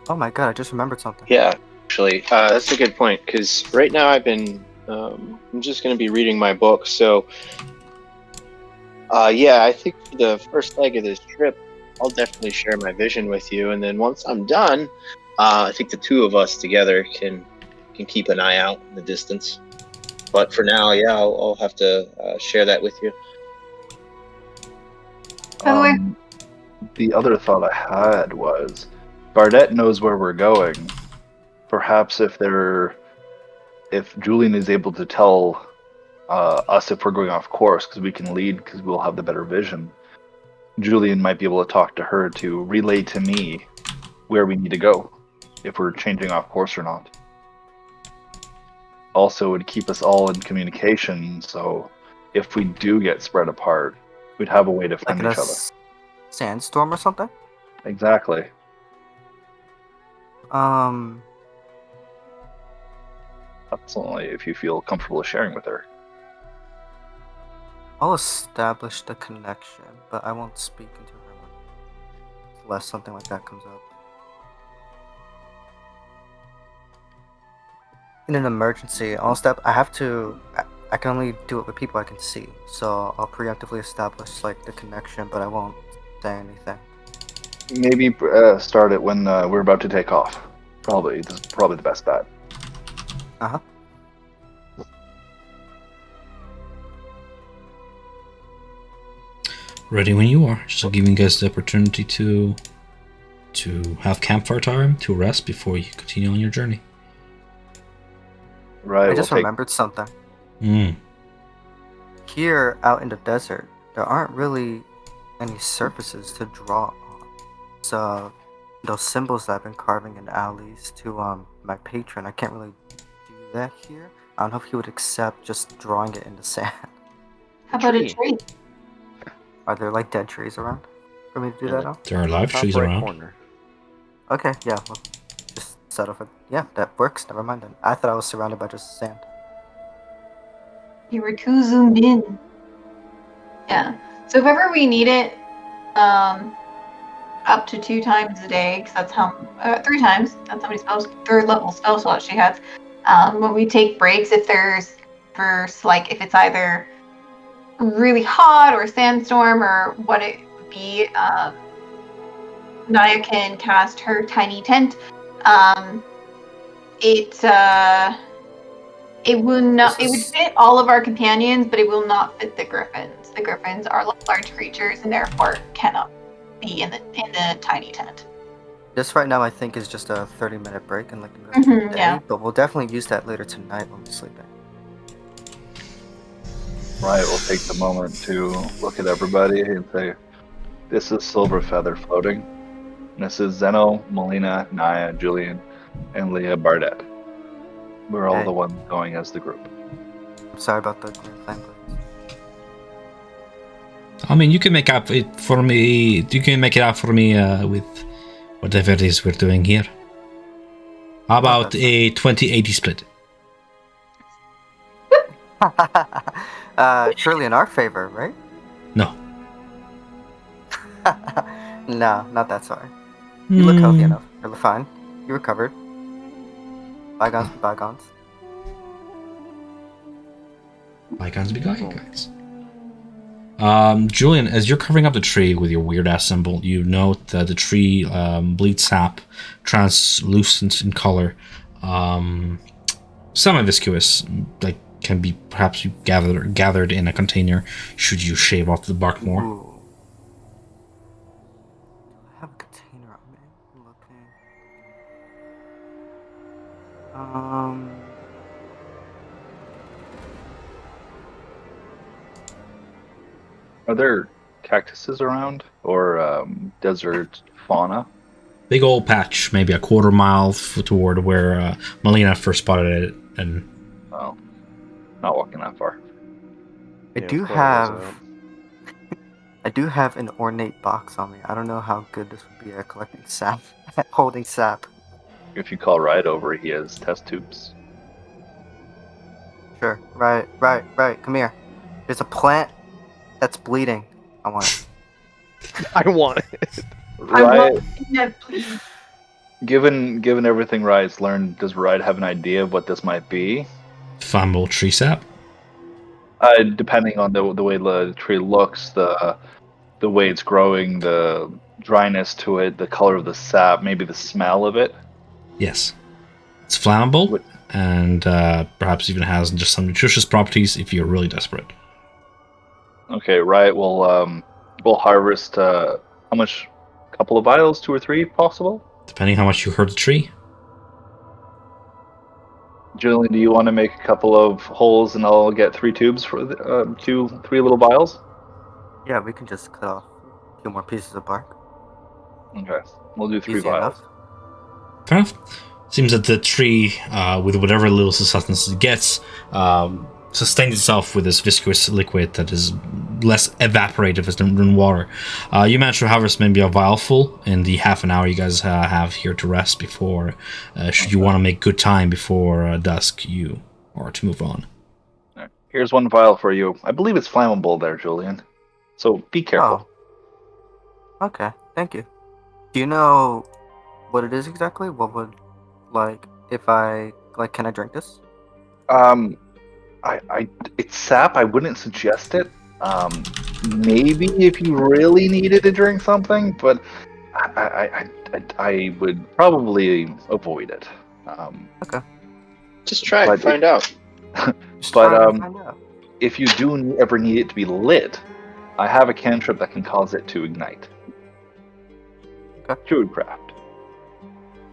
Oh my god, I just remembered something. Yeah, actually, that's a good point. Because right now I'm just going to be reading my book. So, yeah, I think for the first leg of this trip, I'll definitely share my vision with you. And then once I'm done, I think the two of us together can keep an eye out in the distance. But for now, yeah, I'll have to share that with you. By the way, The other thought I had was, Bardet knows where we're going. Perhaps if Julian is able to tell us if we're going off course, because we can lead, because we'll have the better vision, Julian might be able to talk to her to relay to me where we need to go, if we're changing off course or not. Also, it would keep us all in communication, so if we do get spread apart, we'd have a way to Like find in a each other. sandstorm or something? Exactly. That's only if you feel comfortable sharing with her. I'll establish the connection, but I won't speak into her unless something like that comes up. In an emergency, I can only do it with people I can see, so I'll preemptively establish like the connection, but I won't say anything. Maybe start it when we're about to take off. This is probably the best bet. Uh-huh. Ready when you are. Just giving you guys the opportunity to have campfire time, to rest before you continue on your journey. Right. I just remembered something. Here, out in the desert, there aren't really any surfaces to draw on. So, those symbols that I've been carving in alleys to my patron, I can't really do that here. I don't know if he would accept just drawing it in the sand. how about a Tree. tree? Are there like dead trees around for me to do that on? There are live Top trees right around. corner. Okay, yeah, well, just settle for. Yeah, that works. Never mind then. I thought I was surrounded by just sand. You were too zoomed in. Yeah. So if ever we need it, up to 2 times a day, because that's how 3 times. That's how many third level spell slots she has. When we take breaks, if if it's either really hot or sandstorm or what it would be, Naya can cast her tiny tent. It would fit all of our companions, but it will not fit the griffins. The griffins are large creatures and therefore cannot be in the tiny tent. This right now I think is just a 30-minute break in like the middle of the day, yeah. but we'll definitely use that later tonight when we're sleeping. Right, we'll take the moment to look at everybody and say, this is Silver Feather floating. And this is Zeno, Melina, Naya, Julian, and Leah Bardet. We're all Hey. the ones going as the group. I'm sorry about the green flame, but I mean, you can make up it for me. You can make it up for me with whatever it is we're doing here. How about a 20-80 split? surely in our favor, right? No. No, not that sorry. You look healthy enough. You're fine. You recovered. Bygones be bygones. Bygones be bygones. Julian, as you're covering up the tree with your weird ass symbol, you note that the tree bleeds sap, translucent in color, semi-viscous, like can be perhaps gathered in a container should you shave off the bark more. Ooh. I have a container on me. I'm looking. Are there cactuses around or desert fauna? Big old patch, maybe a quarter mile toward where Melina first spotted it, and Oh, not walking that far. I Yeah, do let's close those have. out. I do have an ornate box on me. I don't know how good this would be at collecting sap, holding sap. If you call Ride over, he has test tubes. Sure. Right. Come here. There's a plant that's bleeding. I want it. I want it. I Ride, want yeah, please. given everything Ride's learned, does Ride have an idea of what this might be? Flammable tree sap. Depending on the way the tree looks, the way it's growing, the dryness to it, the color of the sap, maybe the smell of it. Yes. It's flammable, What- and perhaps even has just some nutritious properties if you're really desperate. Okay, right. We'll harvest how much? A couple of vials, 2 or 3 possible. Depending how much you hurt the tree. Julian, do you want to make a couple of holes and I'll get 3 tubes for the 3 little vials? Yeah, we can just cut off a few more pieces of bark. Okay, we'll do 3 Easy vials. enough. Fair enough. Seems that the tree, with whatever little sustenance it gets, sustains itself with this viscous liquid that is less evaporative than water. You managed to harvest maybe a vial full in the half an hour you guys have here to rest before, should you want to make good time before dusk, or to move on. Alright, here's 1 vial for you. I believe it's flammable there, Julian. So be careful. Oh. Okay, thank you. Do you know what it is exactly? What would, if I, can I drink this? It's sap. I wouldn't suggest it. Maybe if you really needed to drink something, but I would probably avoid it. Just try it, But find out. Just But, trying to find out. if you do ever need it to be lit, I have a cantrip that can cause it to ignite. Okay. Druidcraft.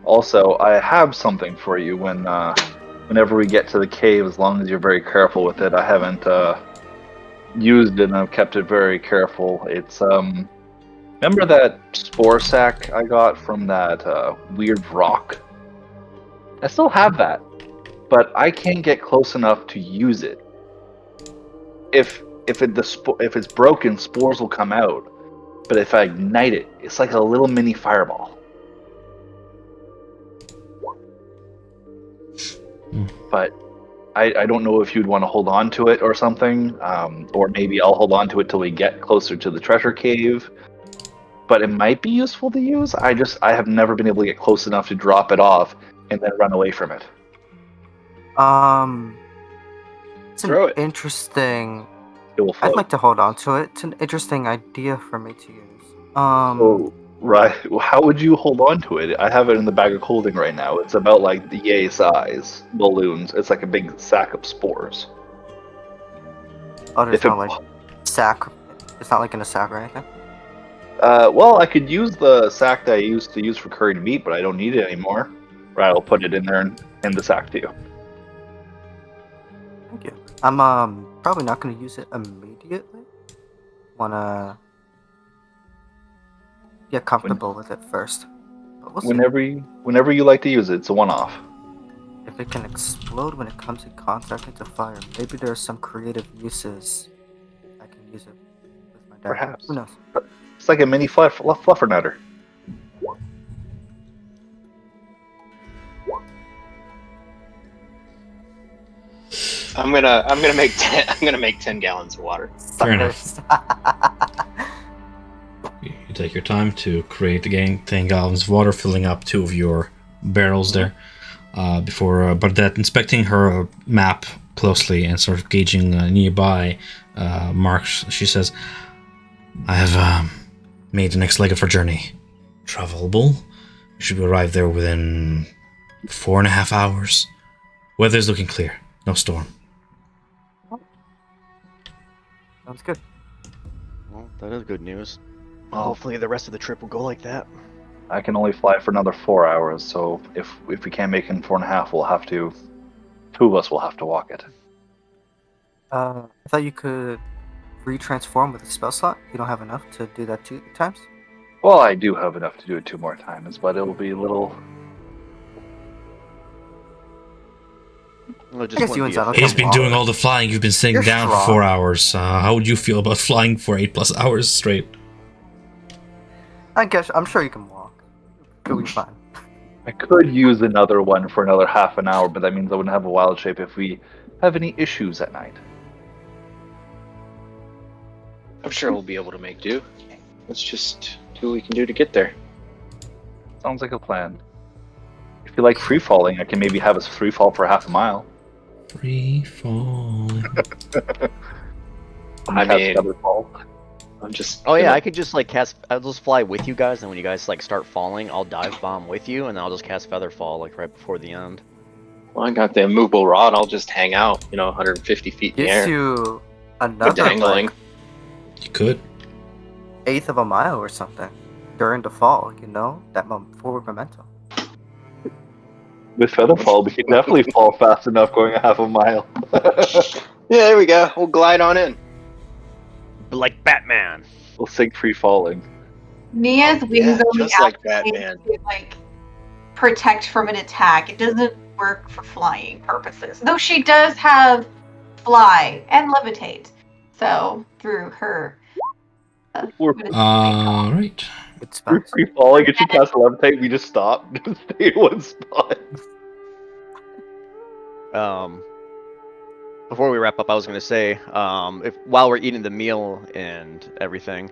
Also, I have something for you whenever we get to the cave, as long as you're very careful with it. I haven't used it and I've kept it very careful. It's remember that spore sack I got from that weird rock? I still have that, but I can't get close enough to use it. If it's broken, spores will come out. But if I ignite it, it's like a little mini fireball. But I don't know if you'd want to hold on to it or something, or maybe I'll hold on to it till we get closer to the treasure cave. But it might be useful to use. I have never been able to get close enough to drop it off and then run away from it. It's Throw an it. interesting. It will float. I'd like to hold on to it. It's an interesting idea for me to use. So, right, how would you hold on to it? I have it in the bag of holding right now. It's about like the yay size balloons. It's like a big sack of spores. Oh, there's if it- no sack. It's not like in a sack or anything. Well, I could use the sack that I used to use for curried meat, but I don't need it anymore. Right, I'll put it in there and in the sack too. Thank you. I'm probably not going to use it immediately. Wanna get comfortable with it first. But we'll see. Whenever you like to use it, it's a one-off. If it can explode when it comes in contact with the fire, maybe there's some creative uses I can use it with my dad. Perhaps. Who knows? It's like a mini fluffernutter. I'm gonna make 10 gallons of water. Fair enough. You take your time to create again 10 gallons of water, filling up 2 of your barrels there. Before Burdette, inspecting her map closely and sort of gauging nearby marks, she says, I have made the next leg of our journey travelable. We should arrive there within 4.5 hours. Weather's looking clear. No storm. Sounds good. Well, that is good news. Well, Hopefully the rest of the trip will go like that. I can only fly for another 4 hours, so if we can't make it in 4.5, we'll have to. 2 of us will have to walk it. I thought you could retransform with a spell slot. You don't have enough to do that 2 times? Well, I do have enough to do it 2 more times, but it'll be a little Well, it I guess wouldn't you and be a Zano fair He's can been walk. doing all the flying. You've been sitting You're down for strong. 4 hours. How would you feel about flying for 8+ hours straight? I guess I'm sure you can walk. You'll be fine. I could use another one for another half an hour, but that means I wouldn't have a wild shape if we have any issues at night. I'm sure we'll be able to make do. Let's just do what we can do to get there. Sounds like a plan. If you like free falling, I can maybe have us free fall for half a mile. Free falling. I Cast mean- feather fall. I'm just. Oh yeah, gonna- I could just like cast. I'll just fly with you guys, and when you guys like start falling, I'll dive bomb with you, and then I'll just cast feather fall like right before the end. Well, I got the immovable rod. I'll just hang out, 150 feet in the Gives air. you Good another dangling. like You could. eighth of a mile or something during the fall. That forward momentum. With feather fall, we can definitely fall fast enough going a half a mile. Yeah, there we go. We'll glide on in. But like Batman. We'll sink free falling. Nia's wings Yeah, only just like activate Batman. to protect from an attack. It doesn't work for flying purposes. Though she does have fly and levitate. So through her. We're All right. Good spells. free falling, and she casts levitate, we just stop. Just stay in one spot. Before we wrap up, I was gonna say, if while we're eating the meal and everything,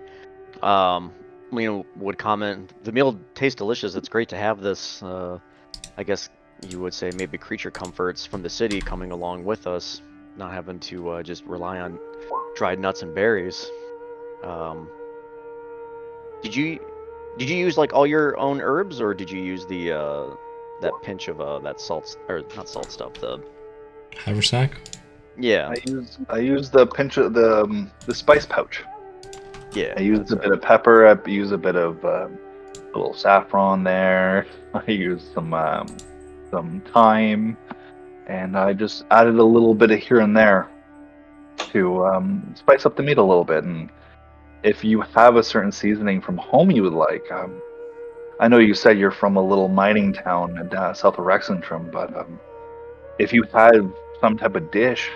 Lena would comment, the meal tastes delicious. It's great to have this. I guess you would say maybe creature comforts from the city coming along with us, not having to just rely on dried nuts and berries. Did you use like all your own herbs, or did you use the that pinch of that salt, or not salt stuff, the Haversack. yeah. I use the pinch of the spice pouch. Yeah, I used that's a bit of pepper. I used a bit of a little saffron there. I used some thyme, and I just added a little bit of here and there to spice up the meat a little bit. And if you have a certain seasoning from home you would like, I know you said you're from a little mining town south of Rexentrum, but if you have some type of dish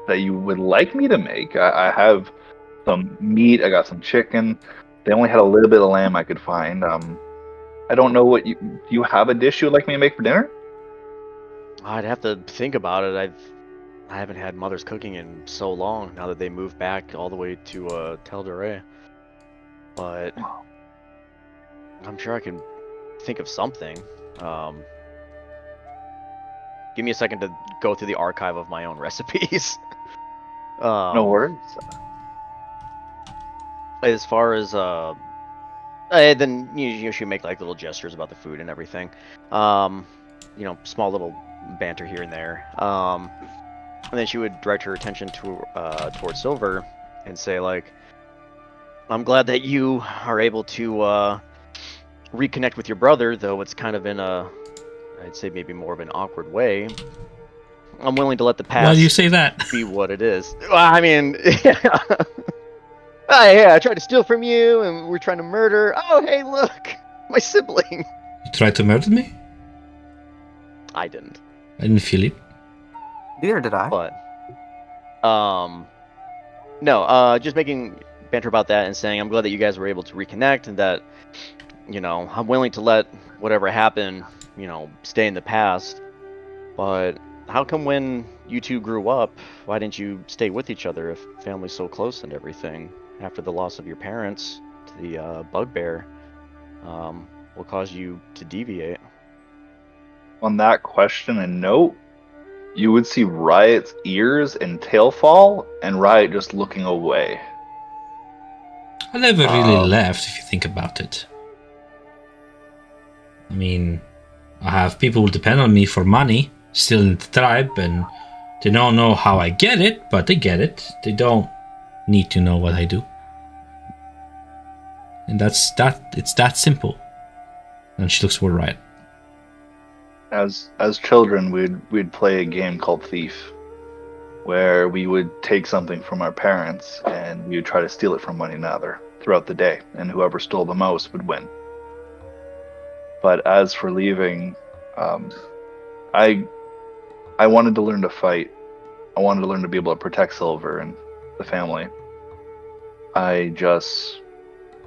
that you would like me to make, I have some meat. I got some chicken. They only had a little bit of lamb I could find. I don't know do you have a dish you would like me to make for dinner? I'd have to think about it. I haven't had mother's cooking in so long now that they moved back all the way to Tel Dore. But I'm sure I can think of something. Give me a second to go through the archive of my own recipes. No worries. As far as then you should make like little gestures about the food and everything. Small little banter here and there. And then she would direct her attention towards Silver and say like, I'm glad that you are able to reconnect with your brother, though it's kind of in I'd say maybe more of an awkward way. I'm willing to let the past Why do you say that? be what it is. Well, I mean, I tried to steal from you, and we're trying to murder. Oh, hey, look, my sibling. You tried to murder me? I didn't, I didn't feel it. Neither did I. but no, just making banter about that and saying I'm glad that you guys were able to reconnect, and that I'm willing to let whatever happened, stay in the past. But how come when you two grew up, why didn't you stay with each other if family's so close and everything? After the loss of your parents to the bugbear, what caused you to deviate? On that question and note, you would see Riot's ears and tail fall, and Riot just looking away. I never really left, if you think about it. I mean, I have people who depend on me for money, still in the tribe, and they don't know how I get it, but they get it. They don't need to know what I do. And it's that simple. And she looks toward Riot. As children, we'd play a game called Thief, where we would take something from our parents and we would try to steal it from one another throughout the day, and whoever stole the most would win. But as for leaving, I I wanted to learn to fight. I wanted to learn to be able to protect Silver and the family. I just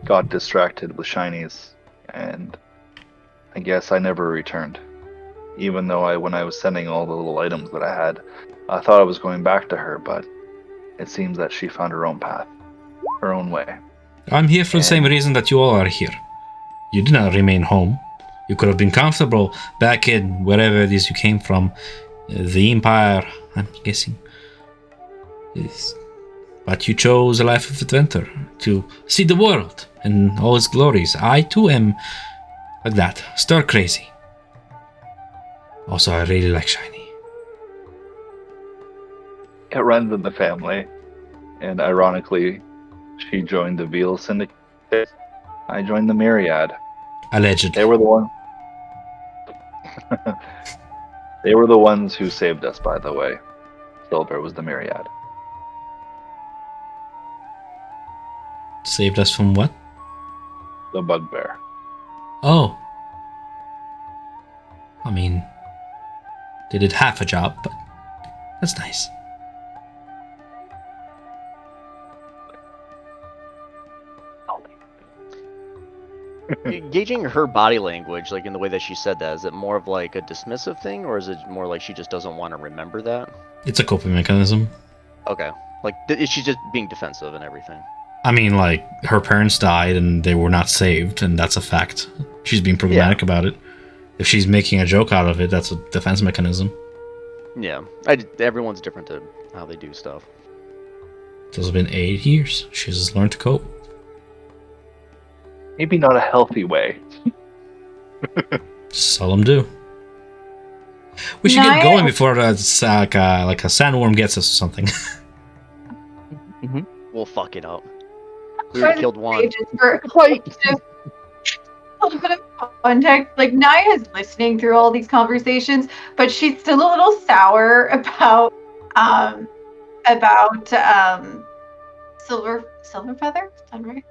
got distracted with shinies, and I guess I never returned. Even though when I was sending all the little items that I had, I thought I was going back to her, but it seems that she found her own path, her own way. I'm here for the same reason that you all are here. You did not remain home. You could have been comfortable back in wherever it is you came from. The Empire, I'm guessing. But you chose a life of adventure to see the world and all its glories. I too am like that, stir crazy. Also, I really like shiny. It runs in the family, and ironically, she joined the Veal Syndicate. I joined the Myriad. Allegedly. They were the ones. They were the ones who saved us, by the way. Silver was the Myriad. Saved us from what? The Bugbear. Oh. I mean, they did half a job, but that's nice. Gauging her body language, like in the way that she said that, is it more of like a dismissive thing, or is it more like she just doesn't want to remember that? It's a coping mechanism. Okay. Like, is she just being defensive and everything? I mean, like, her parents died and they were not saved, and that's a fact. She's being problematic about it. If she's making a joke out of it, that's a defense mechanism. Yeah. Everyone's different to how they do stuff. It's been 8 years. She's just learned to cope. Maybe not a healthy way. Seldom do. We should get going before it's like a sandworm gets us or something. We'll fuck it up. We already killed one. Just a little bit of context. Like, Naya is listening through all these conversations, but she's still a little sour about Silverfeather. Is that right?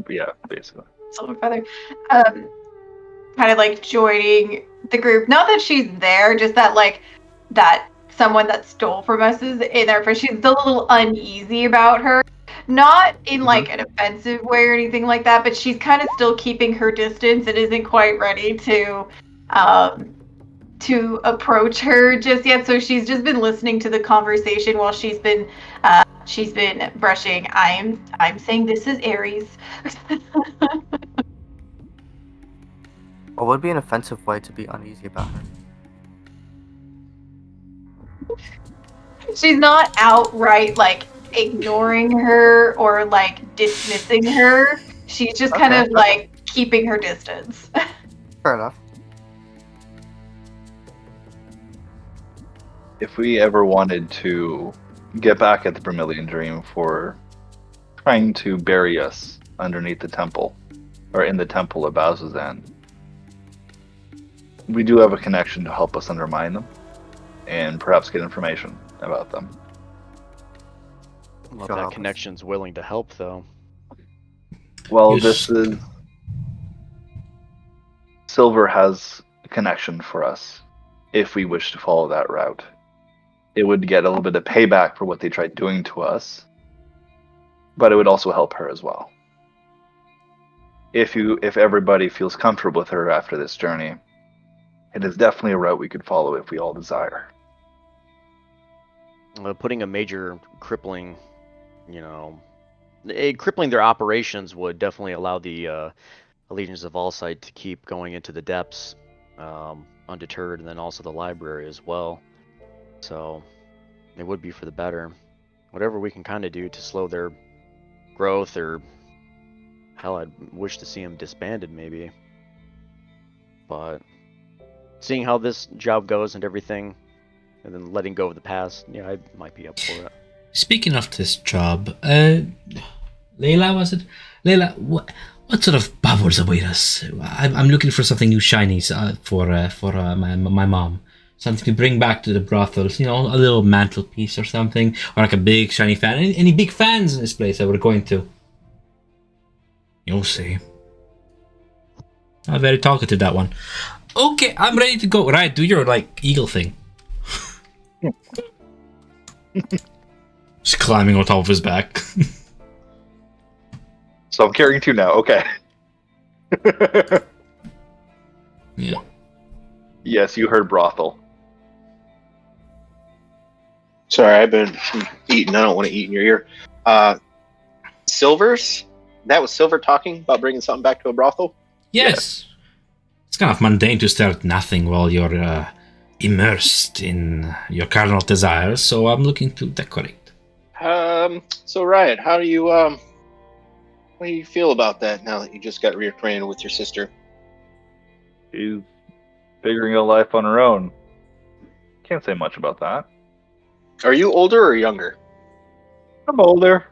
Yeah, basically. Silverfeather. Kind of like joining the group. Not that she's there, just that like that someone that stole from us is in there, but she's still a little uneasy about her. Not in like an offensive way or anything like that, but she's kind of still keeping her distance and isn't quite ready to approach her just yet. So she's just been listening to the conversation while she's been brushing. I'm saying this is Aries. What would be an offensive way to be uneasy about her? She's not outright like ignoring her or like dismissing her. She's just kind of like keeping her distance. Fair enough. If we ever wanted to get back at the Vermilion Dream for trying to bury us underneath the temple, or in the temple of Bazuzan, we do have a connection to help us undermine them, and perhaps get information about them. Well, that connection's willing to help, though. Well, this is... Silver has a connection for us, if we wish to follow that route. It would get a little bit of payback for what they tried doing to us, but it would also help her as well. If everybody feels comfortable with her after this journey, it is definitely a route we could follow if we all desire. Putting a major crippling their operations would definitely allow the Allegiance of Allsight to keep going into the depths undeterred, and then also the library as well. So it would be for the better. Whatever we can kind of do to slow their growth, or hell, I'd wish to see them disbanded maybe. But seeing how this job goes and everything, and then letting go of the past, yeah, I might be up for it. Speaking of this job, Layla, was it? Layla, what sort of bubbles await us? I'm looking for something new shinies for my mom. Something to bring back to the brothels, a little mantelpiece or something, or like a big shiny fan. Any big fans in this place that we're going to? You'll see. Not very talkative, that one. Okay, I'm ready to go. Right, do your eagle thing. Just climbing on top of his back. So I'm carrying 2 now. Okay. Yeah. Yes, you heard brothel. Sorry, I've been eating. I don't want to eat in your ear. Silvers? That was Silver talking about bringing something back to a brothel? Yes. It's kind of mundane to stare at nothing while you're immersed in your carnal desires, so I'm looking to decorate. So Riot, how do you feel about that now that you just got reacquainted with your sister? She's figuring out life on her own. Can't say much about that. Are you older or younger? I'm older.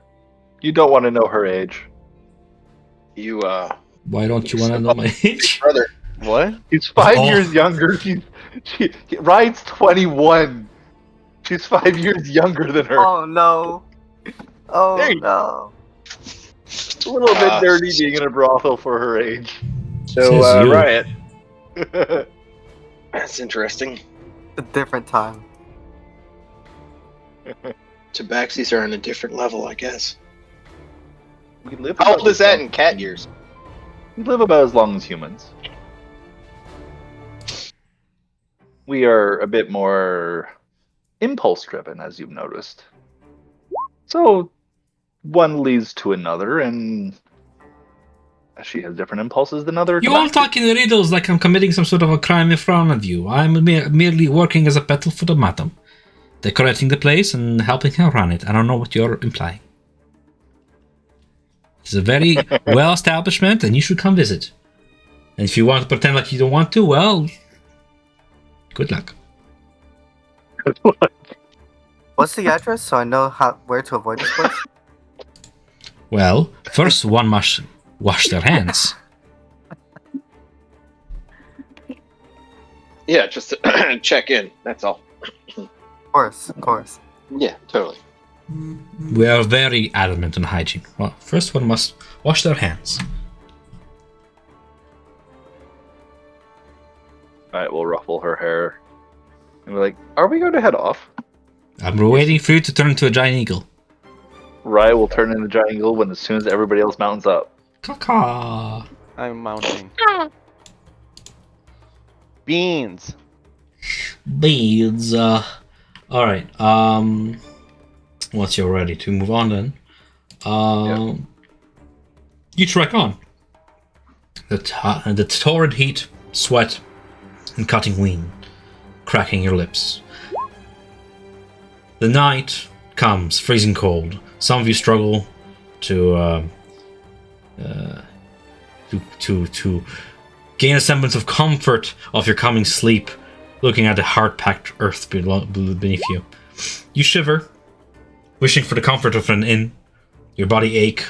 You don't want to know her age. You, Why don't you want to know my age? brother. What? He's 5 Oh. years younger. Riot's 21. She's 5 years younger than her. Oh no. Oh Hey. no. It's a little bit dirty being in a brothel for her age. So, Says you. Riot. That's interesting. A different time. Tabaxis are on a different level, I guess. We live How about old is as that long- in cat years? We live about as long as humans. We are a bit more impulse driven, as you've noticed. So one leads to another, and she has different impulses than other. You all tabaxis. talk in riddles like I'm committing some sort of a crime in front of you. I'm merely working as a peddler for the madam, decorating the place and helping her run it. I don't know what you're implying. It's a very well establishment, and you should come visit. And if you want to pretend like you don't want to, well, good luck. What's the address so I know where to avoid this place? Well, first one must wash their hands. Yeah, just to check in. That's all. Of course, of course. Yeah, totally. We are very adamant on hygiene. Well, first one must wash their hands. Alright, we'll ruffle her hair. And we're like, are we going to head off? I'm waiting for you to turn into a giant eagle. Riot will turn into Giant Eagle when as soon as everybody else mounts up. Caw. I'm mounting. Beans. Beads. Alright. Once you're ready to move on then. You trek on. The torrid heat, sweat, and cutting wind, cracking your lips. The night comes, freezing cold. Some of you struggle to gain a semblance of comfort of your coming sleep, looking at the hard-packed earth beneath you. You shiver, wishing for the comfort of an inn. Your body ache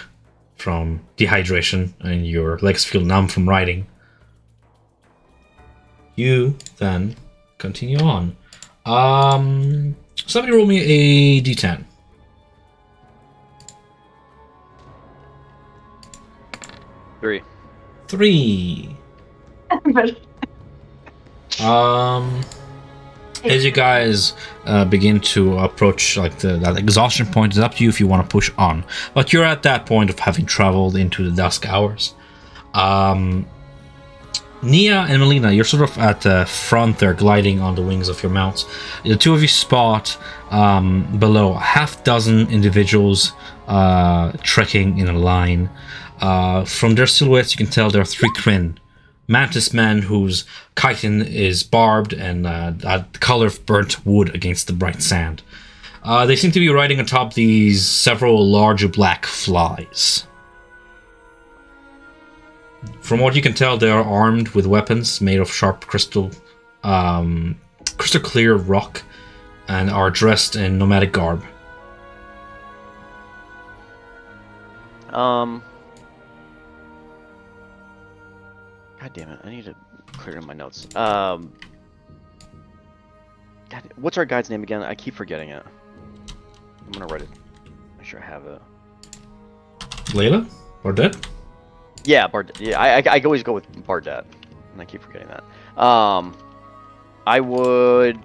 from dehydration, and your legs feel numb from riding. You then continue on. Somebody roll me a d10. 3. 3. But As you guys begin to approach like that exhaustion point, it's up to you if you want to push on. But you're at that point of having traveled into the dusk hours. Nia and Melina, you're sort of at the front there, gliding on the wings of your mounts. The two of you spot below a half dozen individuals trekking in a line. From their silhouettes, you can tell there are 3 Kryn. Mantis men whose chitin is barbed and the color of burnt wood against the bright sand. They seem to be riding atop these several large black flies. From what you can tell, they are armed with weapons made of sharp crystal clear rock, and are dressed in nomadic garb. God damn it! I need to clear in my notes. God, what's our guide's name again? I keep forgetting it. I'm gonna write it. Make sure I have it. Layla? Bardet? Yeah, Yeah, I always go with Bardet, and I keep forgetting that. I would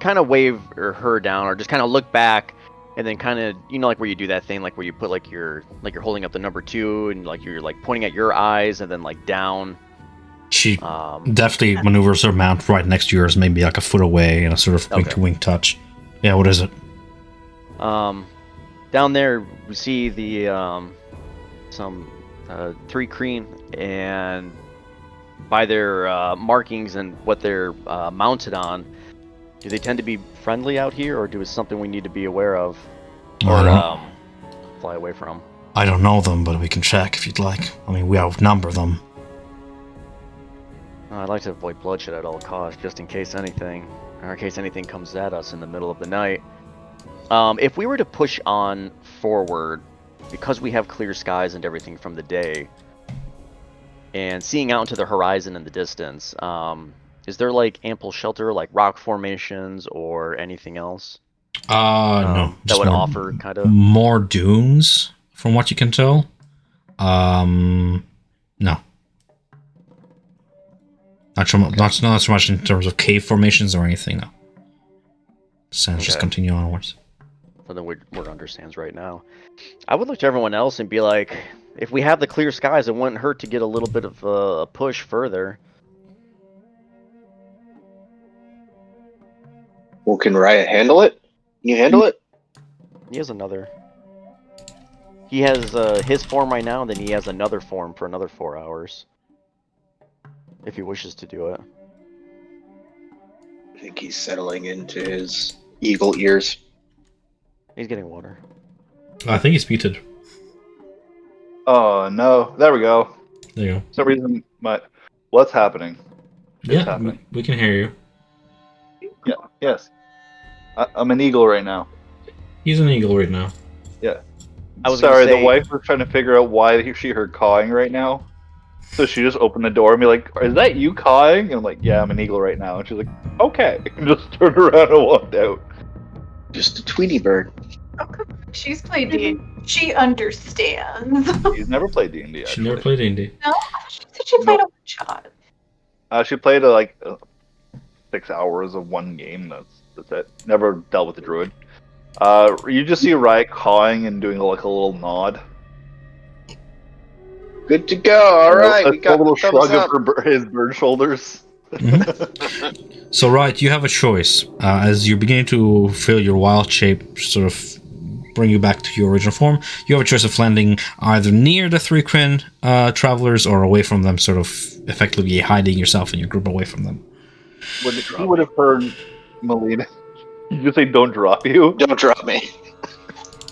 kind of wave her down, or just kind of look back, and then kind of, you know, like where you do that thing, like where you put like you're holding up the number 2, and like you're like pointing at your eyes, and then like down. She definitely maneuvers her mount right next to yours, maybe like a foot away, in a sort of wink-to-wink touch. Yeah, what is it? Down there we see the some 3 Kreen, and by their markings and what they're mounted on, do they tend to be friendly out here, or do it something we need to be aware of, or fly away from? I don't know them, but we can check if you'd like. I mean, we outnumber them. I'd like to avoid bloodshed at all costs, just in case anything, or in case anything comes at us in the middle of the night. If we were to push on forward, because we have clear skies and everything from the day, and seeing out into the horizon in the distance, is there like ample shelter, like rock formations or anything else? No. That would offer kind of more dunes, from what you can tell. No. Not so much in terms of cave formations or anything, no. Sands just continue onwards. So then we're under sands right now. I would look to everyone else and be like, if we have the clear skies, it wouldn't hurt to get a little bit of a push further. Well, can Riot handle it? Can you handle it? He has another. He has his form right now, and then he has another form for another 4 hours. If he wishes to do it. I think he's settling into his eagle ears. He's getting water. I think he's muted. Oh no! There we go. There you go. For some reason, what's happening? Yeah, happening. We can hear you. Yeah. Yes. I'm an eagle right now. He's an eagle right now. Yeah. I was Sorry, gonna say, the wife was trying to figure out why she heard cawing right now. So she just opened the door and be like, "Is that you cawing?" And I'm like, "Yeah, I'm an eagle right now." And she's like, "Okay," and just turned around and walked out. Just a Tweety bird. Oh, come on. She's played D&D. She understands. She's never played D&D. She never played D&D. No, she said she played a one-shot. She played 6 hours of one game. That's it. Never dealt with the druid. You just see Riot cawing and doing like a little nod. Good to go. All right, we got a little the thumbs shrug up. of his bird shoulders. So, right, you have a choice. As you're beginning to feel your wild shape sort of bring you back to your original form, you have a choice of landing either near the 3 Kryn travelers or away from them, sort of effectively hiding yourself and your group away from them. You would have heard Melina. Did you say don't drop you? Don't drop me.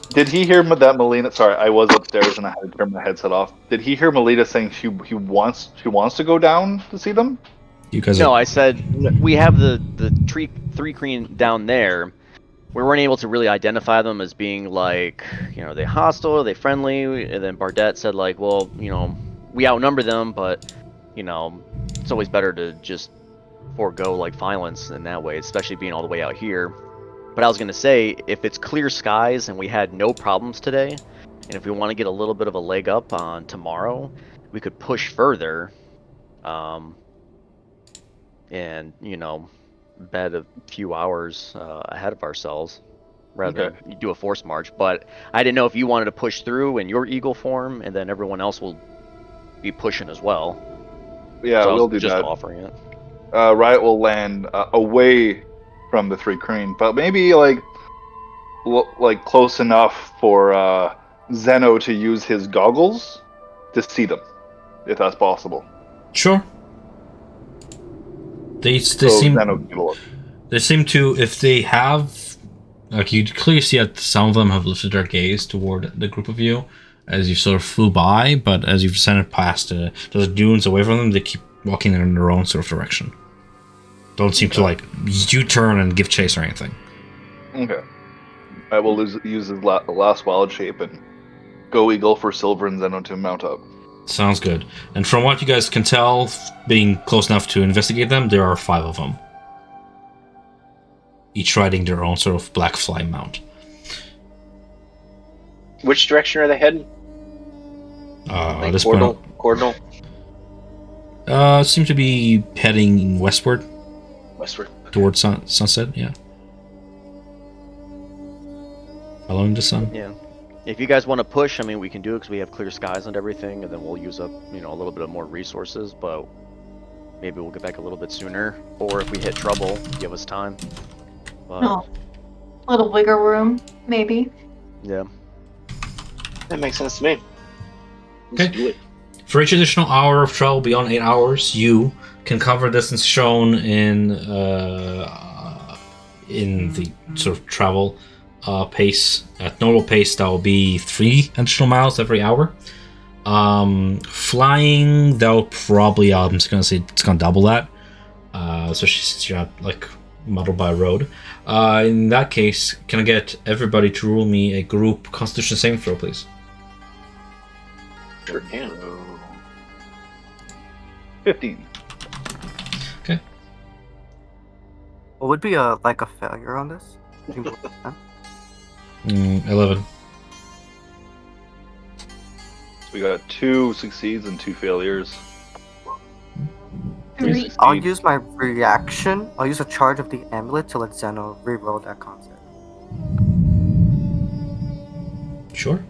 Did he hear that Melina? Sorry, I was upstairs and I had to turn my headset off. Did he hear Melina saying she wants to go down to see them? You guys no, are... I said we have the 3 Kreen down there. We weren't able to really identify them as being like, are they hostile, are they friendly? And then Bardet said like, well, we outnumber them, but it's always better to just forego like violence in that way, especially being all the way out here. But I was gonna say, if it's clear skies and we had no problems today, and if we want to get a little bit of a leg up on tomorrow, we could push further, and bet a few hours ahead of ourselves, rather than do a forced march. But I didn't know if you wanted to push through in your eagle form, and then everyone else will be pushing as well. Yeah, so we'll do just that. Offering it. Riot will land away from the 3 Kryn, but maybe like close enough for Zeno to use his goggles to see them, if that's possible. Sure. They So seem Zeno can look. They seem to, if they have, like, you clearly see that some of them have lifted their gaze toward the group of you as you sort of flew by, but as you've descended past those dunes away from them, they keep walking in their own sort of direction. Don't seem to like U-turn and give chase or anything. Okay. I will use his last wild shape and go eagle for Silver and Zeno to mount up. Sounds good. And from what you guys can tell, being close enough to investigate them, there are 5 of them. Each riding their own sort of black fly mount. Which direction are they heading? At this Cordal? point, seem to be heading westward. Westward. Towards sunset, yeah. Following the sun. Yeah. If you guys want to push, I mean, we can do it because we have clear skies and everything, and then we'll use up, a little bit of more resources, but maybe we'll get back a little bit sooner. Or if we hit trouble, give us time. But, No. A little wiggle room, maybe. yeah. That makes sense to me. Okay. Let's do it. For each additional hour of travel beyond 8 hours, you can cover distance shown in the sort of travel pace. At normal pace, that will be 3 additional miles every hour. Flying, that will probably, I'm just going to say it's going to double that. Especially since you're not, muddled by road. In that case, can I get everybody to rule me a group Constitution saving throw, please? Sure can. 15. What would be a failure on this? 11. We got 2 succeeds and 2 failures. 3. I'll use my reaction. I'll use a charge of the amulet to let Zeno re-roll that concept. Sure.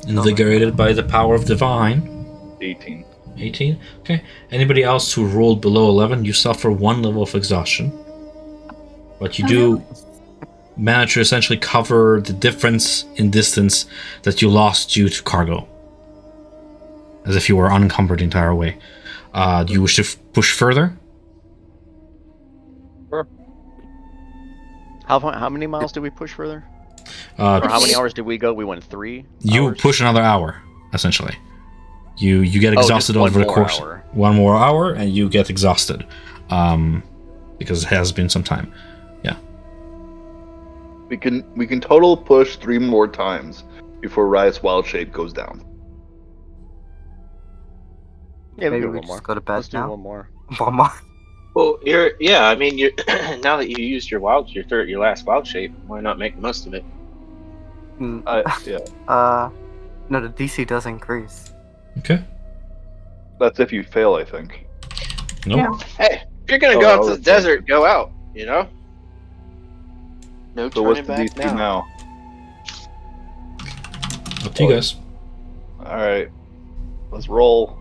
Invigorated by the power of divine. 18. 18. Okay. Anybody else who rolled below 11, you suffer 1 level of exhaustion. But you do manage to essentially cover the difference in distance that you lost due to cargo. As if you were unencumbered the entire way. Do you wish to push further? Sure. How many miles did we push further? Or Or how many hours did we go? We went 3 You hours? push another hour, essentially. You get just exhausted one over the more course. hour. 1 more hour, and you get exhausted. Because it has been some time. We can total push 3 more times before Riot's wild shape goes down. Yeah, we Maybe do we one more. just go to bed Let's do now. one more. One more. Well, you're now that you used your last wild shape, why not make the most of it? Yeah, No, the DC does increase. Okay. that's if you fail, I think. Nope. Yeah. Hey, if you're gonna go out to the okay. desert, go out. No So what's turning the back DC now. now? Up to you guys. All right, let's roll.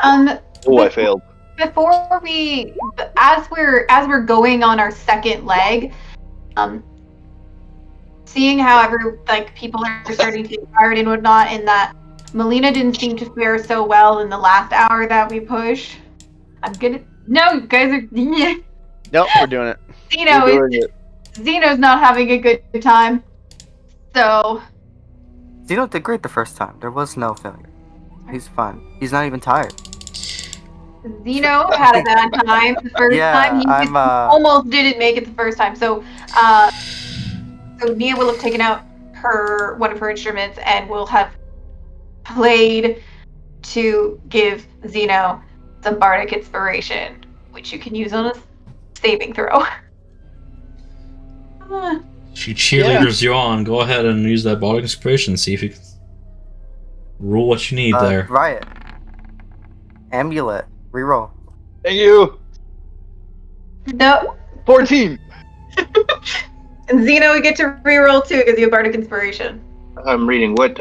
Oh, I failed. Before we, as we're going on our second leg, seeing how people are starting to get tired and whatnot, and that Melina didn't seem to fare so well in the last hour that we push. No, you guys are. Nope, we're doing it. Zeno's not having a good time. So Zeno did great the first time. There was no failure. He's fine. He's not even tired. Zeno had a bad time the first time. He I'm almost didn't make it the first time. So Nia will have taken out one of her instruments and will have played to give Zeno some bardic inspiration, which you can use on a saving throw. She cheerleaders you on. Go ahead and use that bardic inspiration. See if you can rule what you need there. Riot. Amulet. Reroll. Thank you. No. 14. And Zeno, we get to reroll too because you have bardic inspiration. I'm reading. What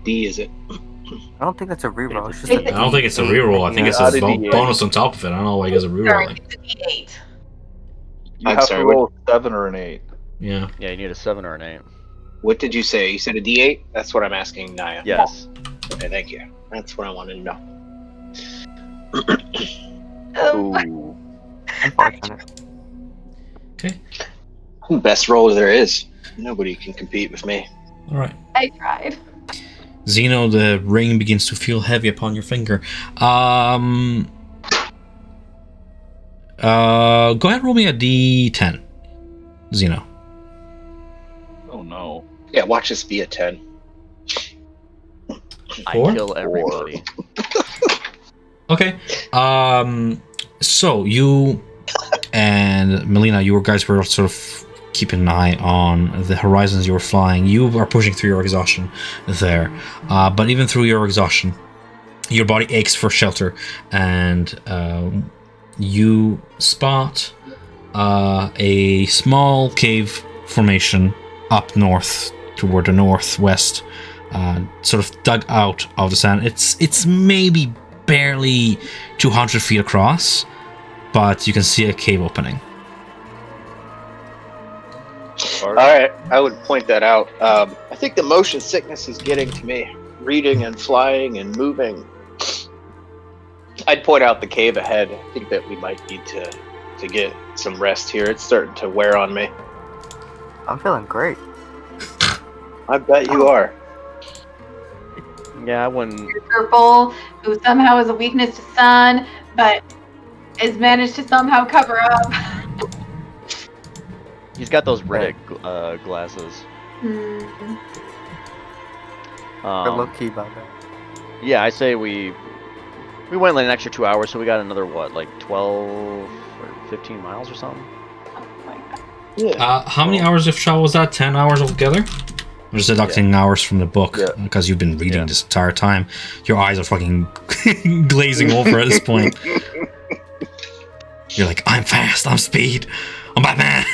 D is it? I don't think that's a reroll. It's just I a I don't think it's a reroll. I think it's Add a a D8. bonus on top of it. I don't know why you guys are Sorry, rerolling. it's a D8. You I'm have sorry, to roll a 7 or an 8. Yeah. Yeah, you need a 7 or an 8. What did you say? You said a D8? That's what I'm asking Naya. Yes. Okay, thank you. That's what I wanted to know. Ooh. unfortunate. Okay. Best roller there is. Nobody can compete with me. All right. I tried. Zeno, the ring begins to feel heavy upon your finger. Go ahead and roll me a D10. Zeno. Oh no. Yeah, watch this be a 10. I 4? kill everybody. Okay. So you and Melina, you guys were sort of keeping an eye on the horizons you were flying. You are pushing through your exhaustion there. But even through your exhaustion, your body aches for shelter, and you spot a small cave formation up north toward the northwest, sort of dug out of the sand. It's maybe barely 200 feet across, but you can see a cave opening. All right, I would point that out. I think the motion sickness is getting to me. Reading and flying and moving. I'd point out the cave ahead. I think that we might need to get some rest here. It's starting to wear on me. I'm feeling great. I bet you are. Yeah, I wouldn't. Purple, who somehow has a weakness to sun, but has managed to somehow cover up. He's got those Riddick glasses. Hmm. We're low key about that. Yeah, I say we went like an extra 2 hours, so we got another what, like 12 or 15 miles or something. Yeah. How many hours of travel was that? 10 hours altogether? I'm just deducting hours from the book because you've been reading this entire time. Your eyes are fucking glazing over at this point. You're like, I'm fast, I'm speed, I'm Batman.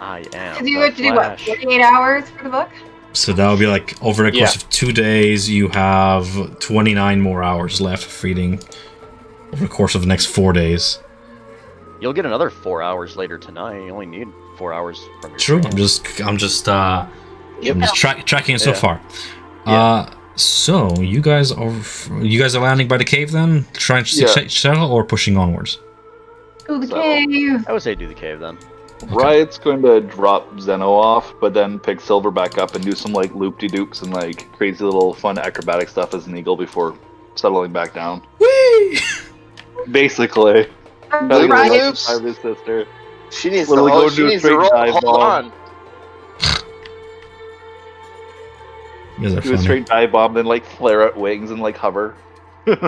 I am. Because you have to do what, 48 hours for the book? So that would be like over the course of 2 days, you have 29 more hours left of reading over the course of the next 4 days. You'll get another 4 hours later tonight. You only need 4 hours from your True. stream. I'm just tracking it so far. Yeah. So you guys are landing by the cave then, trying to settle or pushing onwards? Oh, the cave! I would say do the cave then. Riot's going to drop Zeno off, but then pick Silver back up and do some like loop-de-doops and like crazy little fun acrobatic stuff as an eagle before settling back down. Whee! Basically. Loops? His sister. She needs Literally to go hold. do She a needs to straight roll. dive Hold bomb. on. You guys are Do a funny. straight dive bomb, then like flare out wings and like hover. You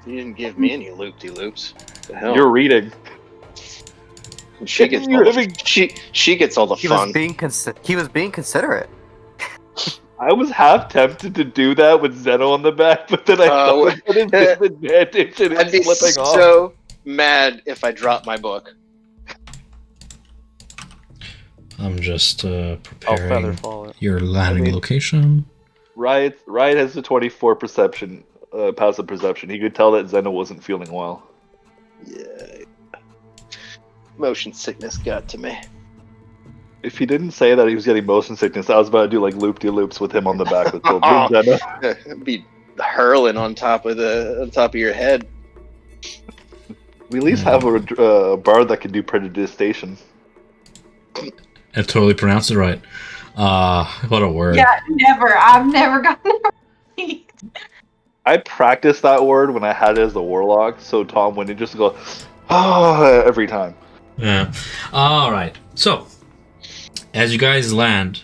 didn't give me any loop-de-loops. The hell? You're reading. She gets all the, she gets all the He fun. was being considerate. I was half tempted to do that with Zeno on the back, but then I thought it would have disadvantage and I'd be it's slipping off. so mad if I dropped my book. I'm just Feather preparing fall it. your landing location. Riot has the 24 perception, passive perception. He could tell that Zeno wasn't feeling well. Yeah. Motion sickness got to me. If he didn't say that he was getting motion sickness, I was about to do like loop-de-loops with him on the back with Zeno. It'd be hurling on top of your head. We at least have a bard that can do predigestation. I totally pronounced it right. What a word. Yeah, never. I've never gotten it right. I practiced that word when I had it as the warlock, so Tom wouldn't just go, oh, every time. Yeah. All right. So, as you guys land,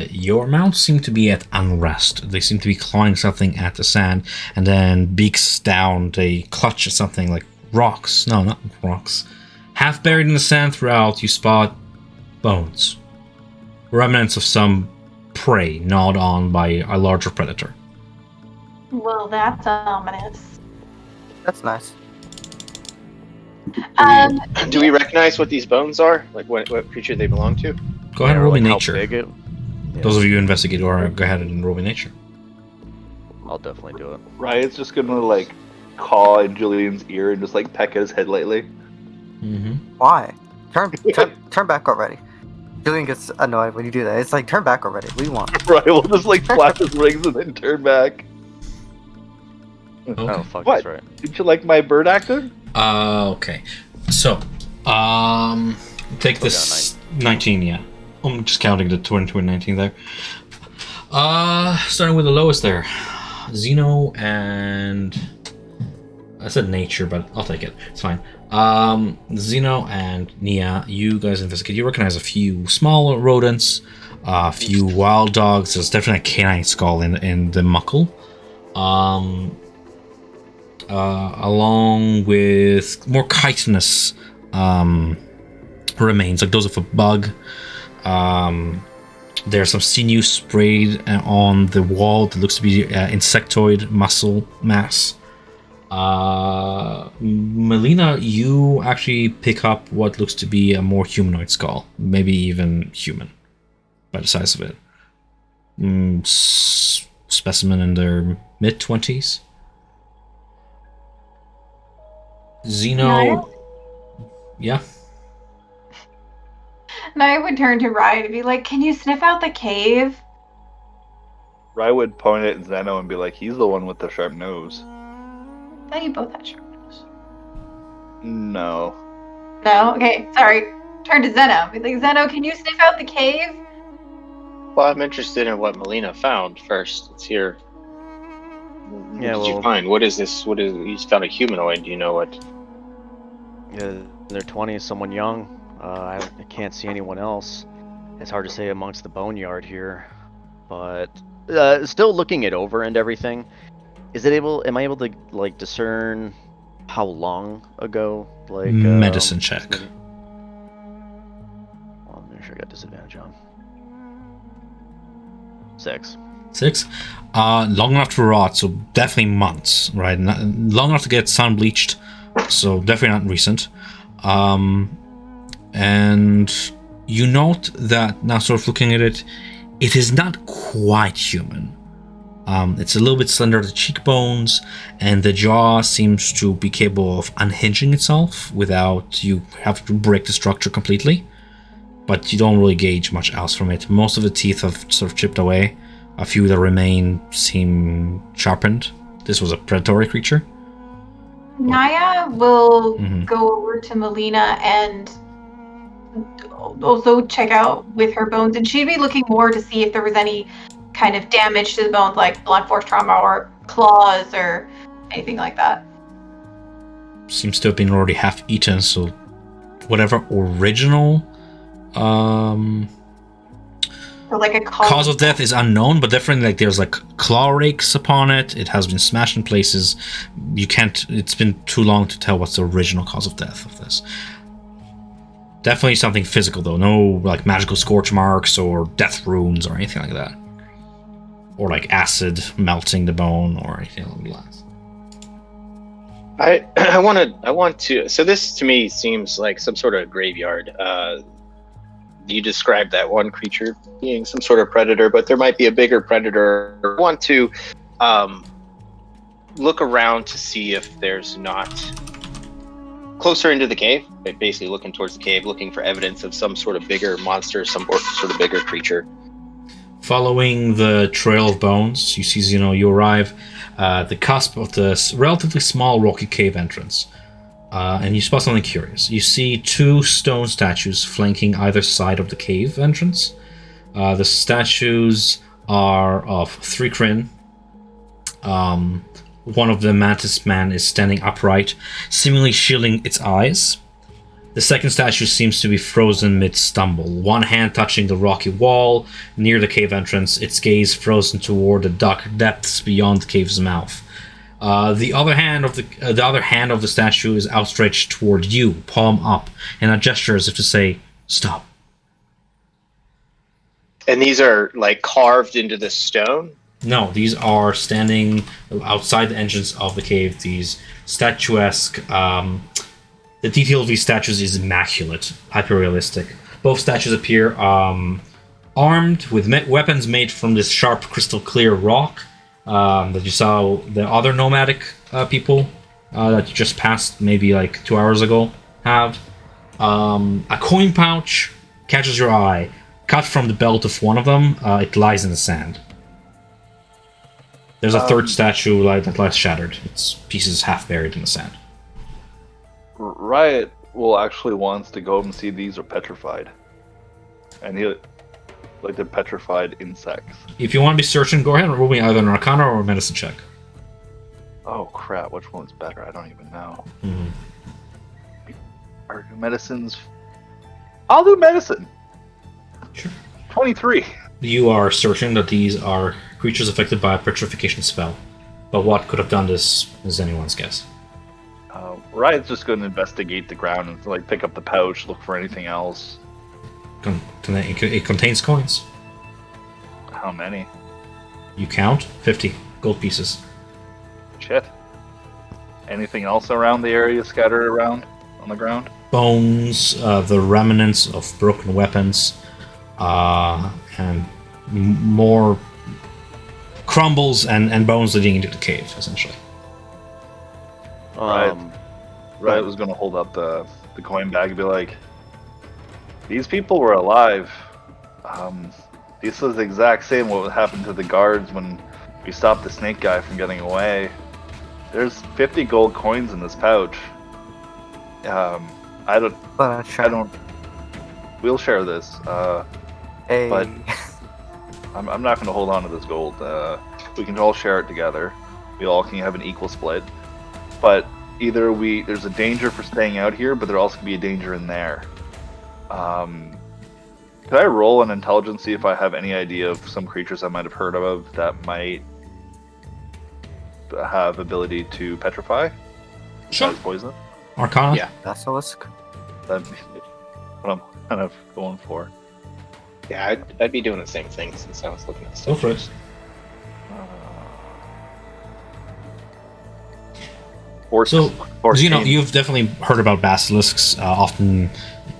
your mounts seem to be at unrest. They seem to be clawing something at the sand, and then beaks down, they clutch at something like rocks. No, not rocks. Half buried in the sand throughout, you spot bones. Remnants of some prey gnawed on by a larger predator. Well, that's ominous. That's nice. Do we recognize what these bones are? Like what creature they belong to? Go ahead and roll me How nature. big it? Those of you who investigate, or go ahead and roll me nature. I'll definitely do it. Riot's just gonna like caw in Julian's ear and just like peck at his head lightly. Mm-hmm. Why? Turn back already. Julian gets annoyed when you do that. It's like, turn back already. What do you want? Riot will just like flap his wings and then turn back. Oh fuck, What? that's right. Did you like my bird actor? Okay. So, take Still this 19, yeah. I'm just counting the 22 and 19 there. Starting with the lowest there. Xeno and... I said nature, but I'll take it. It's fine. Xeno and Nia, you guys investigate. You recognize a few small rodents, a few wild dogs. There's definitely a canine skull in the muckle. Along with more chitinous remains, like those of a bug. There's some sinew sprayed on the wall that looks to be insectoid muscle mass. Melina, you actually pick up what looks to be a more humanoid skull, maybe even human, by the size of it. Specimen in their mid-20s. Zeno, yeah. And I would turn to Ryan and be like, "Can you sniff out the cave?" I would point at Zeno and be like, he's the one with the sharp nose. I thought you both had sharp nose. No. No? Okay, sorry. Turn to Zeno. Be like, Zeno, can you sniff out the cave? Well, I'm interested in what Melina found first. Let's hear. What Yeah, did you well- find? What is this? What is? You found a humanoid. Do you know what? Yeah, in their 20s, someone young. I can't see anyone else. It's hard to say amongst the boneyard here, but still looking it over and everything. Am I able to like discern how long ago? Like Medicine check. Well, I'm sure I got disadvantage on. 6. 6. Long enough to rot, so definitely months, right? Long enough to get sun bleached, so definitely not recent. And you note that now, sort of looking at it, it is not quite human. It's a little bit slender at the cheekbones, and the jaw seems to be capable of unhinging itself without you have to break the structure completely. But you don't really gauge much else from it. Most of the teeth have sort of chipped away. A few that remain seem sharpened. This was a predatory creature. Naya will Mhm. go over to Melina and also check out with her bones, and she'd be looking more to see if there was any kind of damage to the bones, like blunt force trauma or claws or anything like that. Seems to have been already half eaten, so whatever original Or like a cause of death is unknown, but definitely like there's like claw rakes upon it. It has been smashed in places. It's been too long to tell what's the original cause of death of this. Definitely something physical though. No like magical scorch marks or death runes or anything like that. Or like acid melting the bone or anything like that. I want to. So this to me seems like some sort of graveyard. You described that one creature being some sort of predator, but there might be a bigger predator. I want to look around to see if there's not closer into the cave. Basically, looking towards the cave, looking for evidence of some sort of bigger monster, some sort of bigger creature. Following the trail of bones, you see, you arrive at the cusp of this relatively small rocky cave entrance. And you spot something curious. You see 2 stone statues flanking either side of the cave entrance. The statues are of 3 Kryn. One of the mantis man is standing upright, seemingly shielding its eyes. The second statue seems to be frozen mid-stumble, one hand touching the rocky wall near the cave entrance, its gaze frozen toward the dark depths beyond the cave's mouth. The other hand of the statue is outstretched toward you, palm up, in a gesture as if to say, "Stop." And these are like carved into the stone. No, these are standing outside the entrance of the cave. These statuesque. The detail of these statues is immaculate, hyper-realistic. Both statues appear armed with weapons made from this sharp, crystal-clear rock that you saw the other nomadic people that you just passed maybe like 2 hours ago have. A coin pouch catches your eye. Cut from the belt of one of them, it lies in the sand. There's a third statue that lies shattered. Its pieces half buried in the sand. Riot will actually wants to go and see these are petrified. And he like the petrified insects. If you want to be searching, go ahead and roll me either an Arcana or a Medicine check. Oh crap, which one's better? I don't even know. Mm-hmm. Are medicines? I'll do medicine. Sure. 23. You are certain that these are creatures affected by a petrification spell. But what could have done this is anyone's guess. Riot's just going to investigate the ground and like pick up the pouch, look for anything else. It contains coins. How many? You count 50 gold pieces. Shit. Anything else around the area scattered around on the ground? Bones, the remnants of broken weapons, and more crumbles and bones leading into the cave, essentially. Right. Riot was going to hold up the coin bag and be like, these people were alive. This was the exact same what happened to the guards when we stopped the snake guy from getting away. There's 50 gold coins in this pouch. I don't. We'll share this. Hey. But I'm not going to hold on to this gold. We can all share it together. We all can have an equal split. But either there's a danger for staying out here, but there also could be a danger in there. Could I roll an intelligence, see if I have any idea of some creatures I might have heard of that might have ability to petrify? Sure. As poison? Arcana? Yeah. Basilisk? That's what I'm kind of going for. Yeah, I'd be doing the same thing since I was looking at Go stuff. for it. So, 14. you've definitely heard about basilisks, often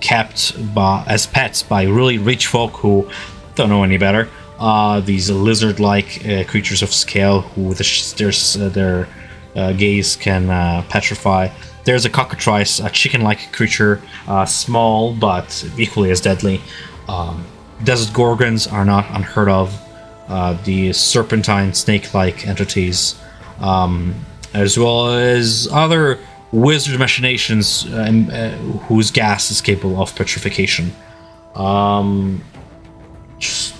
kept as pets by really rich folk who don't know any better. These lizard-like creatures of scale who their gaze can petrify. There's a cockatrice, a chicken-like creature, small but equally as deadly. Desert gorgons are not unheard of. The serpentine, snake-like entities, as well as other wizard machinations whose gas is capable of petrification. Just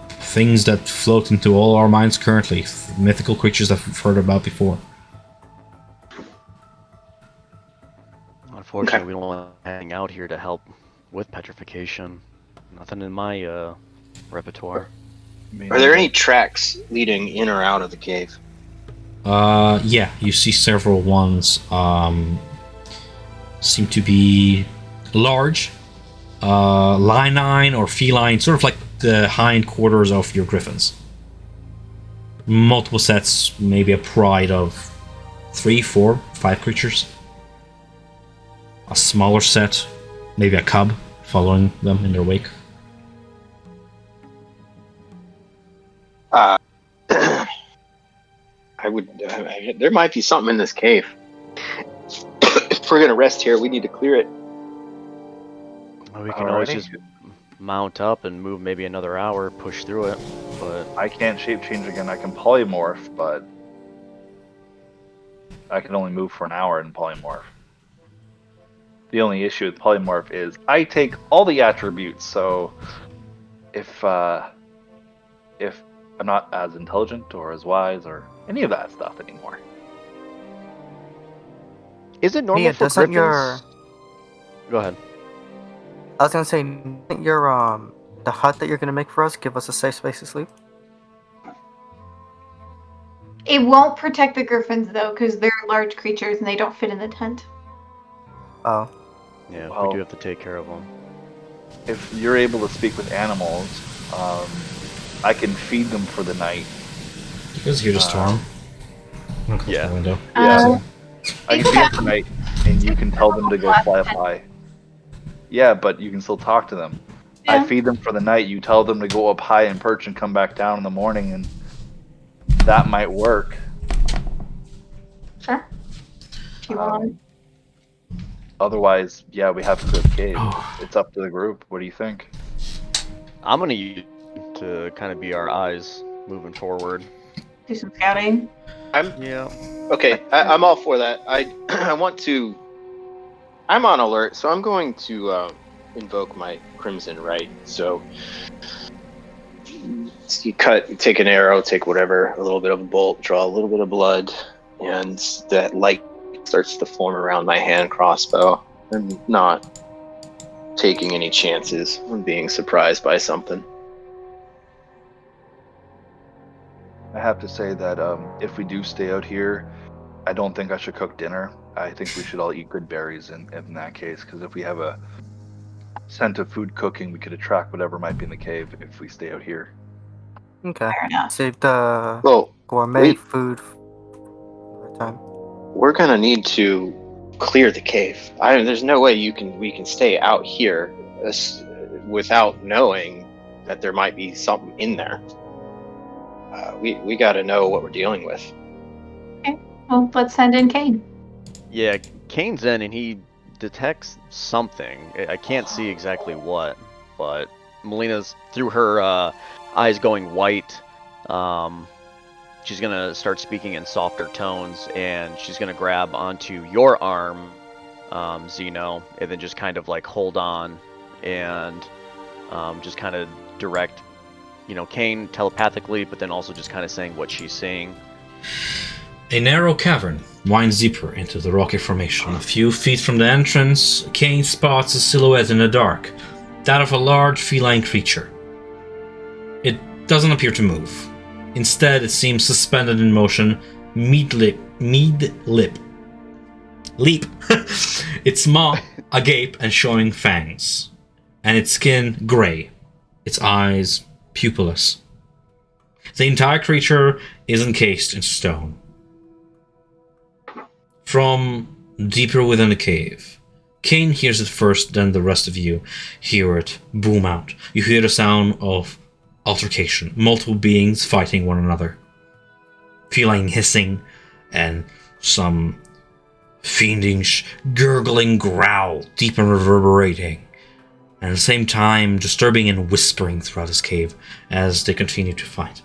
things that float into all our minds currently. Mythical creatures that we've heard about before. Unfortunately, we don't want to hang out here to help with petrification. Nothing in my repertoire. Are there any tracks leading in or out of the cave? Yeah, you see several ones. Seem to be large, linine or feline, sort of like the hindquarters of your griffins. Multiple sets, maybe a pride of 3, 4, 5 creatures. A smaller set, maybe a cub following them in their wake. There might be something in this cave. If we're gonna rest here, we need to clear it. Well, we can always Alrighty. just mount up and move maybe another hour, push through it. But I can't shape change again. I can polymorph, but I can only move for an hour in polymorph. The only issue with polymorph is I take all the attributes. So if I'm not as intelligent or as wise or any of that stuff anymore. is it normal Mia, for doesn't griffins? Go ahead. I was gonna say, doesn't the hut that you're gonna make for us give us a safe space to sleep? It won't protect the griffins though, because they're large creatures and they don't fit in the tent. Oh. Yeah, Well- we do have to take care of them. If you're able to speak with animals, I can feed them for the night. You guys hear the storm? Look out yeah. the window. Yeah. I can People feed them have- for night, and you can tell them to go fly high. Yeah, but you can still talk to them. I Yeah. feed them for the night. You tell them to go up high and perch and come back down in the morning, and that might work. Sure. Keep on. Otherwise, yeah, we have to go to the cave. Oh. It's up to the group. What do you think? I'm gonna use it to kind of be our eyes moving forward. Do some scouting. Yeah. Okay, I'm all for that. I want to. I'm on alert, so I'm going to invoke my Crimson Right. So you take an arrow, take whatever, a little bit of a bolt, draw a little bit of blood, and that light starts to form around my hand crossbow. I'm not taking any chances on being surprised by something. I have to say that if we do stay out here, I don't think I should cook dinner. I think we should all eat good berries in that case, because if we have a scent of food cooking, we could attract whatever might be in the cave if we stay out here. Okay. Fair enough. Save the Well, gourmet wait. food for another time. we're gonna need to clear the cave. There's no way we can stay out here without knowing that there might be something in there. We got to know what we're dealing with. Okay. Well, let's send in Kane. Yeah, Kane's in and he detects something. I can't see exactly what, but Melina's, through her eyes going white, she's gonna start speaking in softer tones, and she's gonna grab onto your arm, Zeno, and then just kind of like hold on and just kind of direct, Kane telepathically, but then also just kind of saying what she's saying. A narrow cavern winds deeper into the rocky formation. A few feet from the entrance, Kane spots a silhouette in the dark, that of a large feline creature. It doesn't appear to move. Instead, it seems suspended in motion, mid-leap. Its maw agape and showing fangs, and its skin gray, its eyes pupilless. The entire creature is encased in stone. From deeper within the cave, Kane hears it first, then the rest of you hear it boom out. You hear the sound of altercation, multiple beings fighting one another. Feline hissing and some fiendish, gurgling growl, deep and reverberating. And at the same time, disturbing and whispering throughout this cave as they continue to fight.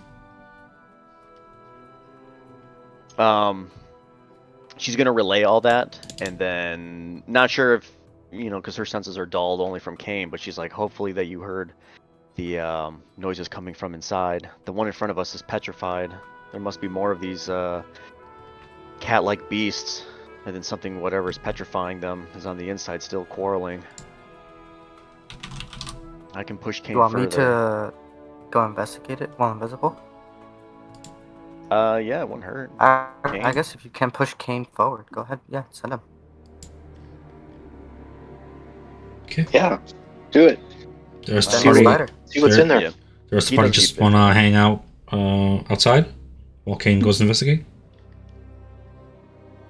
She's gonna relay all that, and then not sure if because her senses are dulled only from Kane, but she's like, hopefully that you heard the noises coming from inside. The one in front of us is petrified. There must be more of these cat-like beasts, and then something, whatever is petrifying them, is on the inside still quarreling. I can push Kane further. You want me to go investigate it while invisible? Yeah, it won't hurt. I guess if you can push Kane forward, go ahead. Yeah, send him. Okay. Yeah, do it. There's Send the the party. spider. See what's in there. Yeah. There's the He party does just keep wanna hang out outside while Kane goes to investigate.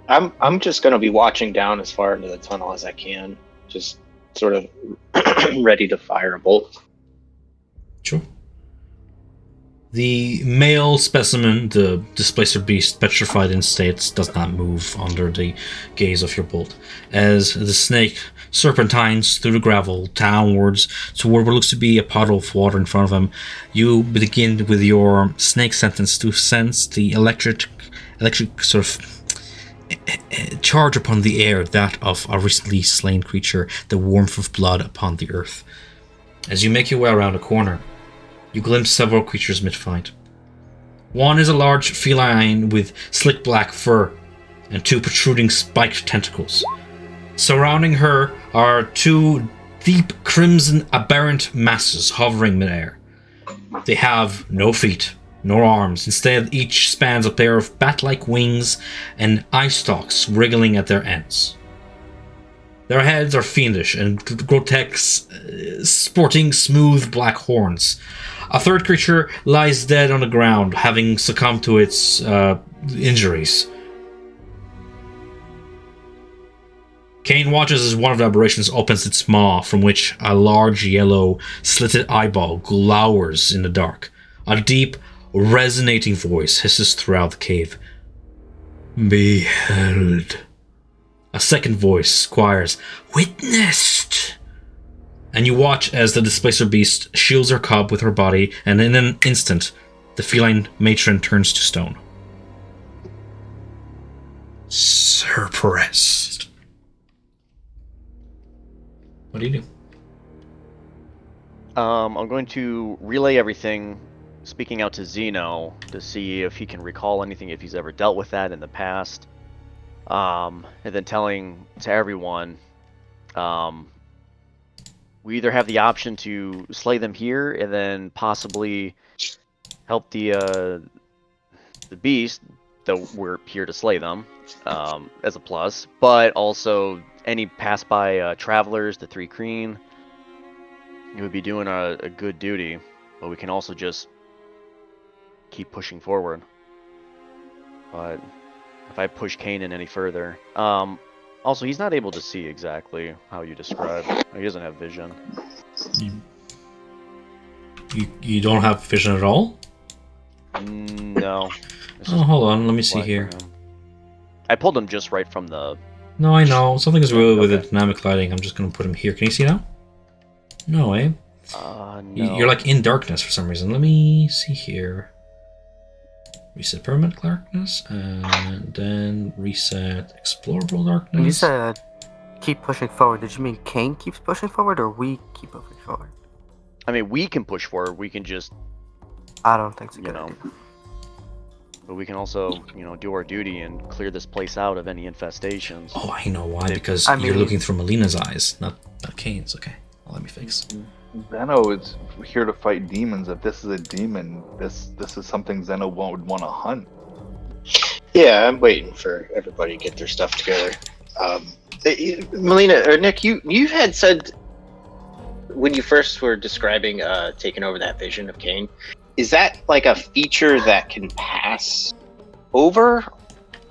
I'm just gonna be watching down as far into the tunnel as I can, just sort of ready to fire a bolt. Sure. The male specimen, the displacer beast, petrified in states, does not move under the gaze of your bolt. As the snake serpentines through the gravel downwards toward what looks to be a puddle of water in front of him, you begin with your snake sentence to sense the electric sort of charge upon the air, that of a recently slain creature, the warmth of blood upon the earth. As you make your way around a corner, you glimpse several creatures mid-fight. One is a large feline with slick black fur and two protruding spiked tentacles. Surrounding her are two deep crimson aberrant masses hovering midair. They have no feet, nor arms. Instead, each spans a pair of bat-like wings and eye stalks wriggling at their ends. Their heads are fiendish and grotesque, sporting smooth black horns. A third creature lies dead on the ground, having succumbed to its injuries. Kane watches as one of the aberrations opens its maw, from which a large yellow slitted eyeball glowers in the dark. A deep, resonating voice hisses throughout the cave. Beheld. A second voice squires, Witnessed! And you watch as the displacer beast shields her cub with her body, and in an instant, the feline matron turns to stone. Suppressed. What do you do? I'm going to relay everything, speaking out to Zeno to see if he can recall anything, if he's ever dealt with that in the past. And then telling to everyone, we either have the option to slay them here and then possibly help the beast, though we're here to slay them, as a plus, but also any pass-by travelers, the three Kreen, who would be doing a good duty, but we can also just keep pushing forward. But if I push Kane in any further. Also, he's not able to see exactly how you describe. He doesn't have vision. You don't have vision at all? No. It's Oh, just hold on. Let me see black for here. him. I pulled him just right from the... No, I know. Something is weird with the Okay. dynamic lighting. I'm just going to put him here. Can you see now? No, eh? No. You're like in darkness for some reason. Let me see here. Reset permanent darkness, and then reset explorable darkness. When you said keep pushing forward, did you mean Kane keeps pushing forward or we keep pushing forward? I mean, we can push forward. We can just, I don't think so. you know... But we can also, do our duty and clear this place out of any infestations. Oh, I know why. Because I you're mean- looking through Melina's eyes, not Kane's. Okay, well, let me fix. Zeno is here to fight demons. If this is a demon, this is something Zeno would want to hunt. Yeah, I'm waiting for everybody to get their stuff together. Melina or Nick, you had said when you first were describing taking over that vision of Kane, is that like a feature that can pass over,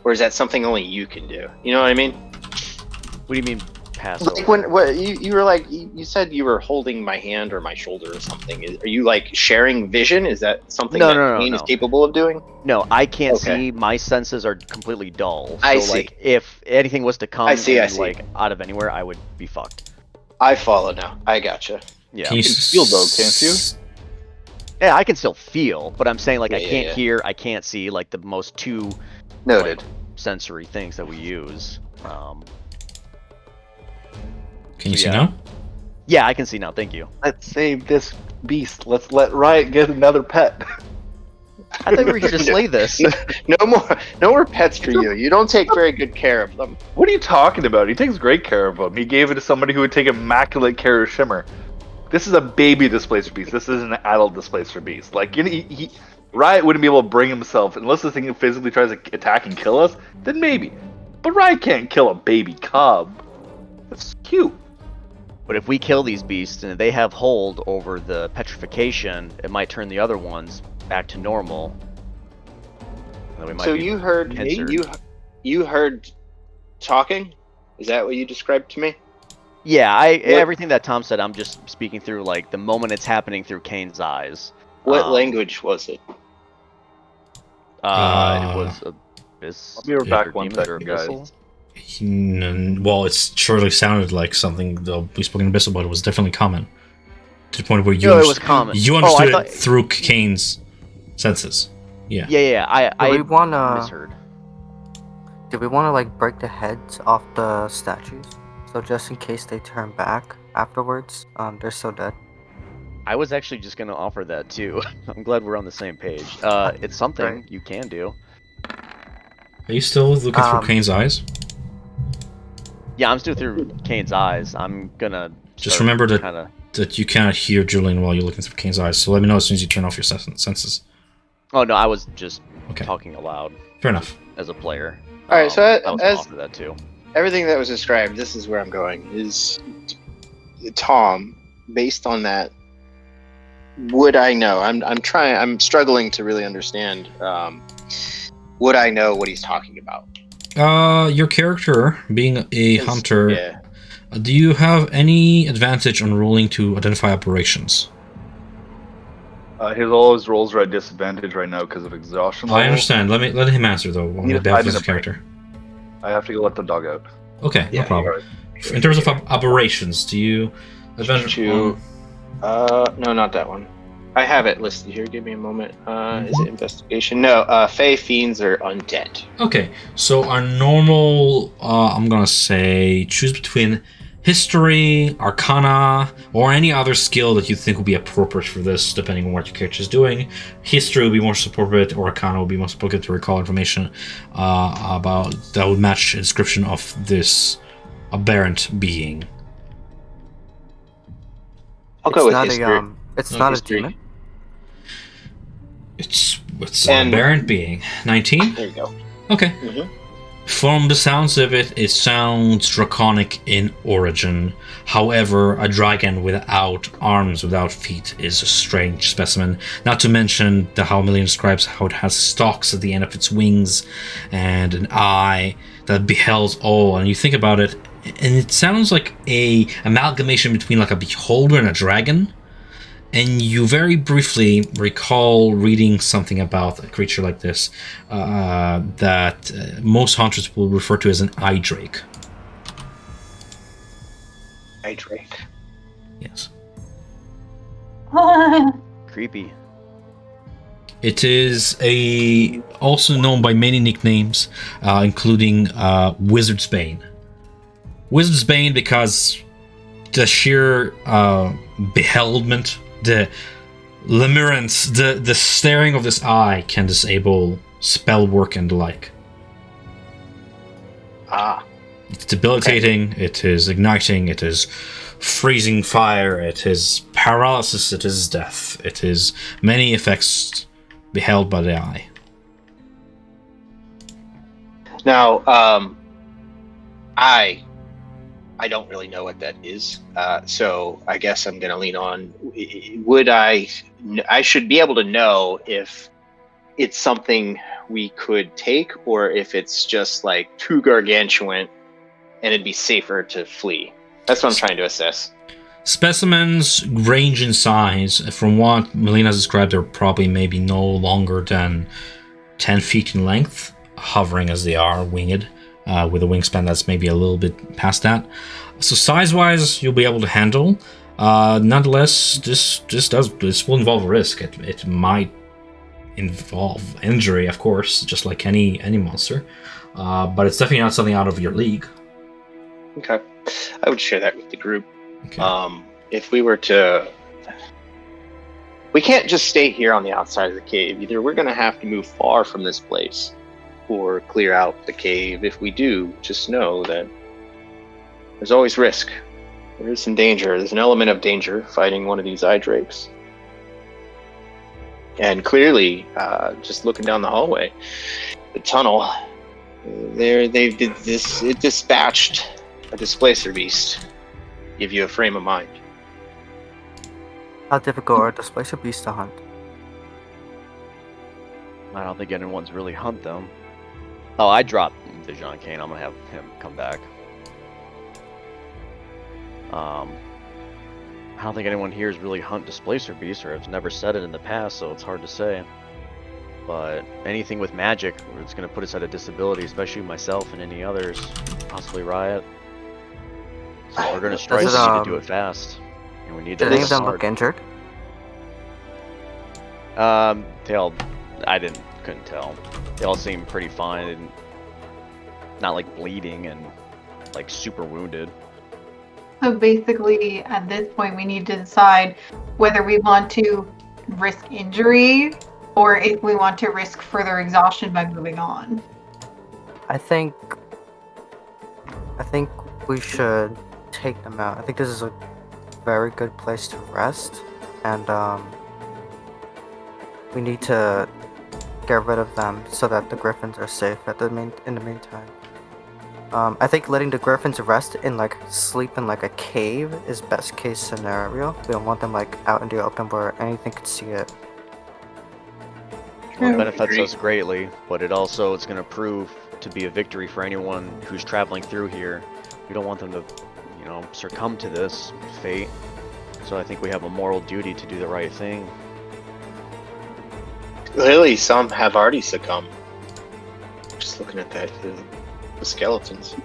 or is that something only you can do? You know what I mean? What do you mean, pass Like over? when you were like you said you were holding my hand or my shoulder or something. Are you like sharing vision? Is that something No, that no, Kane no. is capable of doing? No, I can't Okay. see. My senses are completely dull. I So, see. like, if anything was to come I see. like out of anywhere, I would be fucked. I follow now. I gotcha. Yeah. You can feel though, can't you? Yeah, I can still feel, but I'm saying like I Yeah, can't yeah. hear, I can't see, like the most two Noted. sensory things that we use. Can you So, see yeah. now? Yeah, I can see now. Thank you. Let's save this beast. Let's let Riot get another pet. I thought we were here to slay this. No more pets for you. You don't take very good care of them. What are you talking about? He takes great care of him. He gave it to somebody who would take immaculate care of Shimmer. This is a baby displacer beast. This isn't an adult displacer beast. Like, Riot wouldn't be able to bring himself, unless this thing physically tries to attack and kill us, then maybe. But Riot can't kill a baby cub. That's cute. But if we kill these beasts and they have hold over the petrification, it might turn the other ones back to normal. And then we might So be you heard pincered. you heard talking? Is that what you described to me? Yeah, everything that Tom said, I'm just speaking through like the moment it's happening through Kane's eyes. What language was it? It was abyss. I'll be right back or one demon or second, guys. abyssal. Well, it surely sounded like something though we spoke in Abyssal, but it was definitely common. To the point where you No, it was common. you Oh, I understood thought- it through Kane's senses. Yeah. Yeah. I Do we wanna misheard. do we wanna like break the heads off the statues? So just in case they turn back afterwards, they're so dead. I was actually just gonna offer that too. I'm glad we're on the same page. It's something Right. you can do. Are you still looking through Kane's eyes? Yeah, I'm still through Kane's eyes. I'm gonna Just remember that kinda... that you cannot hear Julian while you're looking through Kane's eyes. So let me know as soon as you turn off your senses. Oh no, I was just Okay. talking aloud Fair enough. as a player. All right, so I was gonna as- offer that too. Everything that was described, this is where I'm going. Is Tom, based on that, would I know? I'm struggling to really understand. Would I know what he's talking about? Your character being a hunter, Yeah. do you have any advantage on rolling to identify operations? All his rolls are at disadvantage right now because of exhaustion. I level. understand. Let him answer though on Yeah, behalf I of his need a break. character. I have to go let the dog out. Okay, Yeah, no problem. In terms of operations, do you advantage? To- no, not that one. I have it listed here. Give me a moment. Is it investigation? No. Fey fiends are undead. Okay, so our normal, I'm gonna say, choose between history, arcana, or any other skill that you think would be appropriate for this, depending on what your character is doing. History would be more appropriate, or arcana would be most appropriate to recall information about that would match the description of this aberrant being. I'll go with not history. It's No, not history. a demon. It's an And- aberrant being. 19? There you go. Okay. Mhm. From the sounds of it, it sounds draconic in origin. However, a dragon without arms, without feet, is a strange specimen. Not to mention how Million describes how it has stalks at the end of its wings and an eye that beholds all. And you think about it, and it sounds like a amalgamation between like a beholder and a dragon. And you very briefly recall reading something about a creature like this that most hunters will refer to as an eye drake. Eye drake. Yes. Creepy. It is also known by many nicknames, including Wizard's Bane. Wizard's Bane because the sheer beheldment, the limerence, the staring of this eye can disable spell work and the like. It's debilitating, okay. It is igniting, it is freezing fire, it is paralysis, it is death. It is many effects beheld by the eye. Now, I don't really know what that is, so I guess I'm going to lean on. I should be able to know if it's something we could take, or if it's just like too gargantuan, and it'd be safer to flee. That's what I'm trying to assess. Specimens range in size. From what Melina has described, they're probably maybe no longer than 10 feet in length, hovering as they are, winged. With a wingspan that's maybe a little bit past that. So size-wise, you'll be able to handle. Nonetheless, this will involve risk. It might involve injury, of course, just like any monster. But it's definitely not something out of your league. Okay. I would share that with the group. Okay. If we were to... We can't just stay here on the outside of the cave. Either we're going to have to move far from this place, or clear out the cave. If we do, just know that there's always risk. There is some danger. There's an element of danger fighting one of these eye drakes. And clearly, just looking down the hallway, the tunnel, it dispatched a displacer beast. Give you a frame of mind. How difficult are displacer beasts to hunt? I don't think anyone's really hunt them. Oh, I dropped the John Kane. I'm gonna have him come back. I don't think anyone here has really hunt displacer beasts, or has never said it in the past, so it's hard to say. But anything with magic, it's gonna put us at a disability, especially myself and any others, possibly Riot. So we're gonna strive to do it fast, and we need to. Did any of them look injured? Couldn't tell. They all seem pretty fine and not like bleeding and like super wounded. So basically, at this point, we need to decide whether we want to risk injury or if we want to risk further exhaustion by moving on. I think we should take them out. I think this is a very good place to rest, and we need to get rid of them so that the griffins are safe in the meantime. I think letting the griffins rest in sleep in a cave is best case scenario. We don't want them out in the open where anything could see it. Well, it benefits us greatly, but it's going to prove to be a victory for anyone who's traveling through here. We don't want them to, succumb to this fate. So I think we have a moral duty to do the right thing. Clearly, some have already succumbed. Just looking at that, the skeletons.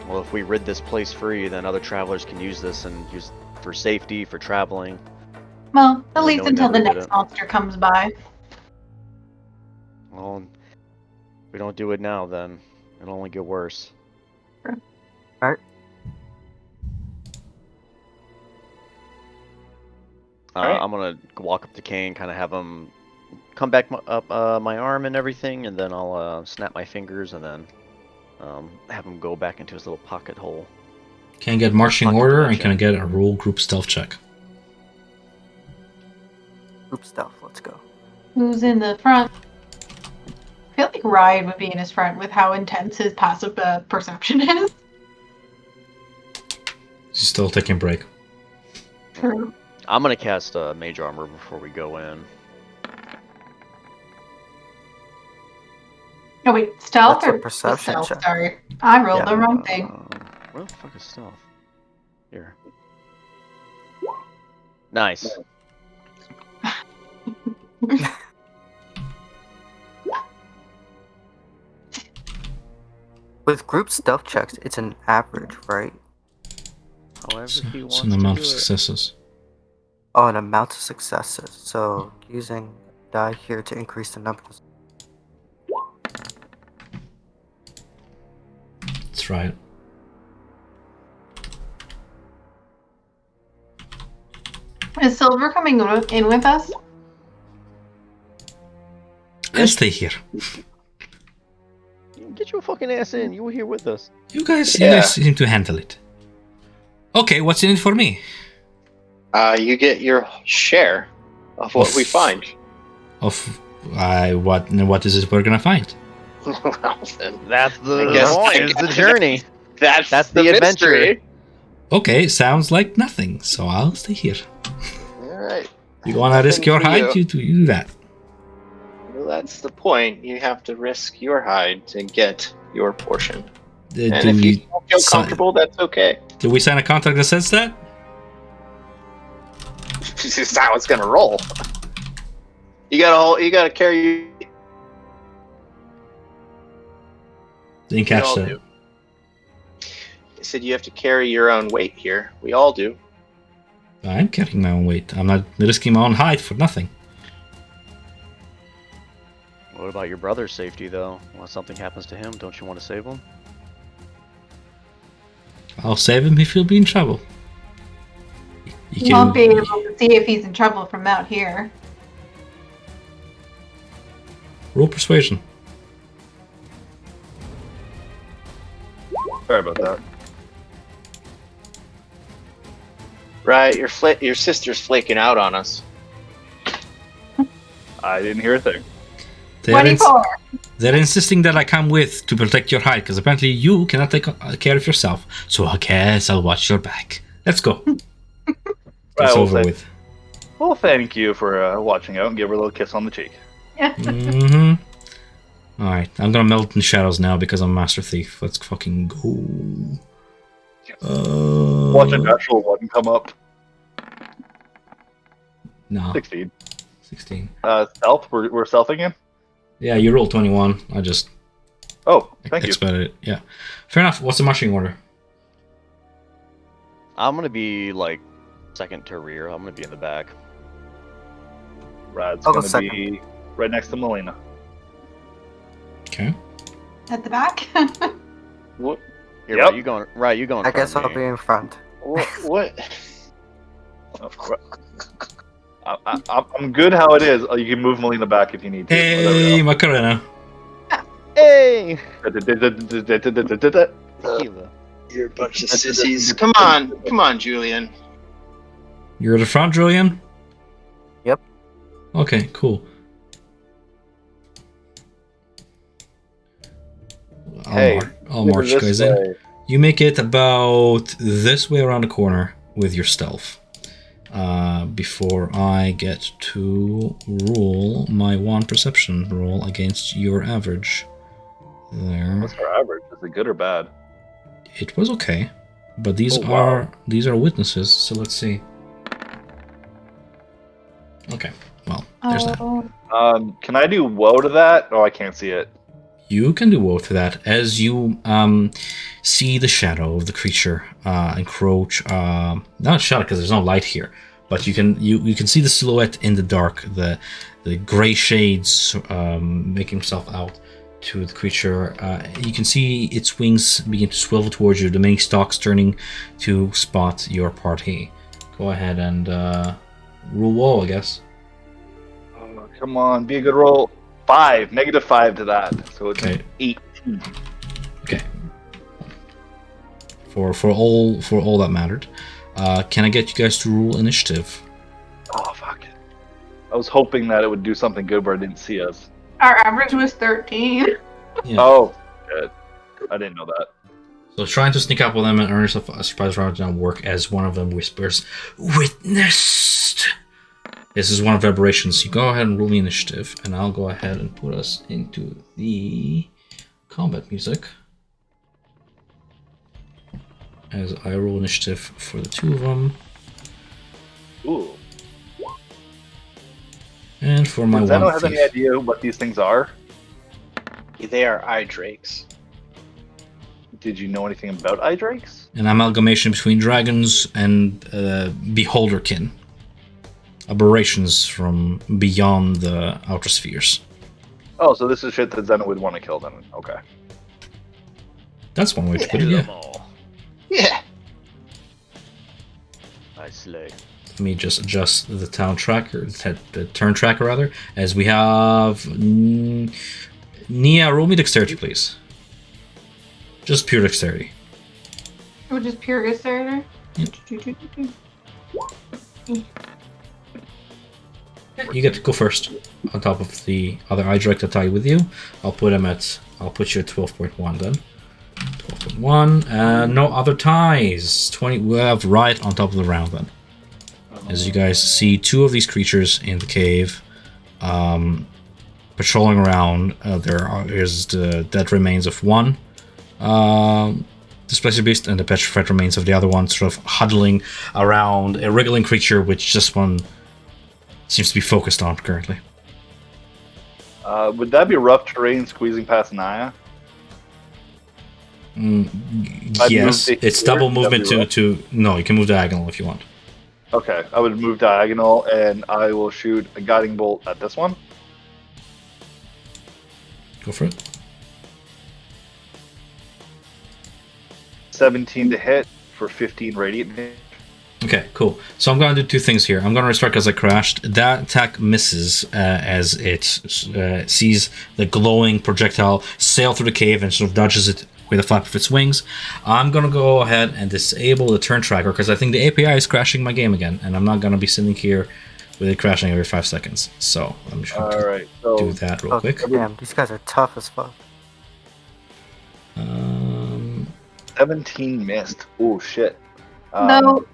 Well, if we rid this place free, then other travelers can use this and use it for safety, for traveling. Well, at least until the next monster comes by. Well, if we don't do it now, then it'll only get worse. Sure. Alright. I'm gonna walk up to Kane, kind of have him come back up my arm and everything, and then I'll snap my fingers and then have him go back into his little pocket hole. Can I get marching order and can I get a roll group stealth check? Group stealth, let's go. Who's in the front? feel like Ryan would be in his front with how intense his passive perception is. She's still taking a break. True. I'm gonna cast Mage Armor before we go in. Oh wait, stealth That's a or perception stealth? check. Sorry, I rolled the wrong thing. Where the fuck is stealth? Here. Nice. With group stealth checks, it's an average, right? However So, he it's wants an to amount do of it. successes. Oh, an amount of successes. So using die here to increase the number. That's right. Is Silver coming in with us? I'll stay here. Get your fucking ass in. You were here with us. You guys Yeah. seem to handle it. Okay, what's in it for me? You get your share of what we find. Of what is it we're gonna find? Well, then, That's the I guess- point. It's the journey. that's the adventure. mystery. Okay, sounds like nothing, so I'll stay here. All right. You wanna risk your for hide? You do that. Well, that's the point. You have to risk your hide to get your portion. And Do if you we don't feel si- comfortable, that's okay. do we sign a contract that says that? This is how it's gonna roll. You gotta carry. Didn't We catch all that. do. They said you have to carry your own weight here. We all do. I'm carrying my own weight. I'm not risking my own hide for nothing. What about your brother's safety, though? When something happens to him, don't you want to save him? I'll save him if he'll be in trouble. You won't be able to see if he's in trouble from out here. Roll persuasion. Sorry about that. Right, your sister's flaking out on us. I didn't hear a thing. They're insisting that I come with to protect your hide, because apparently you cannot take care of yourself. So I guess I'll watch your back. Let's go. It's over with. Well, thank you for watching out and give her a little kiss on the cheek. Mm-hmm. Alright, I'm gonna melt in shadows now because I'm a master thief. Let's fucking go. Watch a natural one come up. No. 16. 16. Stealth? We're stealthing in? Yeah, you rolled 21. I just Oh, thank you. expected it. Yeah. Fair enough. What's the marching order? I'm gonna be like second to rear. I'm gonna be in the back. Rad's I'll go gonna second. be right next to Melina. Okay. At the back? What? Here, Yep. right, you going? Right, you going? I guess I'll be in front. What? I'm good how it is. You can move Melina back if you need to. Hey, Macarena. Hey! Whatever. Tequila. You're a bunch of sissies. Come on, Julian. You're at the front, Julian? Yep. Okay, cool. I'll march you guys in. You make it about this way around the corner with your stealth. Before I get to roll my one perception roll against your average. There. What's our average? Is it good or bad? It was okay. But these Oh, wow. are witnesses, so let's see. Okay, well, there's that. Can I do woe to that? Oh, I can't see it. You can do woe to that as you see the shadow of the creature encroach. Not shadow because there's no light here, but you can see the silhouette in the dark. The gray shades make himself out to the creature. You can see its wings begin to swivel towards you. The many stalks turning to spot your party. Go ahead and roll woe, I guess. Oh, come on, be a good roll. 5, -5 to that. So it's Okay. 18. Okay. For all that mattered, can I get you guys to roll initiative? Oh fuck. I was hoping that it would do something good where it didn't see us. Our average was 13. Yeah. Oh, shit. I didn't know that. So trying to sneak up on them and earn yourself a surprise round does not work, as one of them whispers, "Witnessed." This is one of the aberrations. You go ahead and roll the initiative, and I'll go ahead and put us into the combat music. As I roll initiative for the two of them. Ooh. And for my Does one anyone have any thief. idea what these things are? They are eye drakes. Did you know anything about eye drakes? An amalgamation between dragons and beholderkin. Aberrations from beyond the outer spheres. Oh, so this is shit that Zena would want to kill them. Okay. That's one way to put it, Kill yeah. them all. Yeah. I slay. Let me just adjust the town tracker, the turn tracker rather, as we have Nia, roll me dexterity, please. Just pure dexterity. Which is pure dexterity. You get to go first, on top of the other eye direct that tie with you. I'll put you at 12.1 then. 12.1. No other ties. 20. We have right on top of the round then. As you guys see, two of these creatures in the cave, patrolling around. There is the dead remains of one displacer beast and the petrified remains of the other one, sort of huddling around a wriggling creature, which this one seems to be focused on currently. Would that be rough terrain squeezing past Naya? I'd Yes, move to it's here, double that'd movement be rough. to. No, you can move diagonal if you want. Okay, I would move diagonal and I will shoot a guiding bolt at this one. Go for it. 17 to hit for 15 radiant damage. Okay, cool. So I'm going to do two things here. I'm going to restart because I crashed. That attack misses as it sees the glowing projectile sail through the cave and sort of dodges it with a flap of its wings. I'm going to go ahead and disable the turn tracker because I think the API is crashing my game again, and I'm not going to be sitting here with it crashing every 5 seconds. So I'm just going to Alright, so do that real Oh, quick. damn, these guys are tough as fuck. 17 missed. Oh shit. No,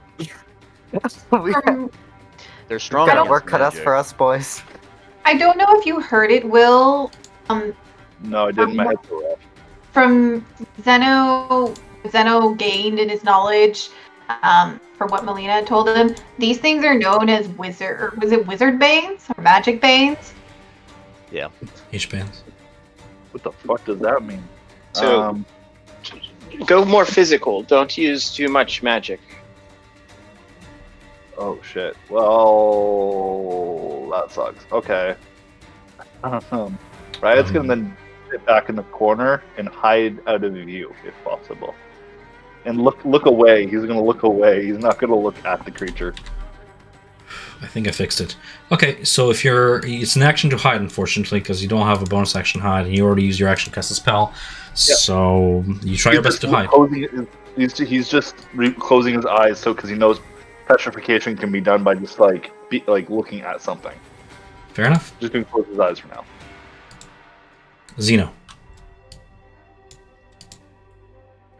We They're strong. got don't- work against cut out magic. for us, boys. I don't know if you heard it, Will. No, I didn't. My head's so rough. From Zeno gained in his knowledge, for what Melina had told him. These things are known as wizard banes or magic banes? H-bands. What the fuck does that mean? So go more physical. Don't use too much magic. Oh shit. Well, that sucks. Okay. Right, it's gonna then sit back in the corner and hide out of view if possible, and look away. He's gonna look away. He's not gonna look at the creature. I think I fixed it. Okay, so if it's an action to hide, unfortunately, because you don't have a bonus action hide, and you already used your action to cast a spell. So you try your best to hide. He's just closing his eyes because he knows petrification can be done by just like looking at something. Fair enough. Just gonna close his eyes for now. Zeno.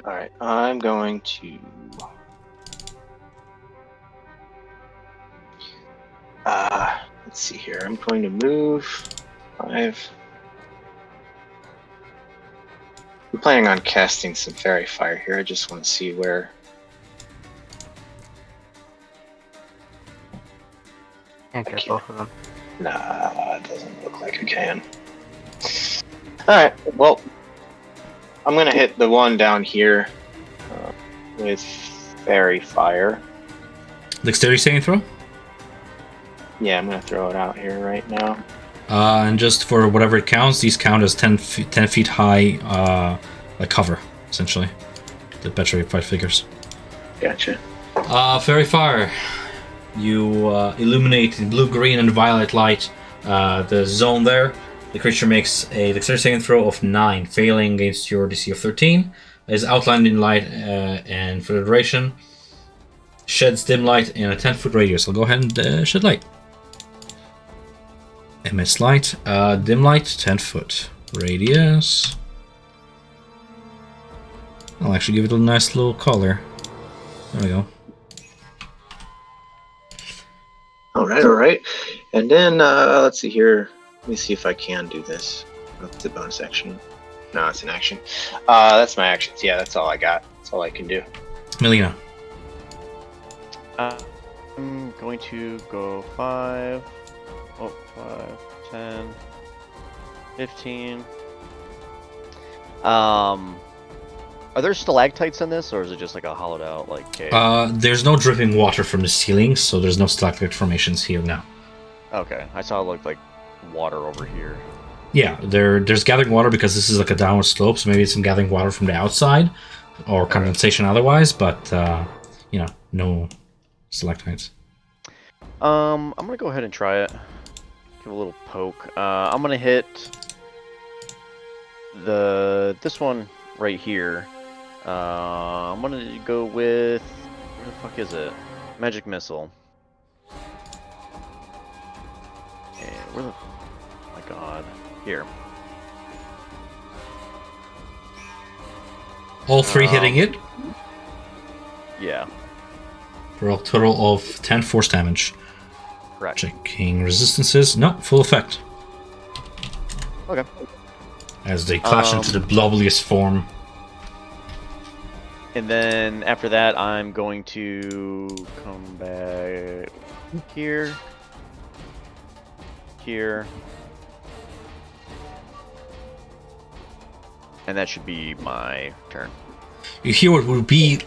All right, I'm going to. Let's see here. I'm going to move 5. I'm planning on casting some fairy fire here. I just want to see where. Can't get both of them. Nah, it doesn't look like I can. Alright, well, I'm gonna hit the one down here with fairy fire. Dexterity saving throw? Yeah, I'm gonna throw it out here right now. And just for whatever it counts, these count as 10 feet high, like cover, essentially. The petrified figures. Gotcha. Fairy fire. You illuminate in blue, green, and violet light the zone there. The creature makes a dexterity saving throw of 9, failing against your DC of 13. It is outlined in light and for the duration. Sheds dim light in a 10-foot radius. I'll go ahead and shed light. Emits light. Dim light, 10 foot. Radius. I'll actually give it a nice little color. There we go. All right. And then let's see here. Let me see if I can do this. That's the bonus action. No, it's an action. That's my actions. Yeah, that's all I got. That's all I can do. Melina. I'm going to go 5, 10, 15. Are there stalactites in this, or is it just like a hollowed out like cave? There's no dripping water from the ceiling, so there's no stalactite formations here now. Okay, I saw it looked like water over here. Yeah, there's gathering water because this is like a downward slope, so maybe it's some gathering water from the outside, or condensation otherwise, but, no stalactites. I'm gonna go ahead and try it. Give a little poke. I'm gonna hit this one right here. I'm gonna go with, where the fuck is it? Magic missile. Okay, where the, oh my god, here. All three hitting it Yeah, for a total of 10 force damage. correct. Checking resistances. No, full effect. Okay. As they clash into the blobbliest form. And then after that, I'm going to come back here, and that should be my turn. You hear what would be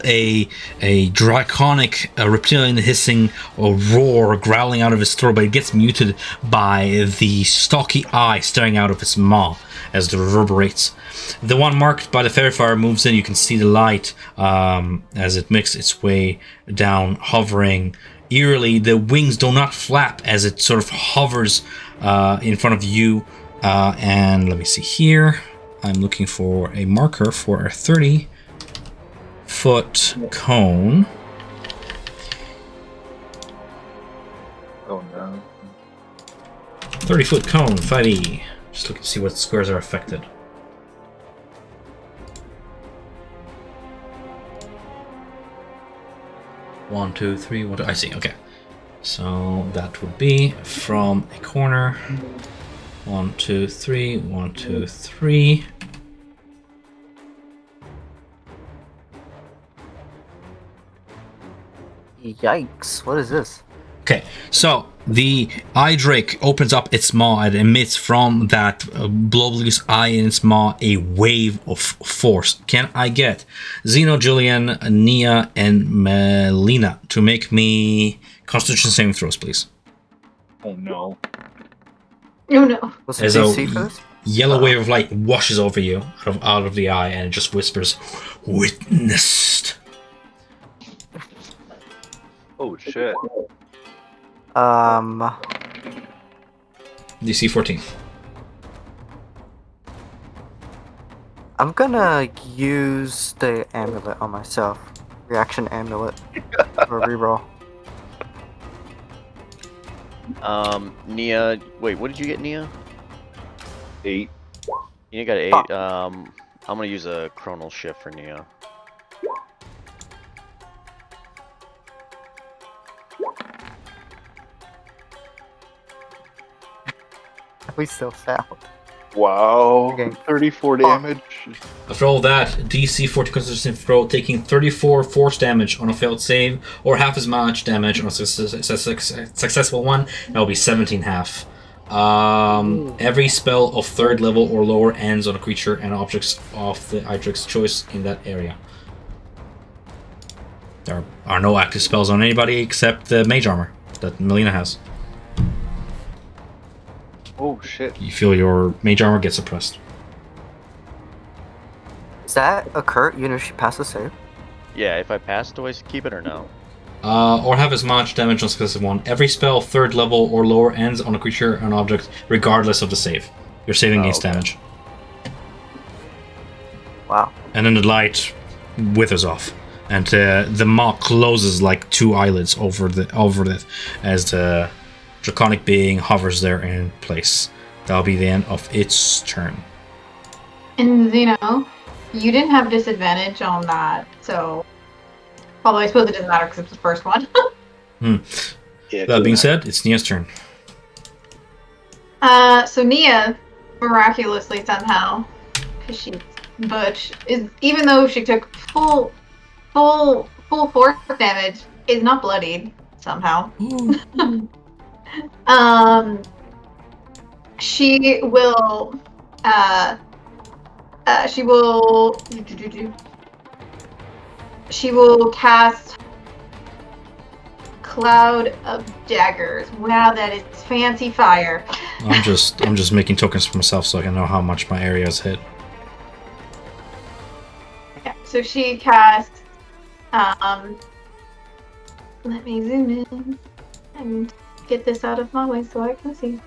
a draconic reptilian hissing or roar growling out of his throat, but it gets muted by the stalky eye staring out of his maw as it reverberates. The one marked by the fairy fire moves in. You can see the light as it makes its way down, hovering eerily. The wings do not flap as it sort of hovers in front of you. And let me see here. I'm looking for a marker for a 30-foot cone. Oh no. 30-foot cone, 5e. Just looking to see what squares are affected. One, two, three. One, two. I see. Okay, so that would be from a corner. 1, 2, 3. 1, 2, 3. Yikes! What is this? Okay, so the eye drake opens up its maw and emits from that blobulous eye in its maw a wave of force. Can I get Zeno, Julian, Nia, and Melina to make me Constitution saving throws, please? Oh no. Oh no. What's the As a DC for this? yellow wave of light washes over you out of the eye, and it just whispers, "Witnessed." Oh shit. DC 14. I'm gonna use the amulet on myself. Reaction amulet for reroll. Nia, wait, what did you get, Nia? 8. Nia got 8. I'm gonna use a chronal shift for Nia. We still failed. Wow. Okay. 34 damage. After all that, DC 14 Constitution throw, taking 34 force damage on a failed save, or half as much damage on a successful one. That will be 17 half. Every spell of 3rd level or lower ends on a creature and objects of the Idric's choice in that area. There are no active spells on anybody except the mage armor that Melina has. Oh shit. You feel your mage armor get suppressed. Does that occur even if she passes save? Yeah, if I pass, do I keep it or no? Or have as much damage on successive one. Every spell 3rd level or lower ends on a creature and object, regardless of the save. You're saving against damage. Wow. And then the light withers off, and the maw closes like 2 eyelids over it as the draconic being hovers there in place. That'll be the end of its turn. And Zeno, you didn't have disadvantage on that, so. Although I suppose it doesn't matter because it's the first one. Yeah, That being said, it's Nia's turn. So Nia, miraculously somehow, because she's butch, is even though she took full force damage, is not bloodied somehow. She will cast Cloud of Daggers. Wow, that is fancy fire. I'm just making tokens for myself so I can know how much my area is hit. Yeah, so she casts let me zoom in and get this out of my way so I can see.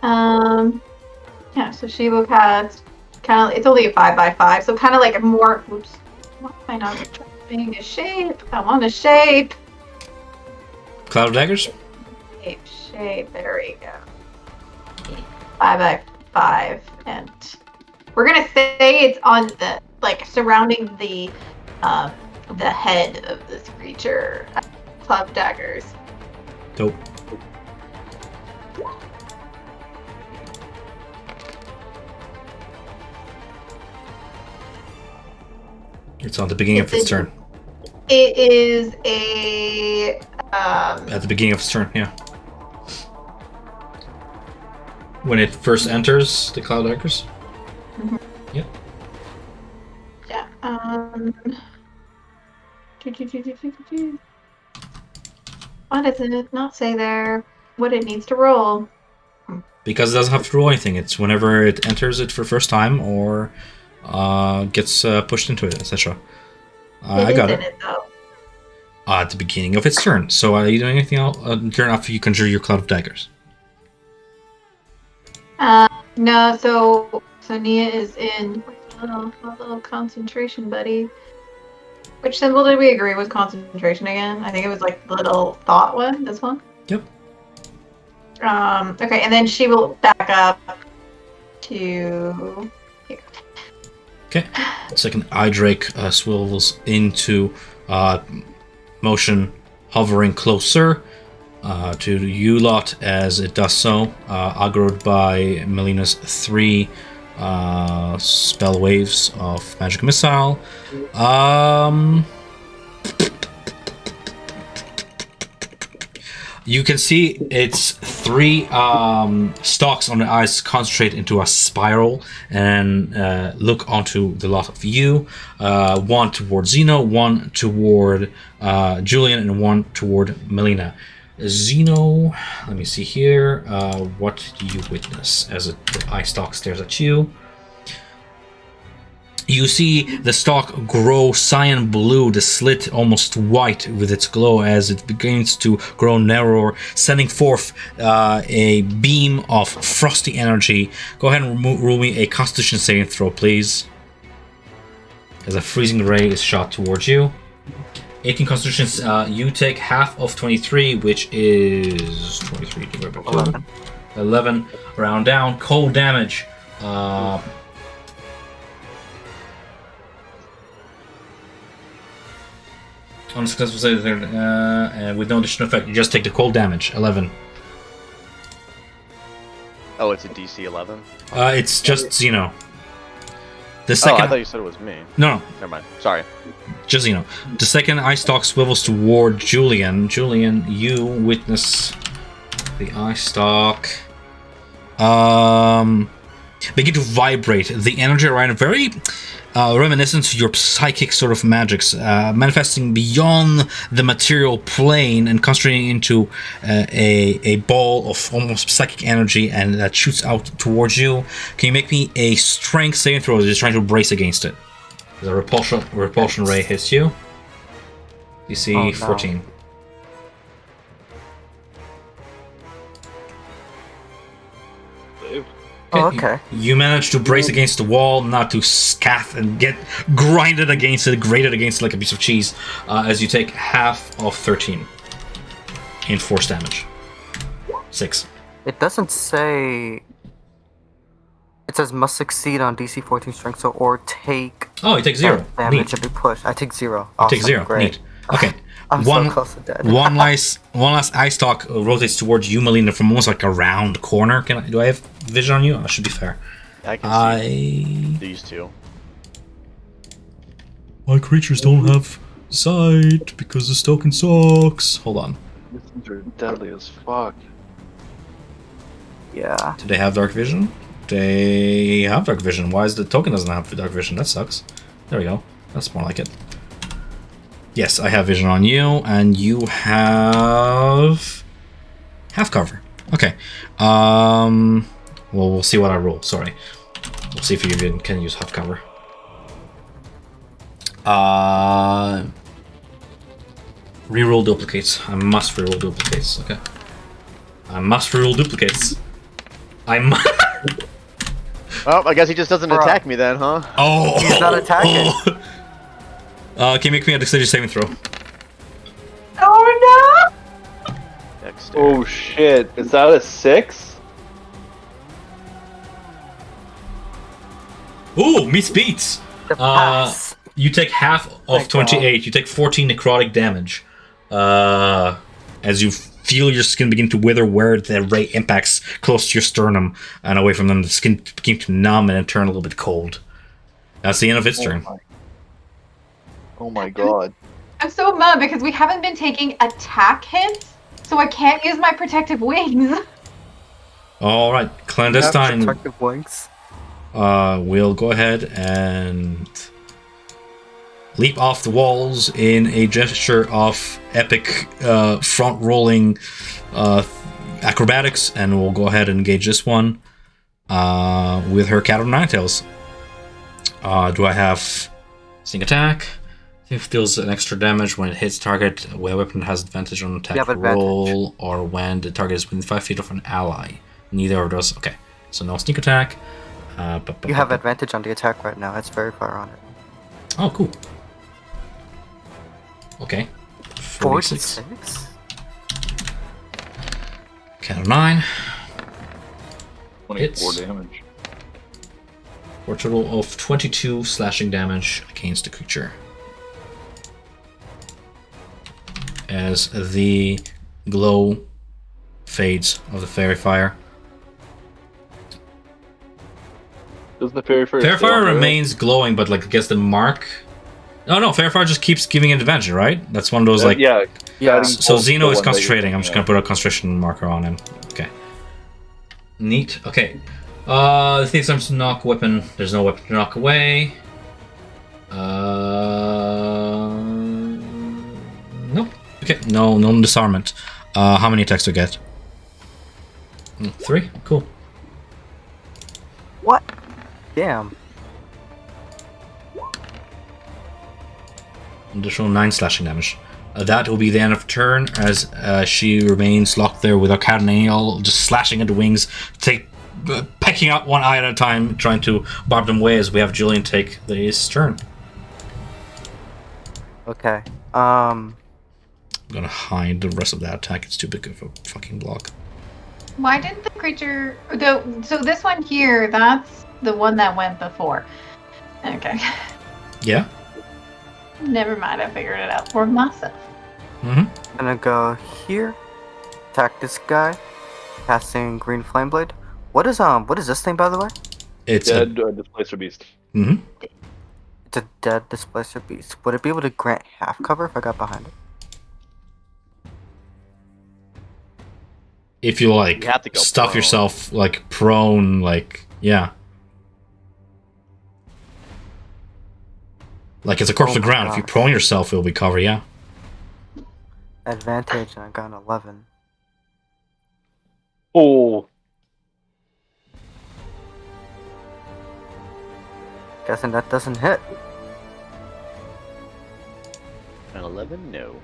Yeah, so she will cast kind of, it's only a 5x5, so kind of like a more, oops, why am I not being a shape? I want a shape. Cloud of Daggers? Shape, there we go. 5x5, and we're gonna say it's on the, like, surrounding the head of this creature. Club daggers. Dope. It's on the beginning of its turn. It is a At the beginning of its turn, yeah. When it first enters the Cloud Daggers? Mhm. Yep. Yeah. Why does it not say there what it needs to roll? Because it doesn't have to roll anything. It's whenever it enters it for the first time or gets pushed into it, etc. I got it. Though. At the beginning of its turn. So are you doing anything else turn after you conjure your Cloud of Daggers? No, so Nia is in a little concentration, buddy. Which symbol did we agree was concentration again? I think it was like the little thought one, this one? Yep. Okay, and then she will back up to here. Okay. Second eye drake swivels into motion, hovering closer to you lot as it does so, aggroed by Melina's 3 spell waves of magic missile. You can see its 3 stalks on the eyes concentrate into a spiral and look onto the lot of you. 1 toward Zeno, 1 toward Julian, and 1 toward Melina. Zeno, let me see here. What do you witness as the eye stalk stares at you? You see the stalk grow cyan blue, the slit almost white with its glow as it begins to grow narrower, sending forth a beam of frosty energy. Go ahead and roll me a Constitution saving throw, please. As a freezing ray is shot towards you. 18 Constitutions, you take half of 23, which is 23 divided by 2. 11, round down, cold damage. Unsuccessful save and with no additional effect, you just take the cold damage. 11. Oh, it's a DC 11? It's just Zeno. The Oh, second. I thought you said it was me. No, Never mind. Sorry. just Zeno. The second eye stalk swivels toward Julian. Julian, you witness the eye stalk begin to vibrate. The energy around it very reminiscent to your psychic sort of magics, manifesting beyond the material plane and concentrating into a ball of almost psychic energy, and that shoots out towards you. Can you make me a strength saving throw? Just trying to brace against it. The repulsion ray hits you. You see 14. Oh, okay. You manage to brace against the wall, not to scath and get grinded against it, grated against it like a piece of cheese, as you take half of 13 in force damage. 6. It doesn't say. It says must succeed on DC 14 strength, so or take Oh, you take 0. damage Neat. and be pushed. I take 0. You Awesome. take 0. Great. Neat. Okay. I'm so close to dead. one last ice talk rotates towards you, Melina, from almost like a round corner. Do I have vision on you? I should be fair. I can see these two. My creatures don't have sight because this token sucks. Hold on. These things are deadly as fuck. Yeah. Do they have dark vision? They have dark vision. Why is the token doesn't have dark vision? That sucks. There we go. That's more like it. Yes, I have vision on you, and you have half cover. Okay. Well, we'll see what I roll. Sorry. We'll see if you can use half cover. Reroll duplicates. I must reroll duplicates. Okay. I must reroll duplicates. I must. Well, I guess he just doesn't attack me then, huh? Oh, He's not attacking. Can you make me a dexterity saving throw? Oh Dexter. Oh shit! Is that a 6? Ooh, meets beats. The pass. You take half of Thank 28. You take 14 necrotic damage. As you feel your skin begin to wither where the ray impacts close to your sternum and away from them, the skin begins to numb and turn a little bit cold. That's the end of its turn. Oh my god. I'm so mad because we haven't been taking attack hits, so I can't use my protective wings. All right, clandestine. Protective wings. We'll go ahead and leap off the walls in a gesture of epic front-rolling acrobatics, and we'll go ahead and engage this one with her Cat of Nine Tails. Do I have sneak attack? If deals an extra damage when it hits target, where a weapon has advantage on attack roll, or when the target is within 5 feet of an ally. Neither of those. Okay, so no sneak attack. You have advantage on the attack right now. It's very far on it. Oh, cool. Okay. 46. Cat of 9. 24 Hits. damage. For a total of 22 slashing damage against the creature. As the glow fades of the fairy fire. Does the fairy fire Fairy still fire have it? remains glowing, but like I guess the mark. Oh no, fairy fire just keeps giving advantage, right? That's one of those like. Yeah. Yeah. guiding So bolt Zeno the is one that concentrating. you're I'm just thinking gonna put a concentration marker on him. Okay. Neat. Okay. The thief attempts to knock weapon. There's no weapon to knock away. Nope. Okay. No disarmament. How many attacks do I get? 3. Cool. What? Damn. Additional 9 slashing damage. That will be the end of turn as she remains locked there with her cat nail just slashing at the wings, pecking out one eye at a time, trying to barb them away as we have Julian take his turn. Okay. I'm gonna hide the rest of that attack. It's too big of a fucking block. Why didn't the creature... So this one here, that's the one that went before. Okay. Yeah? Never mind, I figured it out for myself. Mm-hmm. I'm gonna go here. Attack this guy. Casting Green Flame Blade. What is this thing, by the way? It's Dead Displacer Beast. Mm-hmm. It's a dead Displacer Beast. Would it be able to grant half cover if I got behind it? If you like You have to go stuff prone. yourself like prone, like yeah. Like it's a corpse Oh to the my ground. If you gosh. prone yourself, it'll be cover, yeah. Advantage, and I got an 11. Oh. Guessing that doesn't hit. An 11? No.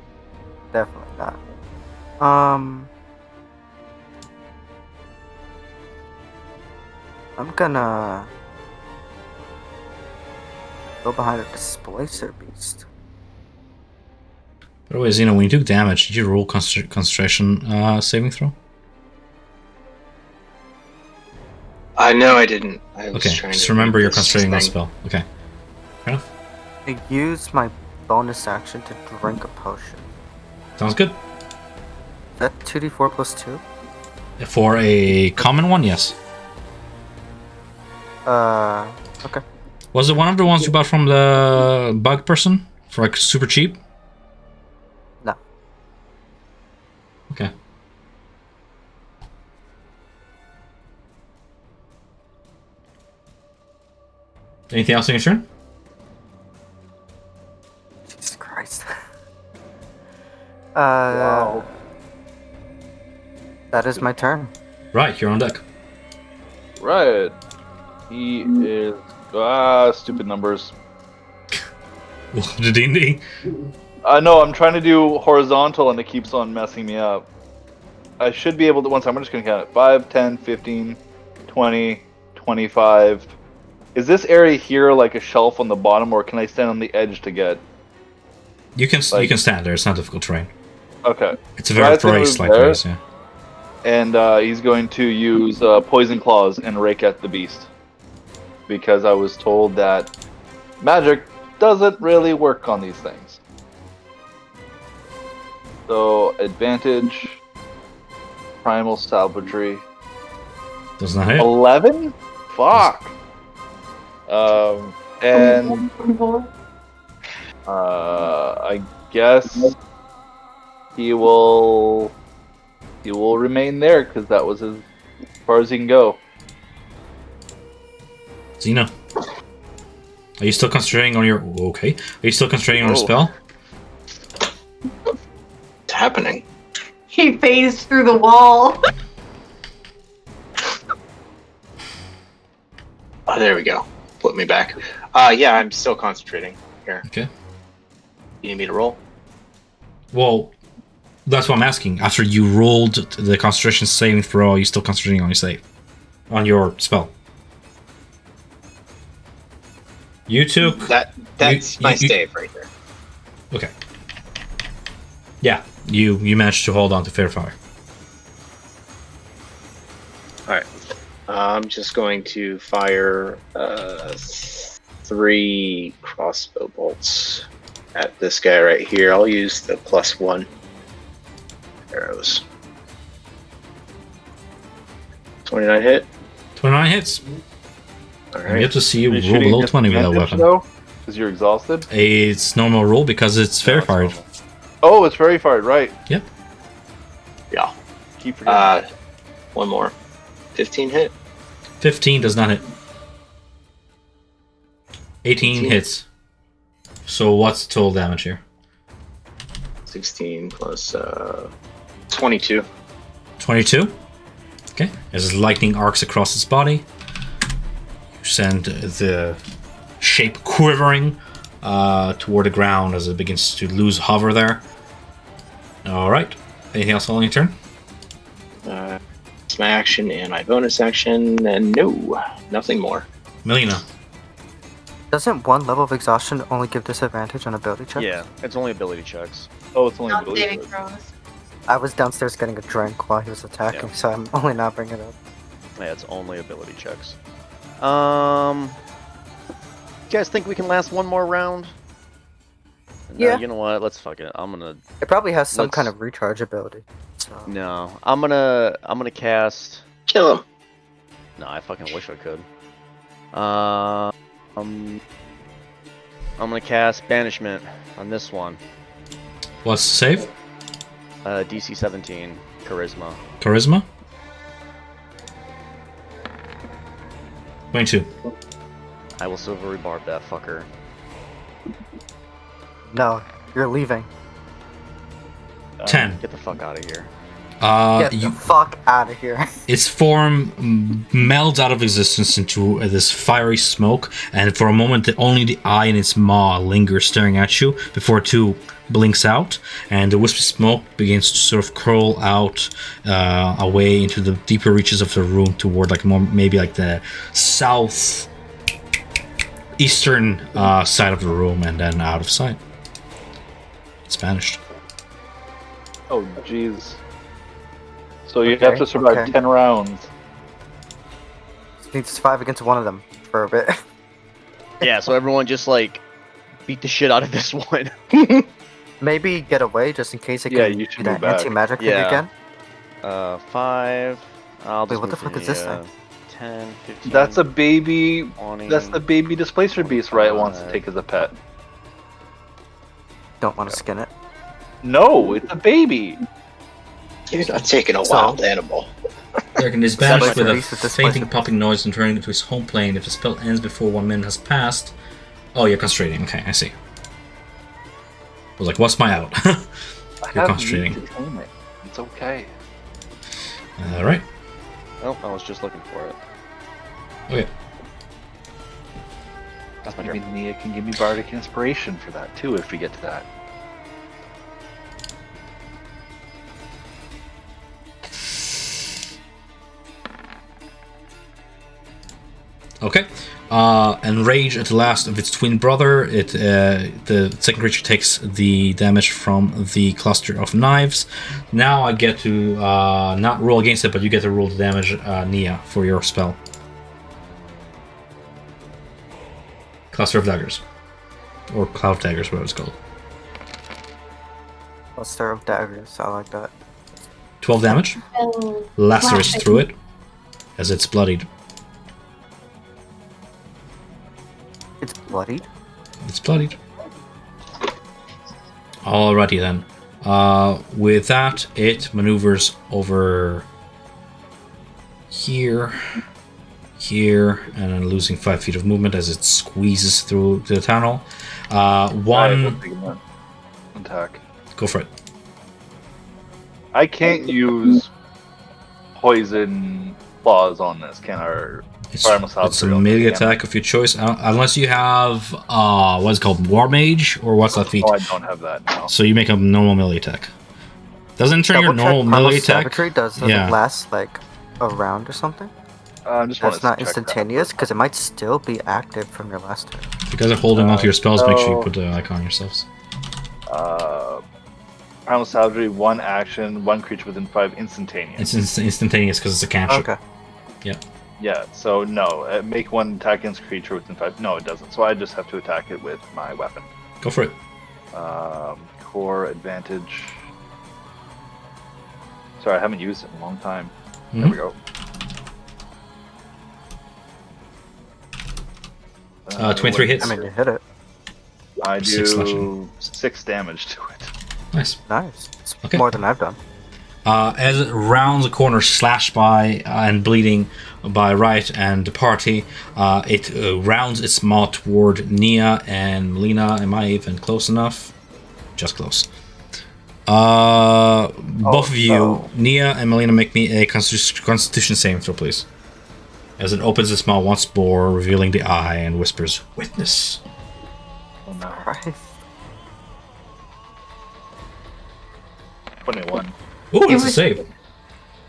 Definitely not. I'm gonna go behind a Displacer Beast. By the way, Zeno, when you took damage, did you roll concentration saving throw? I know I didn't. I was Okay, trying just to remember read you're this concentrating on thing. spell. Okay. Fair enough. I use my bonus action to drink a potion. Sounds good. Is that 2d4 plus 2? For a common one, yes. Okay. Was it one of the ones you bought from the bug person? For like super cheap? No. Okay. Anything else on your turn? Jesus Christ. Wow. That is my turn. Right, you're on deck. Right. He is stupid numbers. Welcome to D&D. No, I'm trying to do horizontal and it keeps on messing me up. I should be able to, once I'm just going to count it. 5, 10, 15, 20, 25. Is this area here like a shelf on the bottom, or can I stand on the edge to get? You can stand there. It's not difficult terrain. Okay. It's a very Brad's gonna race move like there. race, yeah. And he's going to use poison claws and rake at the beast, because I was told that magic doesn't really work on these things. So advantage, primal salvagery, Does not hit. 11. Fuck. And I guess he will remain there because that was as far as he can go. Xena. Are you still concentrating on your... Okay. Are you still concentrating on your spell? What's happening? He phased through the wall. Oh, there we go. Put me back. Yeah, I'm still concentrating here. Okay. You need me to roll? Well, that's what I'm asking. After you rolled the concentration saving throw, are you still concentrating on your save? On your spell? You took... That's my save right there. Okay. Yeah, you managed to hold on to fair fire. Alright. I'm just going to fire 3 crossbow bolts at this guy right here. I'll use the +1 arrows. 29 hit. 29 hits. I'm Alright. yet to see you Are you roll shooting below against 20 with that advantage, weapon. though? Because you're exhausted? It's normal roll because it's fair fired. Oh, it's very fired, right. Yep. Yeah. Keep forgetting. One more. 15 hit. 15 does not hit. 18 hits. So what's the total damage here? 16 plus 22. 22. Okay. As lightning arcs across its body, you send the shape quivering toward the ground as it begins to lose hover there. Alright. Anything else on your turn? It's my action and my bonus action, and no, nothing more. Melina. Doesn't one level of exhaustion only give disadvantage on ability checks? Yeah, it's only ability checks. Oh, it's only Not ability saving checks. throws. I was downstairs getting a drink while he was attacking, Yeah. so I'm only not bringing it up. Yeah, it's only ability checks. You guys think we can last one more round? No, Yeah. you know what? Let's fuck it. I'm gonna. It probably has some Let's- kind of recharge ability. So. No, I'm gonna cast. Kill him. No, I fucking wish I could. I'm gonna cast banishment on this one. What's the save? DC 17, charisma. Charisma? 22. I will silver rebarb that fucker. No, you're leaving. 10. Get the fuck out of here. Get the fuck out of here. Its form melds out of existence into this fiery smoke, and for a moment, only the eye and its maw linger staring at you before it too blinks out, and the wispy smoke begins to sort of curl out away into the deeper reaches of the room toward like more maybe like the south eastern side of the room, and then out of sight. It's vanished. Oh, jeez. So you have to survive okay. 10 rounds. need to survive against one of them for a bit. Yeah, so everyone just like beat the shit out of this one. Maybe get away just in case it Yeah, can you do should that move back. anti-magic thing Yeah. again. 5. I'll Wait, just what the move fuck the, is this thing? 10, 15. That's a baby. 20. That's the baby displacer beast Riot wants to 25. take as a pet. Don't want to skin it. No, it's a baby. You're not taking a So- wild animal. Dragon is Separate banished with a beast with this fainting poison. popping noise and returning to his home plane if the spell ends before 1 minute has passed. Oh, you're concentrating. Okay, I see. I was like, what's my out? I You're have concentrating. meat to tame it. It's okay. Alright. Oh, I was just looking for it. Okay. That's my Maybe turn. Nia can give me bardic inspiration for that too if we get to that. Okay. Enrage at the last of its twin brother. The second creature takes the damage from the cluster of knives. Now I get to not roll against it, but you get to roll the damage, Nia, for your spell. Cluster of daggers. Or cloud daggers, whatever it's called. Cluster of daggers. I like that. 12 damage. Oh, Lacerates slashing. through it as it's bloodied. It's bloodied. It's bloodied. Alrighty then. With that, it maneuvers over here, and then losing 5 feet of movement as it squeezes through the tunnel. Alright, One, we'll take him attack. go for it. I can't use poison claws on this, can I? Or It's, Fire must have it's a three on melee the attack of your choice, unless you have what's it called, War Mage, or what's that feat? Oh, I don't have that now. So you make a normal melee attack. Doesn't it turn your Double check normal Primal melee attack? Savagery does it Yeah. last like a round or something? I just want That's to not check that. instantaneous because it might still be active from your last turn. If you guys are holding on to your spells, make sure you so- put the icon on yourselves. Primal Savagery, 1 action, 1 creature within 5 instantaneous. It's instantaneous because it's a cantrip. Okay. Yeah, so no, make 1 attack against creature within 5. No, it doesn't. So I just have to attack it with my weapon. Go for it. Core advantage. Sorry, I haven't used it in a long time. There Mhm. we go. 23 hits. I mean, you hit it. I 6 do slashing. 6 damage to it. Nice. Nice. It's Okay. more than I've done. As it rounds a corner, slashed by and bleeding by Riot and the party, it rounds its maw toward Nia and Melina. Am I even close enough? Just close. Both of you, no. Nia and Melina, make me a Constitution saving throw, please. As it opens its maw once more, revealing the eye and whispers, "Witness." Oh no. Christ. 21. Ooh, It it's a was- save.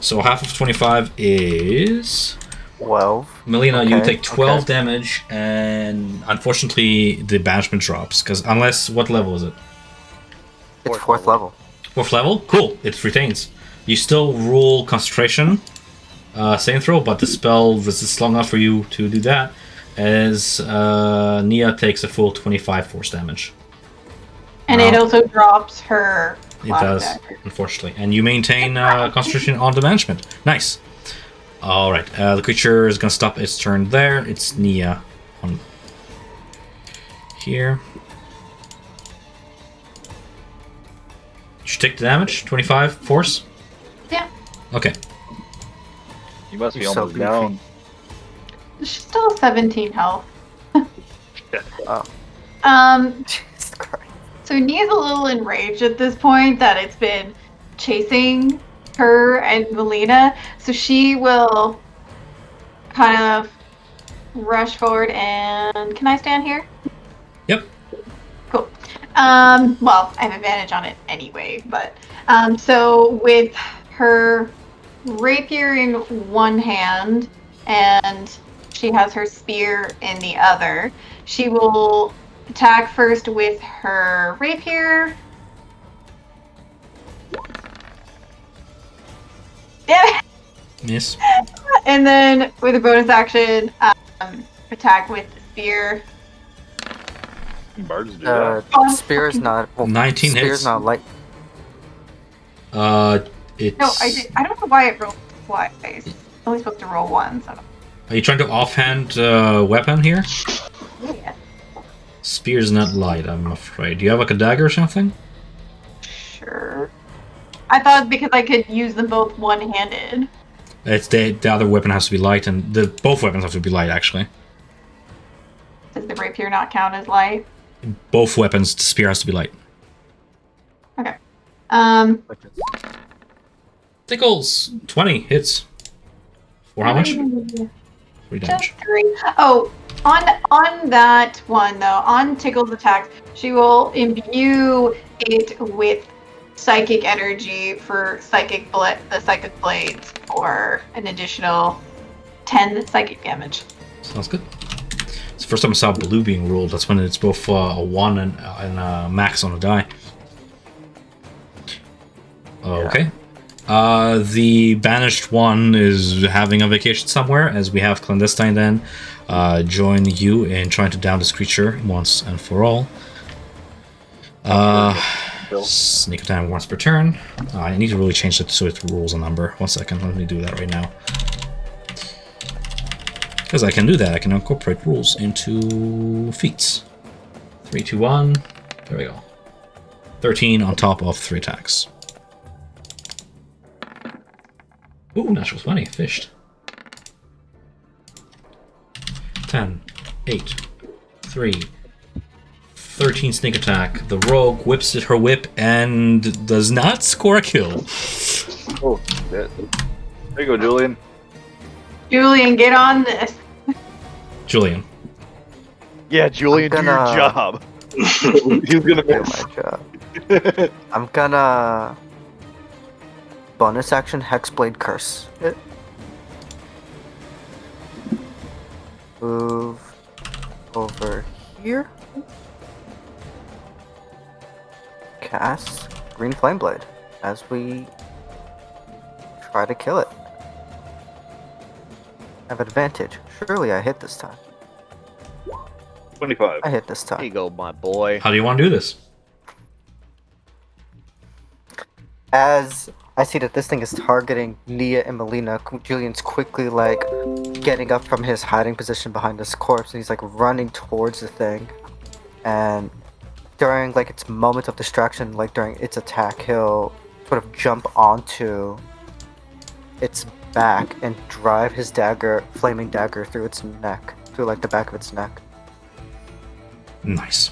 So half of 25 is 12. Melina. You Okay, take 12 okay. damage, and unfortunately, the banishment drops. Because unless what level is it? It's 4th level. 4th level. Cool. It retains. You still roll concentration, saving throw, but the spell resists long enough for you to do that. As Nia takes a full 25 force damage. And Wow. it also drops her. It cloud does, dagger. unfortunately. And you maintain concentration on the management. Nice. Alright, the creature is going to stop its turn there. It's Nia on here. Did you take the damage? 25 force? Yeah. Okay. You must be You're so almost beefy. down. She's still 17 health. Oh. Jesus Christ. So Nia's a little enraged at this point that it's been chasing her and Melina. So she will kind of rush forward and can I stand here? Yep. Cool. Well, I have advantage on it anyway, but so with her rapier in one hand and she has her spear in the other, she will attack first with her rapier. Damn it! Miss. And then with a bonus action, attack with the spear. Bards do that. Spear is not. Well, 19 spear hits. is not light. It's. No, I don't know why it rolled twice. It's only supposed to roll once. Are you trying to offhand weapon here? Yeah. Spear's not light, I'm afraid. Do you have like a dagger or something? Sure. I thought because I could use them both one-handed. It's the other weapon has to be light, and both weapons have to be light actually. Does the rapier not count as light? Both weapons, the spear has to be light. Okay. Tickles! 20 hits. For how much? 3 damage. Just 3. Oh, on that one though, on Tickle's attack, she will imbue it with psychic energy for the psychic blades for an additional 10 psychic damage. Sounds good. It's the first time I saw blue being rolled. That's when it's both a 1 and a max on a die. Okay. The banished one is having a vacation somewhere, as we have Clandestine then join you in trying to down this creature once and for all. Sneak attack once per turn. I need to really change it so it rules a number. 1 second, let me do that right now. Because I can do that, I can incorporate rules into feats. 3, 2, 1. There we go. 13 on top of 3 attacks. Ooh, natural 20, fished. 10, 8, 3, 13 sneak attack. The rogue whips her whip and does not score a kill. Oh, shit. There you go, Julian. Julian, get on this. Julian. Yeah, Julian, do your job. He's gonna Do miss. my job. I'm gonna bonus action Hexblade Curse. Move over here. Cast Green Flame Blade as we try to kill it. Have advantage. Surely I hit this time. 25. I hit this There you time. go, my boy. How do you want to do this? As I see that this thing is targeting Nia and Melina, Julian's quickly like getting up from his hiding position behind this corpse, and he's like running towards the thing. And during like its moment of distraction, like during its attack, he'll sort of jump onto its back and drive his flaming dagger through its neck, through like the back of its neck. Nice.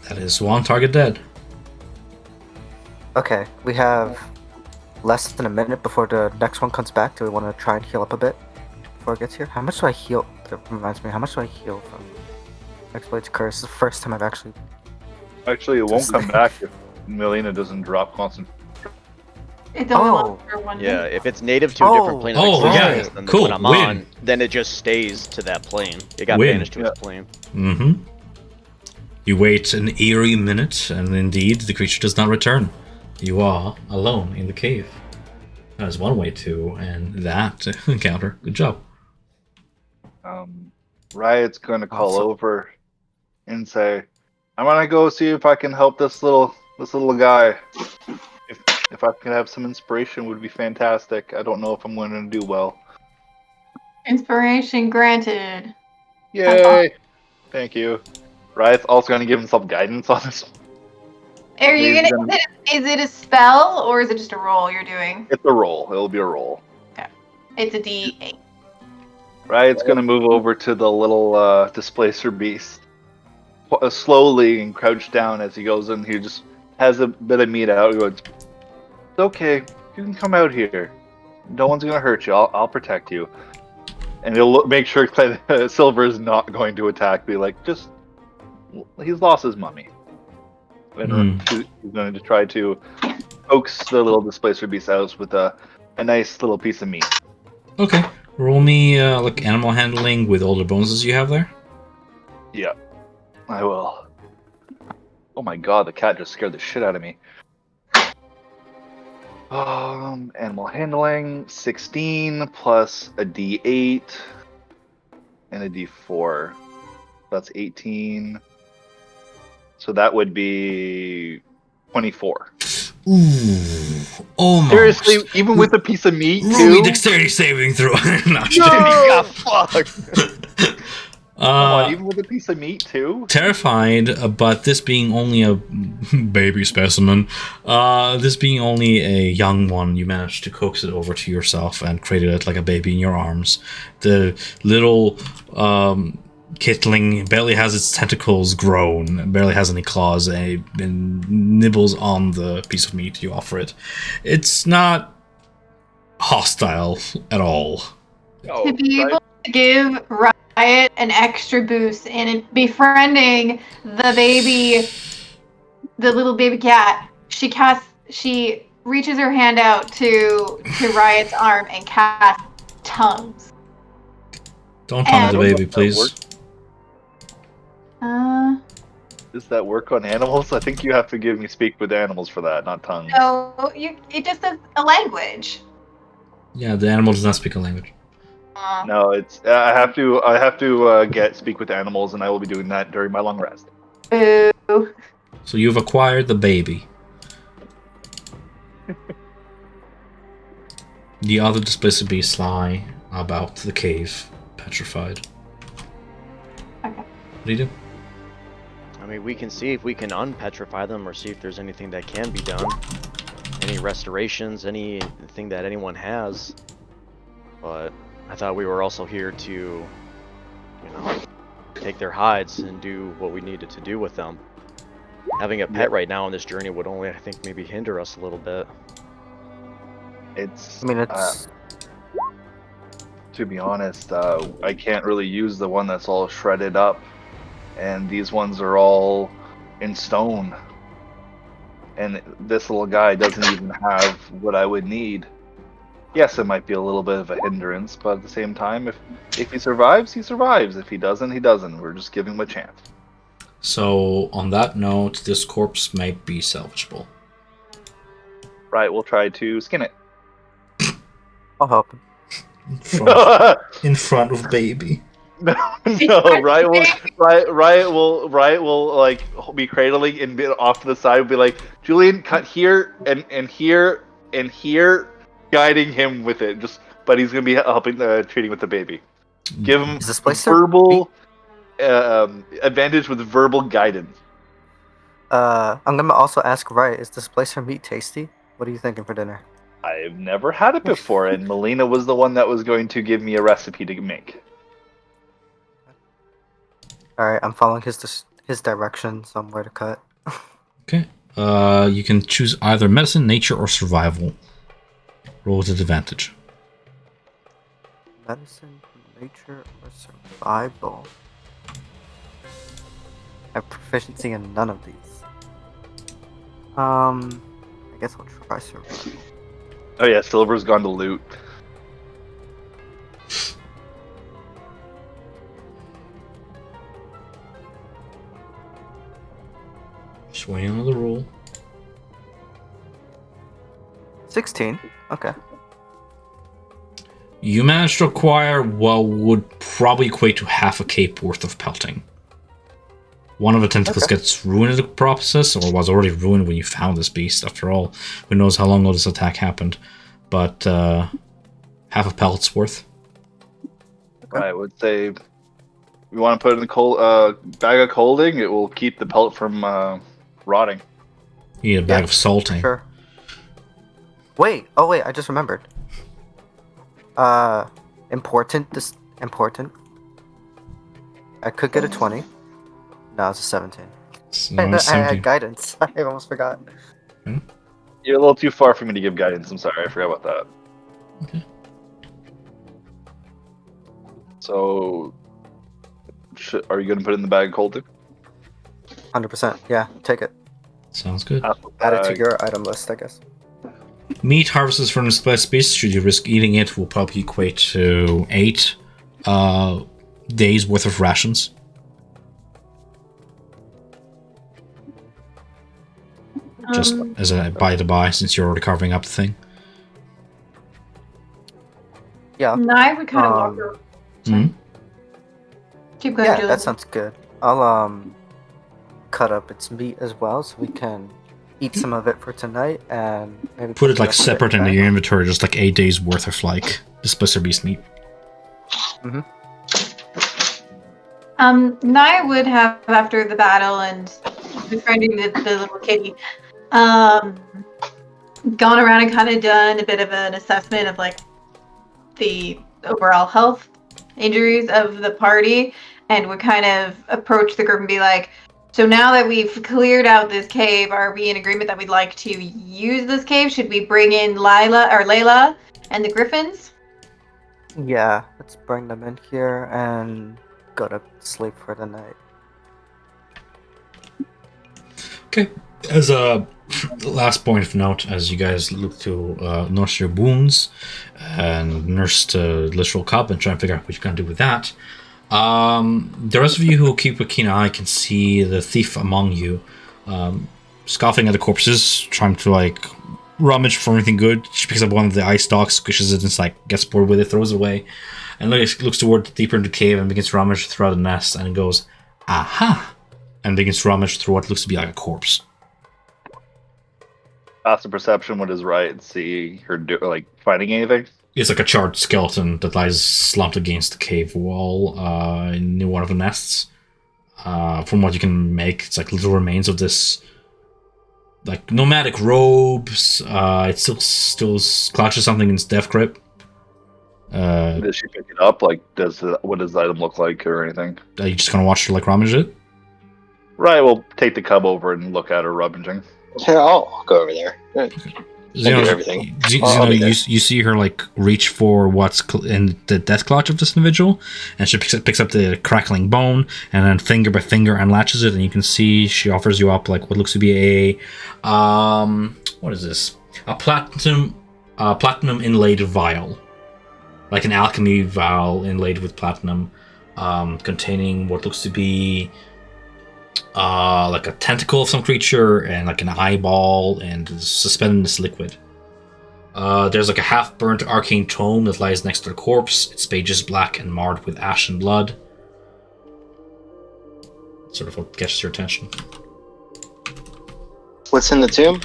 That is one target dead. Okay, we have less than a minute before the next one comes back. Do we want to try and heal up a bit before it gets here? How much do I heal? That reminds me, how much do I heal from Hexblade's Curse? It's the first time I've actually... Actually, it won't come back if Melina doesn't drop constant. It's only Oh. one for one. Yeah, if it's native to a different plane of Oh, yeah. existence than the Cool, one I'm win. on, then it just stays to that plane. It got Win. banished to its plane. Mm-hmm. You wait an eerie minute, and indeed, the creature does not return. You are alone in the cave. That is one way to end that encounter. Good job. Riot's gonna call Awesome. over and say, "I'm gonna go see if I can help this little guy. If I can have some inspiration, would be fantastic. I don't know if I'm going to do well." Inspiration granted. Yay! Thank you. Riot's also gonna give himself guidance on this. Are you He's gonna? Is it a spell or is it just a roll you're doing? It's a roll. It'll be a roll. It's a D8. Riot's gonna move over to the little displacer beast slowly and crouch down as he goes in. He just has a bit of meat out. He goes, "It's okay. You can come out here. No one's gonna hurt you. I'll protect you." And he'll make sure Silver is not going to attack. Be like, he's lost his mummy. And he's going to try to coax the little displacer beast out with a nice little piece of meat. Okay. Roll me like animal handling with all the bonuses you have there. Yeah, I will. Oh my god, the cat just scared the shit out of me. Animal handling 16 plus a D8 and a D4. That's 18. So that would be 24. Ooh, almost. Seriously, even with a piece of meat Roll me too. dexterity saving throw. No, No, fuck. Come on, Uh, even with a piece of meat too. terrified, but this being only a baby specimen, this being only a young one, you managed to coax it over to yourself and created it like a baby in your arms. The little kitling barely has its tentacles grown, barely has any claws, and nibbles on the piece of meat you offer it. It's not hostile at all. Oh, To be right. able to give Riot an extra boost in befriending the little baby cat, she reaches her hand out to Riot's arm and casts tongues. Don't tongue And- the baby, please. Does that work on animals? I think you have to give me speak with animals for that, not tongue. So it just does a language. Yeah, the animal does not speak a language. No, it's I have to get speak with animals, and I will be doing that during my long rest. Boo. So you've acquired the baby. The other displays to be sly about the cave, petrified. Okay. What do you do? I mean, we can see if we can unpetrify them or see if there's anything that can be done. Any restorations, anything that anyone has. But I thought we were also here to, you know, take their hides and do what we needed to do with them. Having a pet right now on this journey would only, I think, maybe hinder us a little bit. It's. I mean, it's To be honest, I can't really use the one that's all shredded up, and these ones are all in stone. And this little guy doesn't even have what I would need. Yes, it might be a little bit of a hindrance, but at the same time, if he survives, he survives. If he doesn't, he doesn't. We're just giving him a chance. So, on that note, this corpse might be salvageable. Right, we'll try to skin it. I'll help him. In front of baby. No, Riot will like be cradling and be off to the side. Will be like, Julian, cut here and here and here, guiding him with it. But he's gonna be helping treating with the baby. Give him Is this place verbal advantage with verbal guidance. I'm gonna also ask Riot, is this place for meat tasty? What are you thinking for dinner? I've never had it before, and Melina was the one that was going to give me a recipe to make. Alright, I'm following his directions on where to cut. Okay. You can choose either medicine, nature, or survival. Roll with advantage. Medicine, nature, or survival? I have proficiency in none of these. I guess I'll try survival. Oh yeah, Silver's gone to loot. Just waiting on the roll. 16. Okay. You managed to acquire what would probably equate to half a cape worth of pelting. One of the tentacles gets ruined in the process, or was already ruined when you found this beast. After all, who knows how long ago this attack happened. But half a pellet's worth. I would say we want to put it in the bag of colding. It will keep the pellet from rotting. You need a bag of salting. Sure. Wait. Oh wait, I just remembered. Important. I could get a 20. No, it's a 17. It's I only 17. had guidance. I almost forgot. You're a little too far for me to give guidance. I'm sorry, I forgot about that. Okay. So, are you going to put it in the bag of colding? 100%. Yeah, take it. Sounds good. Add it to your item list, I guess. Meat harvested from the splash beast, should you risk eating it, will probably equate to 8 days worth of rations. Just as a by the by, since you're already carving up the thing. Yeah. And I would kind of walk Um, around. Mhm. Keep going, Yeah, Julie. that sounds good. I'll cut up its meat as well, so we can eat some of it for tonight and maybe Put cook it the like rest of separate in tonight. your inventory, just like 8 days worth of like this Blister Beast meat. Naya would have, after the battle and befriending the little kitty, gone around and kind of done a bit of an assessment of like the overall health injuries of the party, and would kind of approach the group and be like, so now that we've cleared out this cave, are we in agreement that we'd like to use this cave? Should we bring in Layla and the Griffins? Yeah, let's bring them in here and go to sleep for the night. Okay. As a last point of note, as you guys look to nurse your wounds and nurse the literal cub and try and figure out what you're going to do with that, the rest of you who keep a keen eye can see the thief among you scoffing at the corpses, trying to like rummage for anything good. She picks up one of the ice stalks, squishes it, and like gets bored with it, throws it away, and looks toward deeper into the cave and begins to rummage throughout the nest and goes, "Aha!" and begins to rummage through what looks to be like a corpse. Passive perception, what is right? See her finding anything? It's like a charred skeleton that lies slumped against the cave wall in one of the nests. From what you can make, it's like little remains of this like nomadic robes. It still clutches something in its death grip. Does she pick it up? Like, what does the item look like or anything? Are you just gonna watch her like rummage it? Right, we'll take the cub over and look at her rummaging. Yeah, I'll go over there. Xeno, do everything. Xeno, I'll be there. you see her like reach for what's in the death clutch of this individual, and she picks up the crackling bone, and then finger by finger unlatches it, and you can see she offers you up like what looks to be a what is this? A platinum inlaid vial, like an alchemy vial inlaid with platinum, containing what looks to be like a tentacle of some creature and like an eyeball and suspended in this liquid. There's like a half-burnt arcane tome that lies next to the corpse. Its page is black and marred with ash and blood. Sort of what catches your attention. What's in the tomb?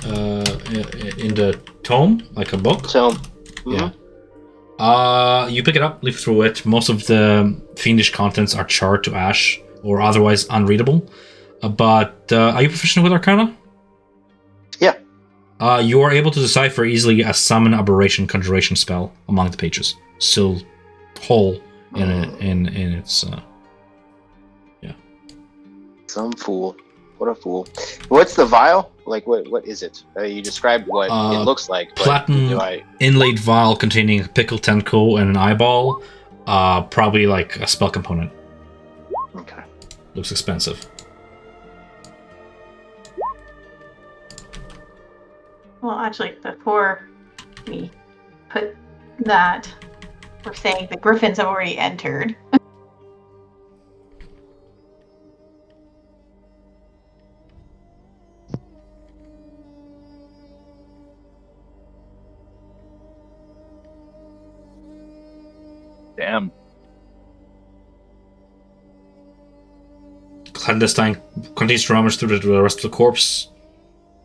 In the tome, like a book. So, Yeah. You pick it up, leaf through it. Most of the fiendish contents are charred to ash or otherwise unreadable. But are you proficient with Arcana? Yeah. You are able to decipher easily a summon aberration conjuration spell among the pages. Still whole in its. Some fool. What a fool. What's the vial? Like, what is it? You described what it looks like. But Platinum inlaid vial containing a pickled tentacle and an eyeball. Probably like a spell component. Okay. Looks expensive. Well, actually, before we put that, we're saying the Griffins have already entered. Damn. Clandestine continues to rummage through the rest of the corpse.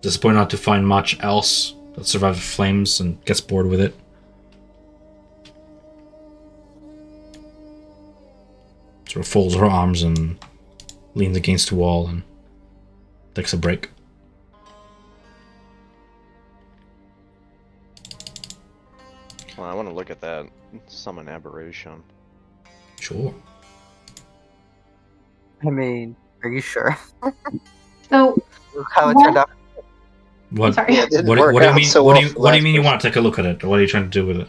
Disappointed not to find much else that survived the flames and gets bored with it. Sort of folds her arms and leans against the wall and takes a break. Well, I want to look at that summon aberration. Sure. I mean, are you sure? So, How it What? turned out? What? sorry. Yeah, it didn't What, work what do you out mean? so what well do for you, what do you last mean you person. want to take a look at it? Or what are you trying to do with it?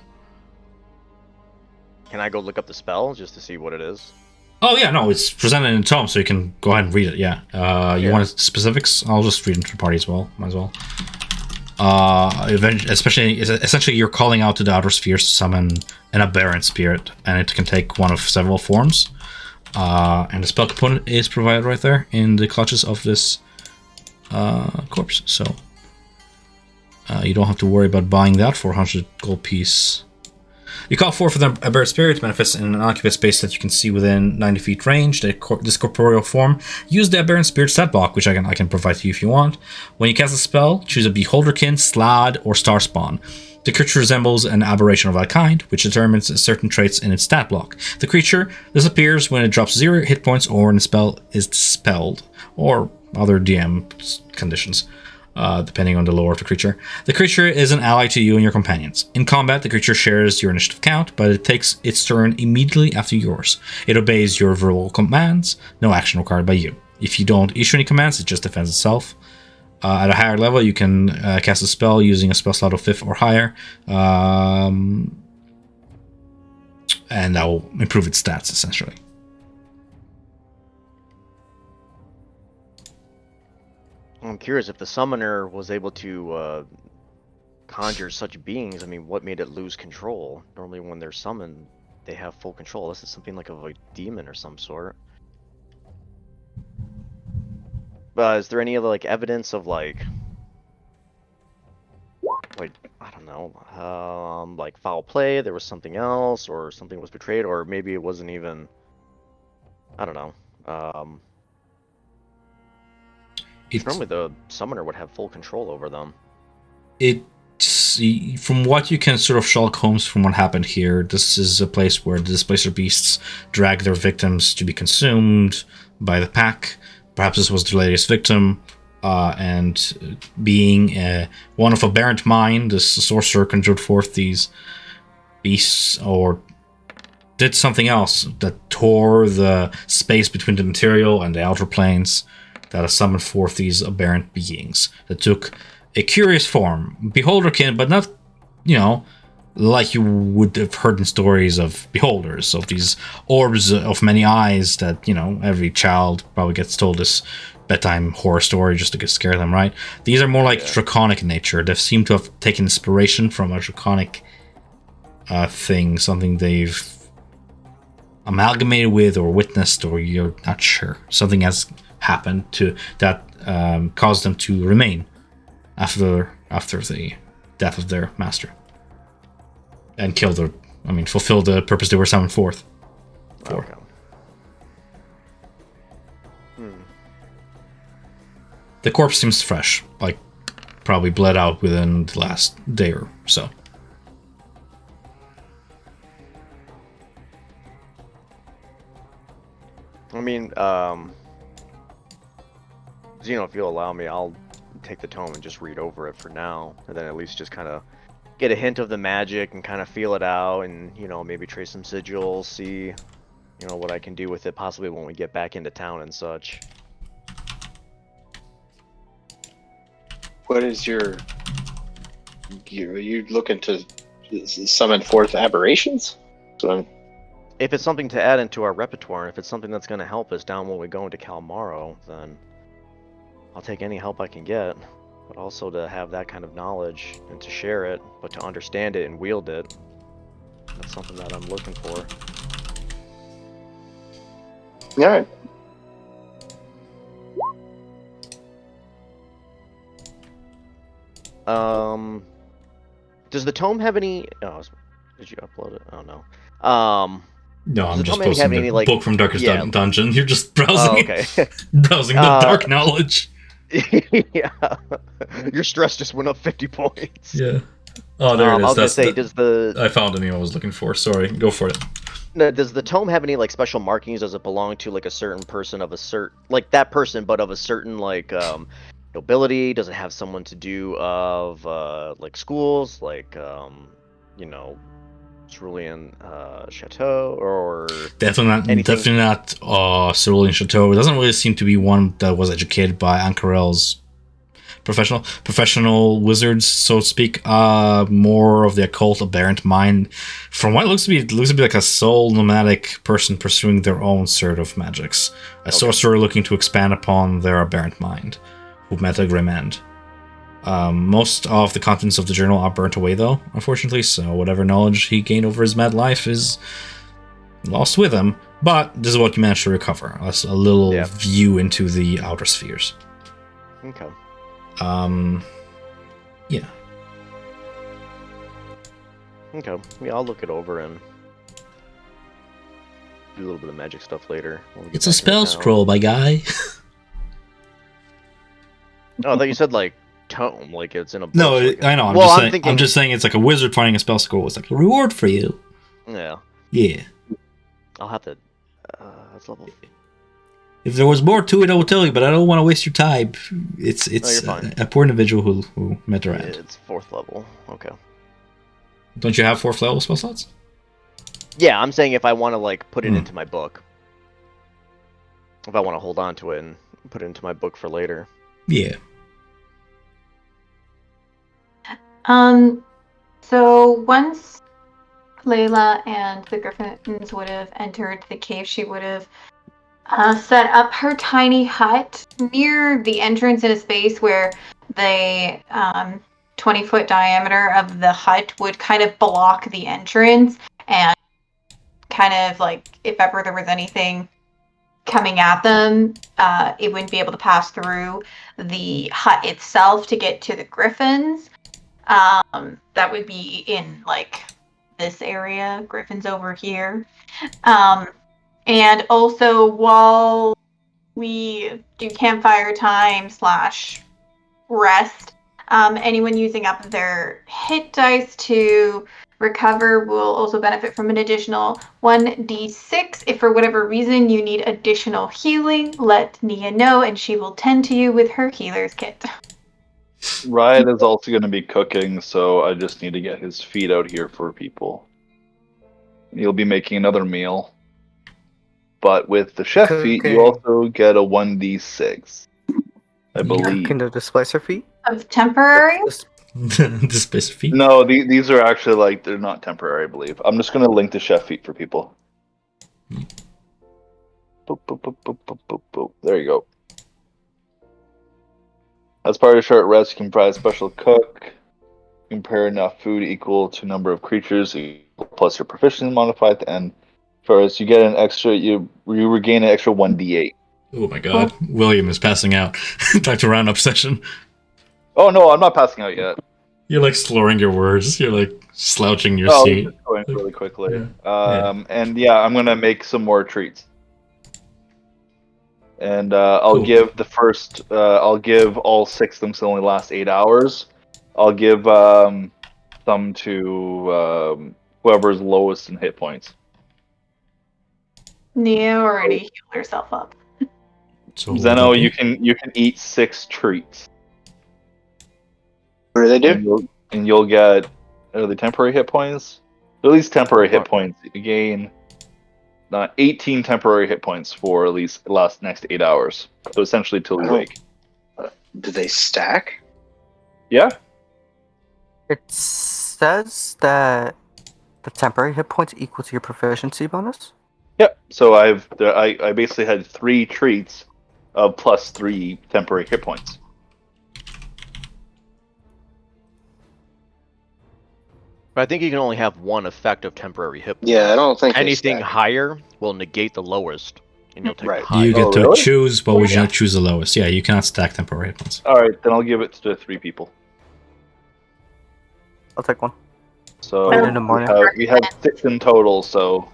Can I go look up the spell just to see what it is? Oh yeah, no, it's presented in a tome, so you can go ahead and read it. Yeah. You Yeah. want specifics? I'll just read it to the party as well. Might as well. Essentially, you're calling out to the outer spheres to summon an aberrant spirit, and it can take one of several forms. And the spell component is provided right there in the clutches of this corpse. So you don't have to worry about buying that for 100 gold piece You call forth an aberrant spirit to manifest in an occupied space that you can see within 90 feet range. This corporeal form. Use the aberrant spirit stat block, which I can provide to you if you want. When you cast a spell, choose a beholderkin, slad, or star spawn. The creature resembles an aberration of that kind, which determines certain traits in its stat block. The creature disappears when it drops 0 hit points or when the spell is dispelled, or other DM conditions, depending on the lore of the creature. The creature is an ally to you and your companions. In combat, the creature shares your initiative count, but it takes its turn immediately after yours. It obeys your verbal commands, no action required by you. If you don't issue any commands, it just defends itself. At a higher level, you can cast a spell using a spell slot of 5th or higher, and that will improve its stats, essentially. I'm curious if the summoner was able to conjure such beings. I mean, what made it lose control? Normally when they're summoned, they have full control. This is something like a demon or some sort. Is there any other like evidence of like I don't know, like foul play? There was something else, or something was betrayed, or maybe it wasn't even. I don't know. Normally the summoner would have full control over them. From what you can sort of Sherlock Holmes from what happened here, this is a place where the displacer beasts drag their victims to be consumed by the pack. Perhaps this was the latest victim, and being one of aberrant mind, this sorcerer conjured forth these beasts, or did something else that tore the space between the material and the outer planes, that summoned forth these aberrant beings that took a curious form, beholderkin, but not, like you would have heard in stories of beholders, of these orbs of many eyes that, every child probably gets told this bedtime horror story just to scare them, right? These are more like draconic in nature. They seem to have taken inspiration from a draconic thing, something they've amalgamated with or witnessed, or you're not sure. Something has happened to that caused them to remain after the death of their master. And fulfill the purpose they were summoned forth for. Okay. The corpse seems fresh, like probably bled out within the last day or so. I mean, if you'll allow me, I'll take the tome and just read over it for now, and then at least just kind of get a hint of the magic and kind of feel it out, and maybe trace some sigils, see what I can do with it possibly when we get back into town and such. What is are you looking to summon forth aberrations? So if it's something to add into our repertoire, if it's something that's going to help us down when we go into Kalmaro, then I'll take any help I can get. But also to have that kind of knowledge and to share it, but to understand it and wield it, that's something that I'm looking for. All right. Does the tome have any? Oh, did you upload it? Oh no. No, I'm just posting the book from Darkest Dungeon. You're just browsing. Oh, okay. Browsing the dark knowledge. Yeah. Your stress just went up 50 points. Yeah. Oh, there it is. I was gonna say, does the I found the name I was looking for. Sorry, go for it. No, does the tome have any special markings? Does it belong to a certain person of a certain that person, but of a certain nobility? Does it have someone to do of schools, Cerulean Chateau, or definitely not Cerulean Chateau. It doesn't really seem to be one that was educated by Ankarel's professional wizards, so to speak. More of the occult aberrant mind. From what it looks to be like a soul nomadic person pursuing their own sort of magics. A sorcerer looking to expand upon their aberrant mind, who met a grim end. Most of the contents of the journal are burnt away, though, unfortunately, so whatever knowledge he gained over his mad life is lost with him. But this is what you managed to recover. That's a little view into the outer spheres. Okay. Yeah. Okay. Yeah, I'll look it over and do a little bit of magic stuff later. when we get It's a back into spell town. scroll, my guy. Oh, I thought you said like tome, like it's in a book. No, so like I know. well, I'm I'm thinking. just saying it's like a wizard finding a spell scroll. It's like a reward for you. Yeah, Yeah. I'll have to. That's level. If there was more to it, I will tell you, but I don't want to waste your time. It's you're fine. a poor individual who met around. It's 4th level. Okay. Don't you have 4th level spell slots? Yeah, I'm saying if I want to like put it Hmm. into my book, if I want to hold on to it and put it into my book for later. Yeah. So once Layla and the Griffins would have entered the cave, she would have set up her tiny hut near the entrance in a space where the 20-foot diameter of the hut would kind of block the entrance, and kind of like if ever there was anything coming at them, it wouldn't be able to pass through the hut itself to get to the Griffins. That would be in like this area. Griffins over here. And also while we do campfire time / rest, anyone using up their hit dice to recover will also benefit from an additional 1d6. If for whatever reason you need additional healing, let Nia know and she will tend to you with her healer's kit. Ryan is also going to be cooking, so I just need to get his feet out here for people. He'll be making another meal. But with the chef feet, you Cooking. also get a 1d6. I believe. Can the displacer feet? Of temporary? This space of feet. No, these are actually like, they're not temporary, I believe. I'm just going to link the chef feet for people. Boop, boop, boop, boop, boop, boop, boop. There you go. As part of a short rest, you can provide a special cook. Compare enough food equal to number of creatures plus your proficiency modifier at the end. First, you get an extra. You regain an extra 1d8. Oh my god. William is passing out. Back to roundup session. Oh no, I'm not passing out yet. You're like slurring your words. You're like slouching your Oh, seat. I'm just going really quickly. Yeah. And yeah, I'm gonna make some more treats. And I'll Cool. give the first. I'll give all 6 of them, so they only last 8 hours. I'll give some to whoever's lowest in hit points. Nia already healed herself up. So Zeno, what do you can eat 6 treats. What do they And do? you'll get are they temporary hit points? At least temporary hit points. You gain 18 temporary hit points for at least the next 8 hours. So essentially till you Oh. wake. Do they stack? Yeah. It says that the temporary hit points equal to your proficiency bonus. Yep. So I basically had 3 treats of plus 3 temporary hit points. But I think you can only have one effective temporary hit point. Yeah, I don't think they Anything stack. higher will negate the lowest, and you'll take Right. the high. You get Oh, to really? choose, but we should Yeah. not choose the lowest. Yeah, you cannot stack temporary hit points. All right, then I'll give it to 3 people. I'll take one. So Later in the morning. we have 6 in total. So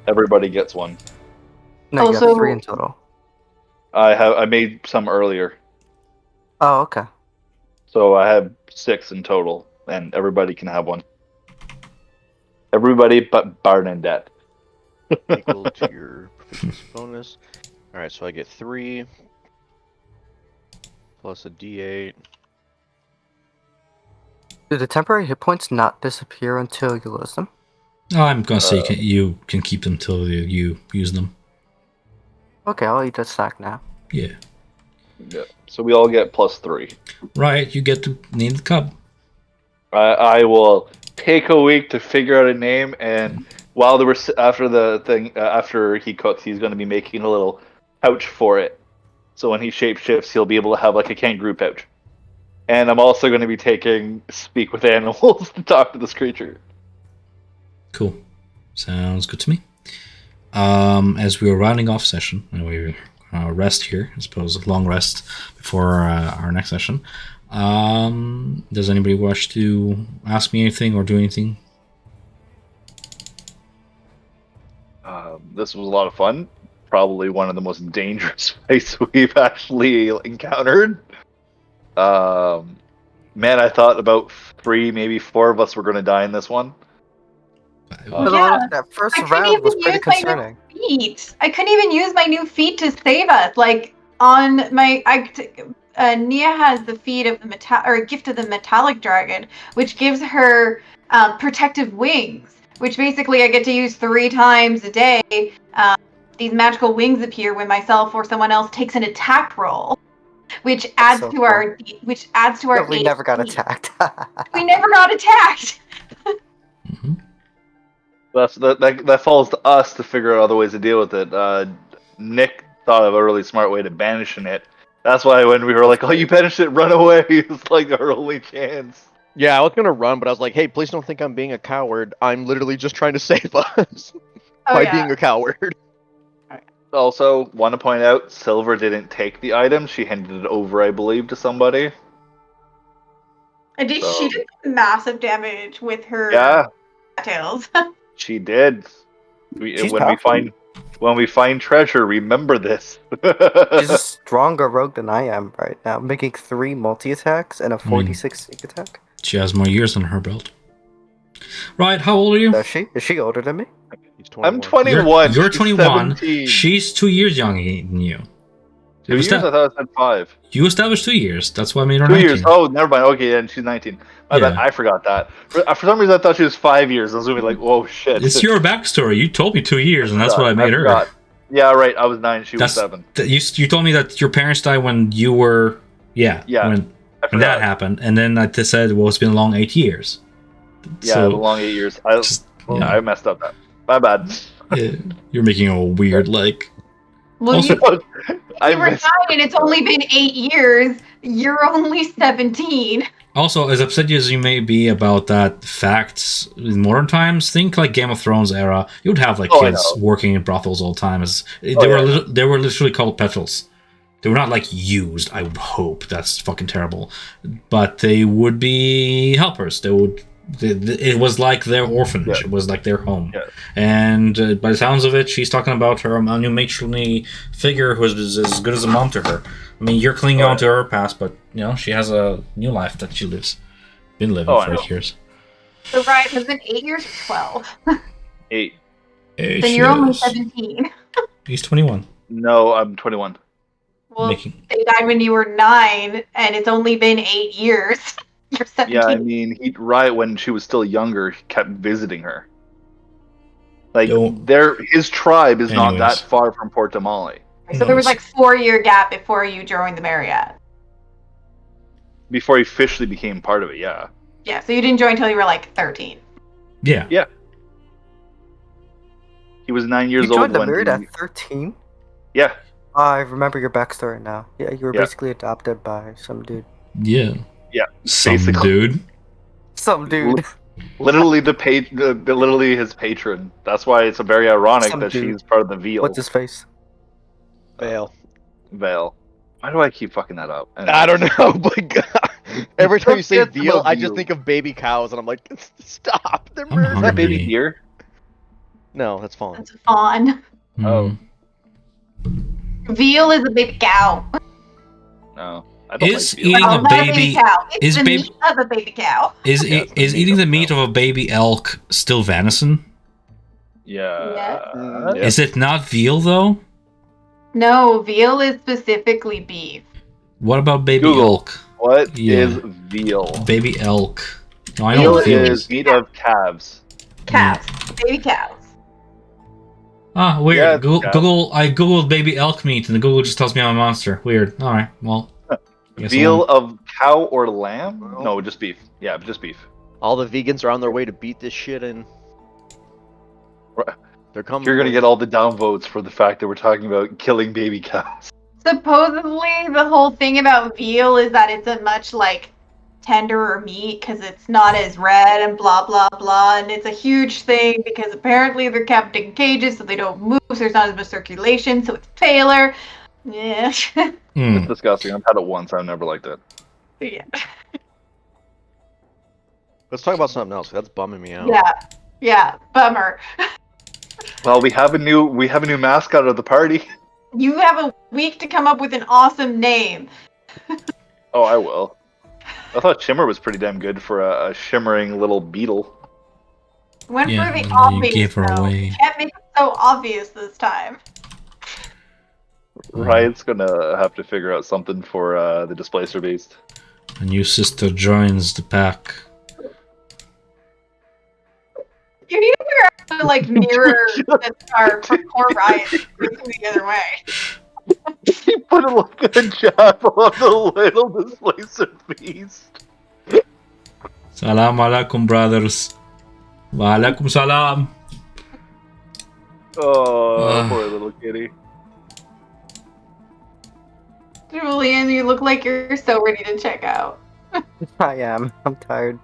everybody gets one. No, you Also- got 3 in total. I made some earlier, Oh, okay. so I have 6 in total, and everybody can have one. Everybody but Barnendette. Equal to your proficiency bonus. Alright, so I get 3 plus a d8. Do the temporary hit points not disappear until you lose them? Oh, I'm gonna say you can keep them till you use them. Okay, I'll eat that stack now. Yeah. Yeah. So we all get plus 3. Right, you get to name the cub. I will take a week to figure out a name, and while there was after he cooks, he's going to be making a little pouch for it. So when he shapeshifts, he'll be able to have like a kangaroo pouch. And I'm also going to be taking speak with animals to talk to this creature. Cool. Sounds good to me. As we were rounding off session, and we rest here, I suppose a long rest before our next session. Does anybody wish to ask me anything or do anything? This was a lot of fun. Probably one of the most dangerous fights we've actually encountered. Man, I thought about 3, maybe 4 of us were going to die in this one. Yeah. That first I couldn't round was even pretty use my concerning. new feat. I couldn't even use my new feat to save us. Like on my, Nia has the feat of the gift of the metallic dragon, which gives her protective wings. Which basically I get to use 3 times a day. These magical wings appear when myself or someone else takes an attack roll, which adds so to cool. our Yeah, we never got AC. attacked. We never got attacked. Mm-hmm. That falls to us to figure out other ways to deal with it. Nick thought of a really smart way to banishing it. That's why when we were like, "Oh, you banished it, run away," it's like our only chance. Yeah, I was gonna run, but I was like, hey, please don't think I'm being a coward. I'm literally just trying to save us by being a coward. Also, want to point out, Silver didn't take the item. She handed it over, I believe, to somebody. And she did massive damage with her tails. She did. She's powerful. When we find treasure, remember this. She's a stronger rogue than I am right now, making 3 multi-attacks and a 46 sneak attack. She has more years on her belt. Right, how old are you? Does she? Is she older than me? He's 21. I'm 21. You're 21. 17. She's 2 years younger than you. 2 years? I thought I said 5. You established 2 years. That's why I made her 2 19. years. Oh, never mind. Okay, and she's 19. My bad. I forgot that. For some reason, I thought she was 5 years. I was gonna be like, "Whoa, shit!" It's your backstory. You told me 2 years, and that's what I made her. Forgot. Yeah, right. I was 9. She was 7. You told me that your parents died when you were when that happened, and then I said, "Well, it's been a long 8 years." Yeah, so, a long 8 years. I messed up that. My bad. You're making a weird like. Well, also, you were 9 and it's only been 8 years. You're only 17. Also, as upset as you may be about that facts in modern times, think like Game of Thrones era. You would have like kids working in brothels all the time. They were literally called petrels. They were not like used. I would hope that's fucking terrible, but they would be helpers. It was like their orphanage. It was like their home. And by the sounds of it, she's talking about her new matronly figure who is as good as a mom to her. I mean, you're clinging on to her past, but she has a new life that she been living for 8 years. So Ryan has been 8 years or 12? 8. Then you're only 17. He's 21. No, I'm 21. Well, they died when you were 9, and it's only been 8 years. You're 17. Yeah, I mean, right when she was still younger, he kept visiting her. Like, his tribe is not that far from Port Damali. So there was like 4-year gap before you joined the Marriott. Before he officially became part of it, yeah. Yeah, so you didn't join until you were like 13. Yeah. Yeah. He was 9 years old when... You joined the Marriott at 13? Yeah. I remember your backstory now. Yeah, you were basically adopted by some dude. Yeah. Yeah, some dude. Some dude. Literally literally his patron. That's why it's very ironic that she's part of the Veil. What's his face? Veil. Why do I keep fucking that up? Anyway. I don't know, but God, every time you say Veil, I just think of baby cows, and I'm like, stop. They're murdering. Is that baby deer? No, that's fawn. That's a fawn. Oh. Veal is a big cow. No. Is eating a baby cow. It's the meat of a baby cow. Is eating the meat of a baby elk still venison? Yeah. Is it not veal though? No, veal is specifically beef. What about baby elk? What is veal? Baby elk. No, I veal know is meat of calves. Calves. Baby cows. Ah, weird. Yeah, Google. I googled baby elk meat, and the Google just tells me I'm a monster. Weird. All right. Well. Veal of cow or lamb? No, just beef. Yeah, just beef. All the vegans are on their way to beat this shit in. They're coming. You're gonna get all the downvotes for the fact that we're talking about killing baby cows. Supposedly, the whole thing about veal is that it's a much tenderer meat because it's not as red and blah blah blah, and it's a huge thing because apparently they're kept in cages so they don't move, so there's not as much circulation, so it's paler. Yeah. It's disgusting. I've had it once. I've never liked it. Yeah. Let's talk about something else. That's bumming me out. Yeah. Bummer. Well, we have a new mascot of the party. You have a week to come up with an awesome name. Oh, I will. I thought Shimmer was pretty damn good for a shimmering little beetle. Went Yeah, for the and then you obvious. gave her though. away. You can't make it so obvious this time. Riot's gonna have to figure out something for the Displacer Beast. A new sister joins the pack. You need to figure out how to like mirror the star for poor Ryan facing the other way. He put a good job on the little Displacer Beast. Salam alaikum, brothers. Wa alaikum salam. Oh, poor little kitty. Julian, you look like you're so ready to check out. I am. I'm tired.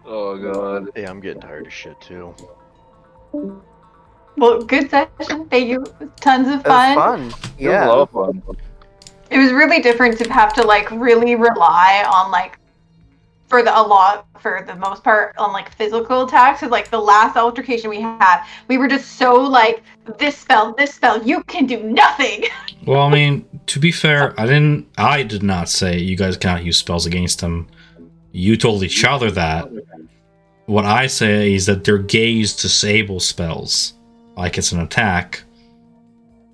Oh god. Yeah, I'm getting tired of shit too. Well, good session. Thank you. Tons of It was fun. fun. It was a Yeah. lot of fun. It was really different to have to like really rely on like for the most part on like physical attacks. Cause like the last altercation we had, we were just so like this spell, you can do nothing. Well, I mean, to be fair, I did not say you guys cannot use spells against them. You told each other that. What I say is that they're gaze disable spells. Like it's an attack.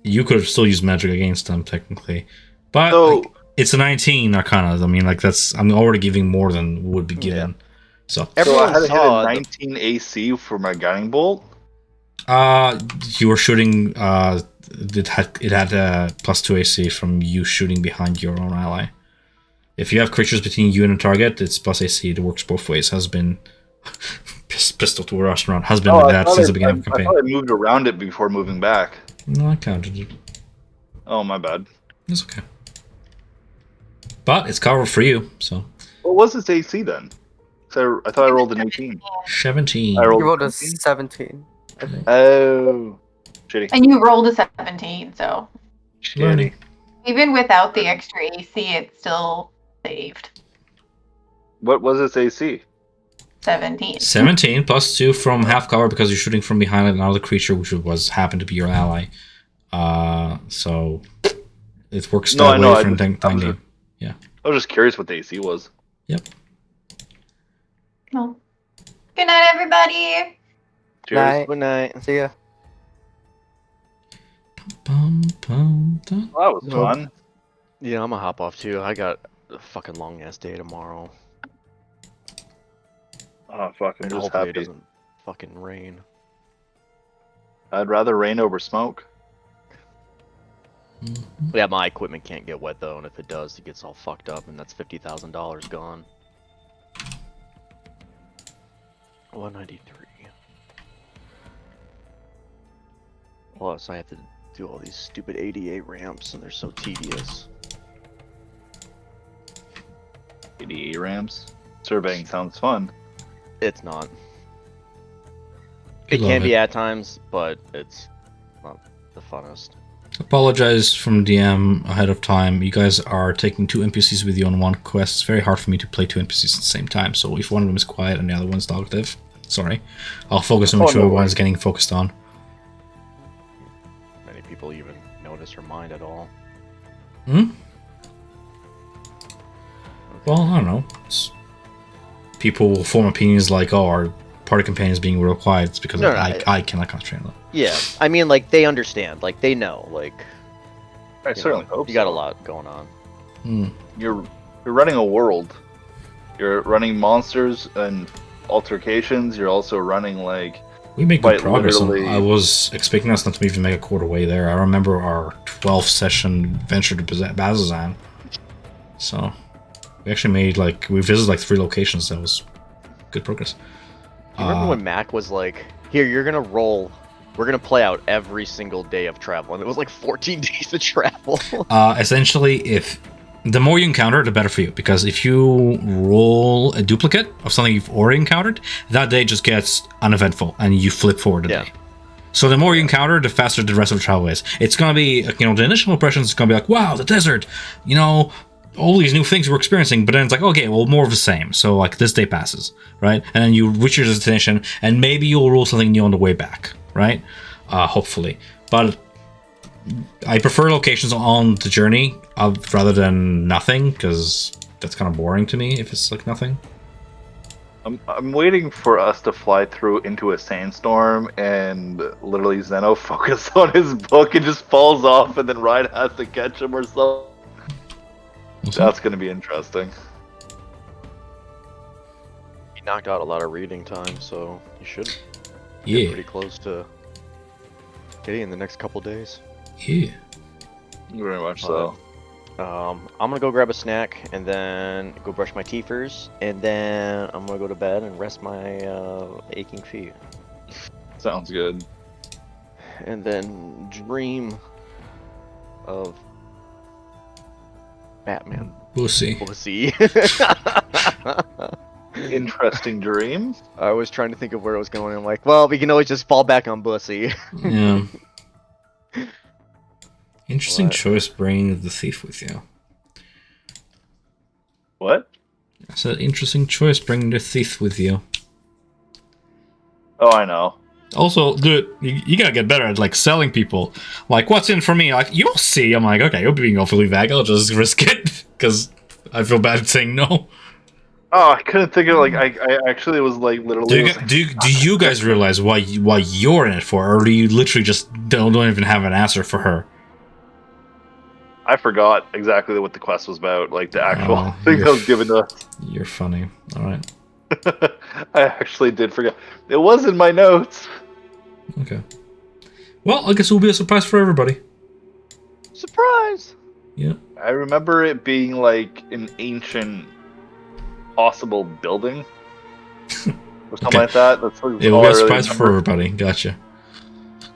You could have still used magic against them, technically. But So- like, it's a 19 Arcana. I mean, like I'm already giving more than would be given. So So Everyone I had to hit saw a the- 19 AC for my guiding bolt. you were shooting. It had a +2 AC from you shooting behind your own ally. If you have creatures between you and a target, it's plus AC. It works both ways. Has been pistol to a restaurant. Has been Oh, like I that thought since I- the beginning of the I campaign. thought I moved around it before moving back. No, I counted it. Oh, my bad. It's okay. But it's covered for you, so What was its AC then? So I thought I rolled an 18. 17. I rolled- You rolled a 17. I think. Oh, shitty. And you rolled a 17, so Shitty. even without the extra AC, it's still saved. What was its AC? 17. 17 plus 2 from half cover because you're shooting from behind another creature, which happened to be your ally. So it works No, that I know, way I for just- time I was game. I was just curious what the AC was. Well, good night, everybody. Cheers. Night. Good night. See ya. Bum, bum, dun. Well, that was No. fun. Yeah, I'm gonna hop off too. I got a fucking long ass day tomorrow. Oh, fuck, I'm And just hopefully it happy. doesn't fucking rain. I'd rather rain over smoke. Yeah, my equipment can't get wet though, and if it does, it gets all fucked up, and that's $50,000 gone. 193. Plus, I have to do all these stupid ADA ramps, and they're so tedious. 88 ramps. Surveying sounds fun. It's not. You It love can be it. at times, but it's not the funnest. Apologize from DM ahead of time. You guys are taking 2 NPCs with you on one quest. It's very hard for me to play 2 NPCs at the same time. So if one of them is quiet and the other one's talkative, sorry. I'll focus on Oh, whichever no one's worries. getting focused on. Many people even notice or mind at all. Hmm? Well, I don't know. People will form opinions like, oh, our party companion is being real quiet. It's because No, no, I cannot concentrate on that. Yeah, I mean, like, they understand. Like, they know. Like, I you certainly know, hope you got a so. lot going on. Hmm. You're running a world. You're running monsters and altercations. You're also running like We make good Quite progress. literally- I was expecting us not to even make a quarter way there. I remember our 12th session venture to Bazazan. So we actually made we visited 3 locations. That was good progress. You remember when Mac was like, "Here, you're gonna roll. We're gonna play out every single day of travel," and it was like 14 days of travel. Essentially, if the more you encounter, the better for you. Because if you roll a duplicate of something you've already encountered, that day just gets uneventful, and you flip forward a Yeah. day. So the more you encounter, the faster the rest of the travel is. It's gonna be, the initial impressions is gonna be like, wow, the desert, all these new things we're experiencing, but then it's like, okay, well, more of the same. So like this day passes, right? And then you reach your destination, and maybe you'll rule something new on the way back, right? Hopefully. But I prefer locations on the journey rather than nothing, because that's kind of boring to me if it's like nothing. I'm waiting for us to fly through into a sandstorm and literally Zeno focus on his book and just falls off, and then Ryan has to catch him or something. That's gonna be interesting. He knocked out a lot of reading time, so you should get Yeah, pretty close to getting in the next couple days. yeah. Very much so. I'm gonna go grab a snack and then go brush my teeth first, and then I'm gonna go to bed and rest my aching feet, Sounds good. and then dream of Batman. We'll see. Pussy. Interesting dream. I was trying to think of where I was going. I'm like, well, we can always just fall back on Bussy. Yeah. Interesting What? choice bringing the thief with you. What? I said interesting choice bringing the thief with you. Oh, I know. Also, dude, you gotta get better at like selling people. Like, what's in for me? Like, you'll see. I'm like, okay, you're being awfully vague. I'll just risk it because I feel bad saying no. Oh, I couldn't think of like I actually was like literally. Do you guys realize why you're in it for, or do you literally just don't even have an answer for her? I forgot exactly what the quest was about, like the actual Oh, thing you're that was given to us. You're funny. All right. I actually did forget. It was in my notes. Okay. Well, I guess it will be a surprise for everybody. Surprise! Yeah. I remember it being like an ancient possible building or something Okay. like that. That's like It will all be I a really surprise for remember. everybody. Gotcha.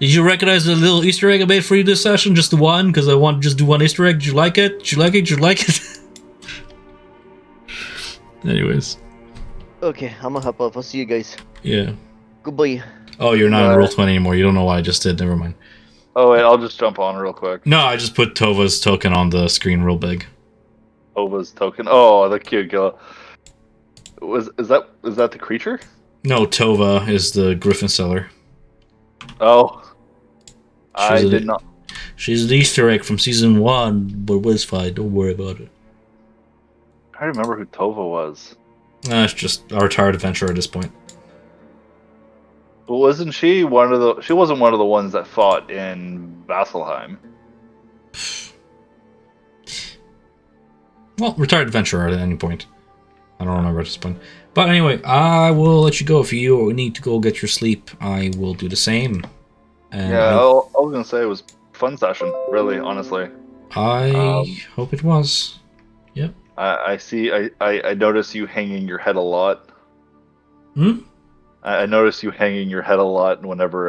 Did you recognize the little Easter egg I made for you this session? Just the one, because I want to just do one Easter egg. Did you like it? Did you like it? Did you like it? Anyways. Okay, I'm gonna hop off. I'll see you guys. Yeah. Goodbye. Oh, you're not in Bye. Roll20 anymore. You don't know what I just did. Never mind. Oh wait, I'll just jump on real quick. No, I just put Tova's token on the screen real big. Ova's token. Oh, the cute girl. Is that the creature? No, Tova is the Griffin seller. Oh, I She's did not. She's the Easter egg from season 1, but it's fine. Don't worry about it. I remember who Tova was. It's just our retired adventurer at this point. But wasn't she one of the? She wasn't one of the ones that fought in Vasselheim. Well, retired adventurer at any point. I don't remember at this point. But anyway, I will let you go. If you need to go get your sleep, I will do the same. And Yeah, I was gonna say it was a fun session. Really, honestly. I hope it was. Yep. I see. I notice you hanging your head a lot. Hmm? I notice you hanging your head a lot whenever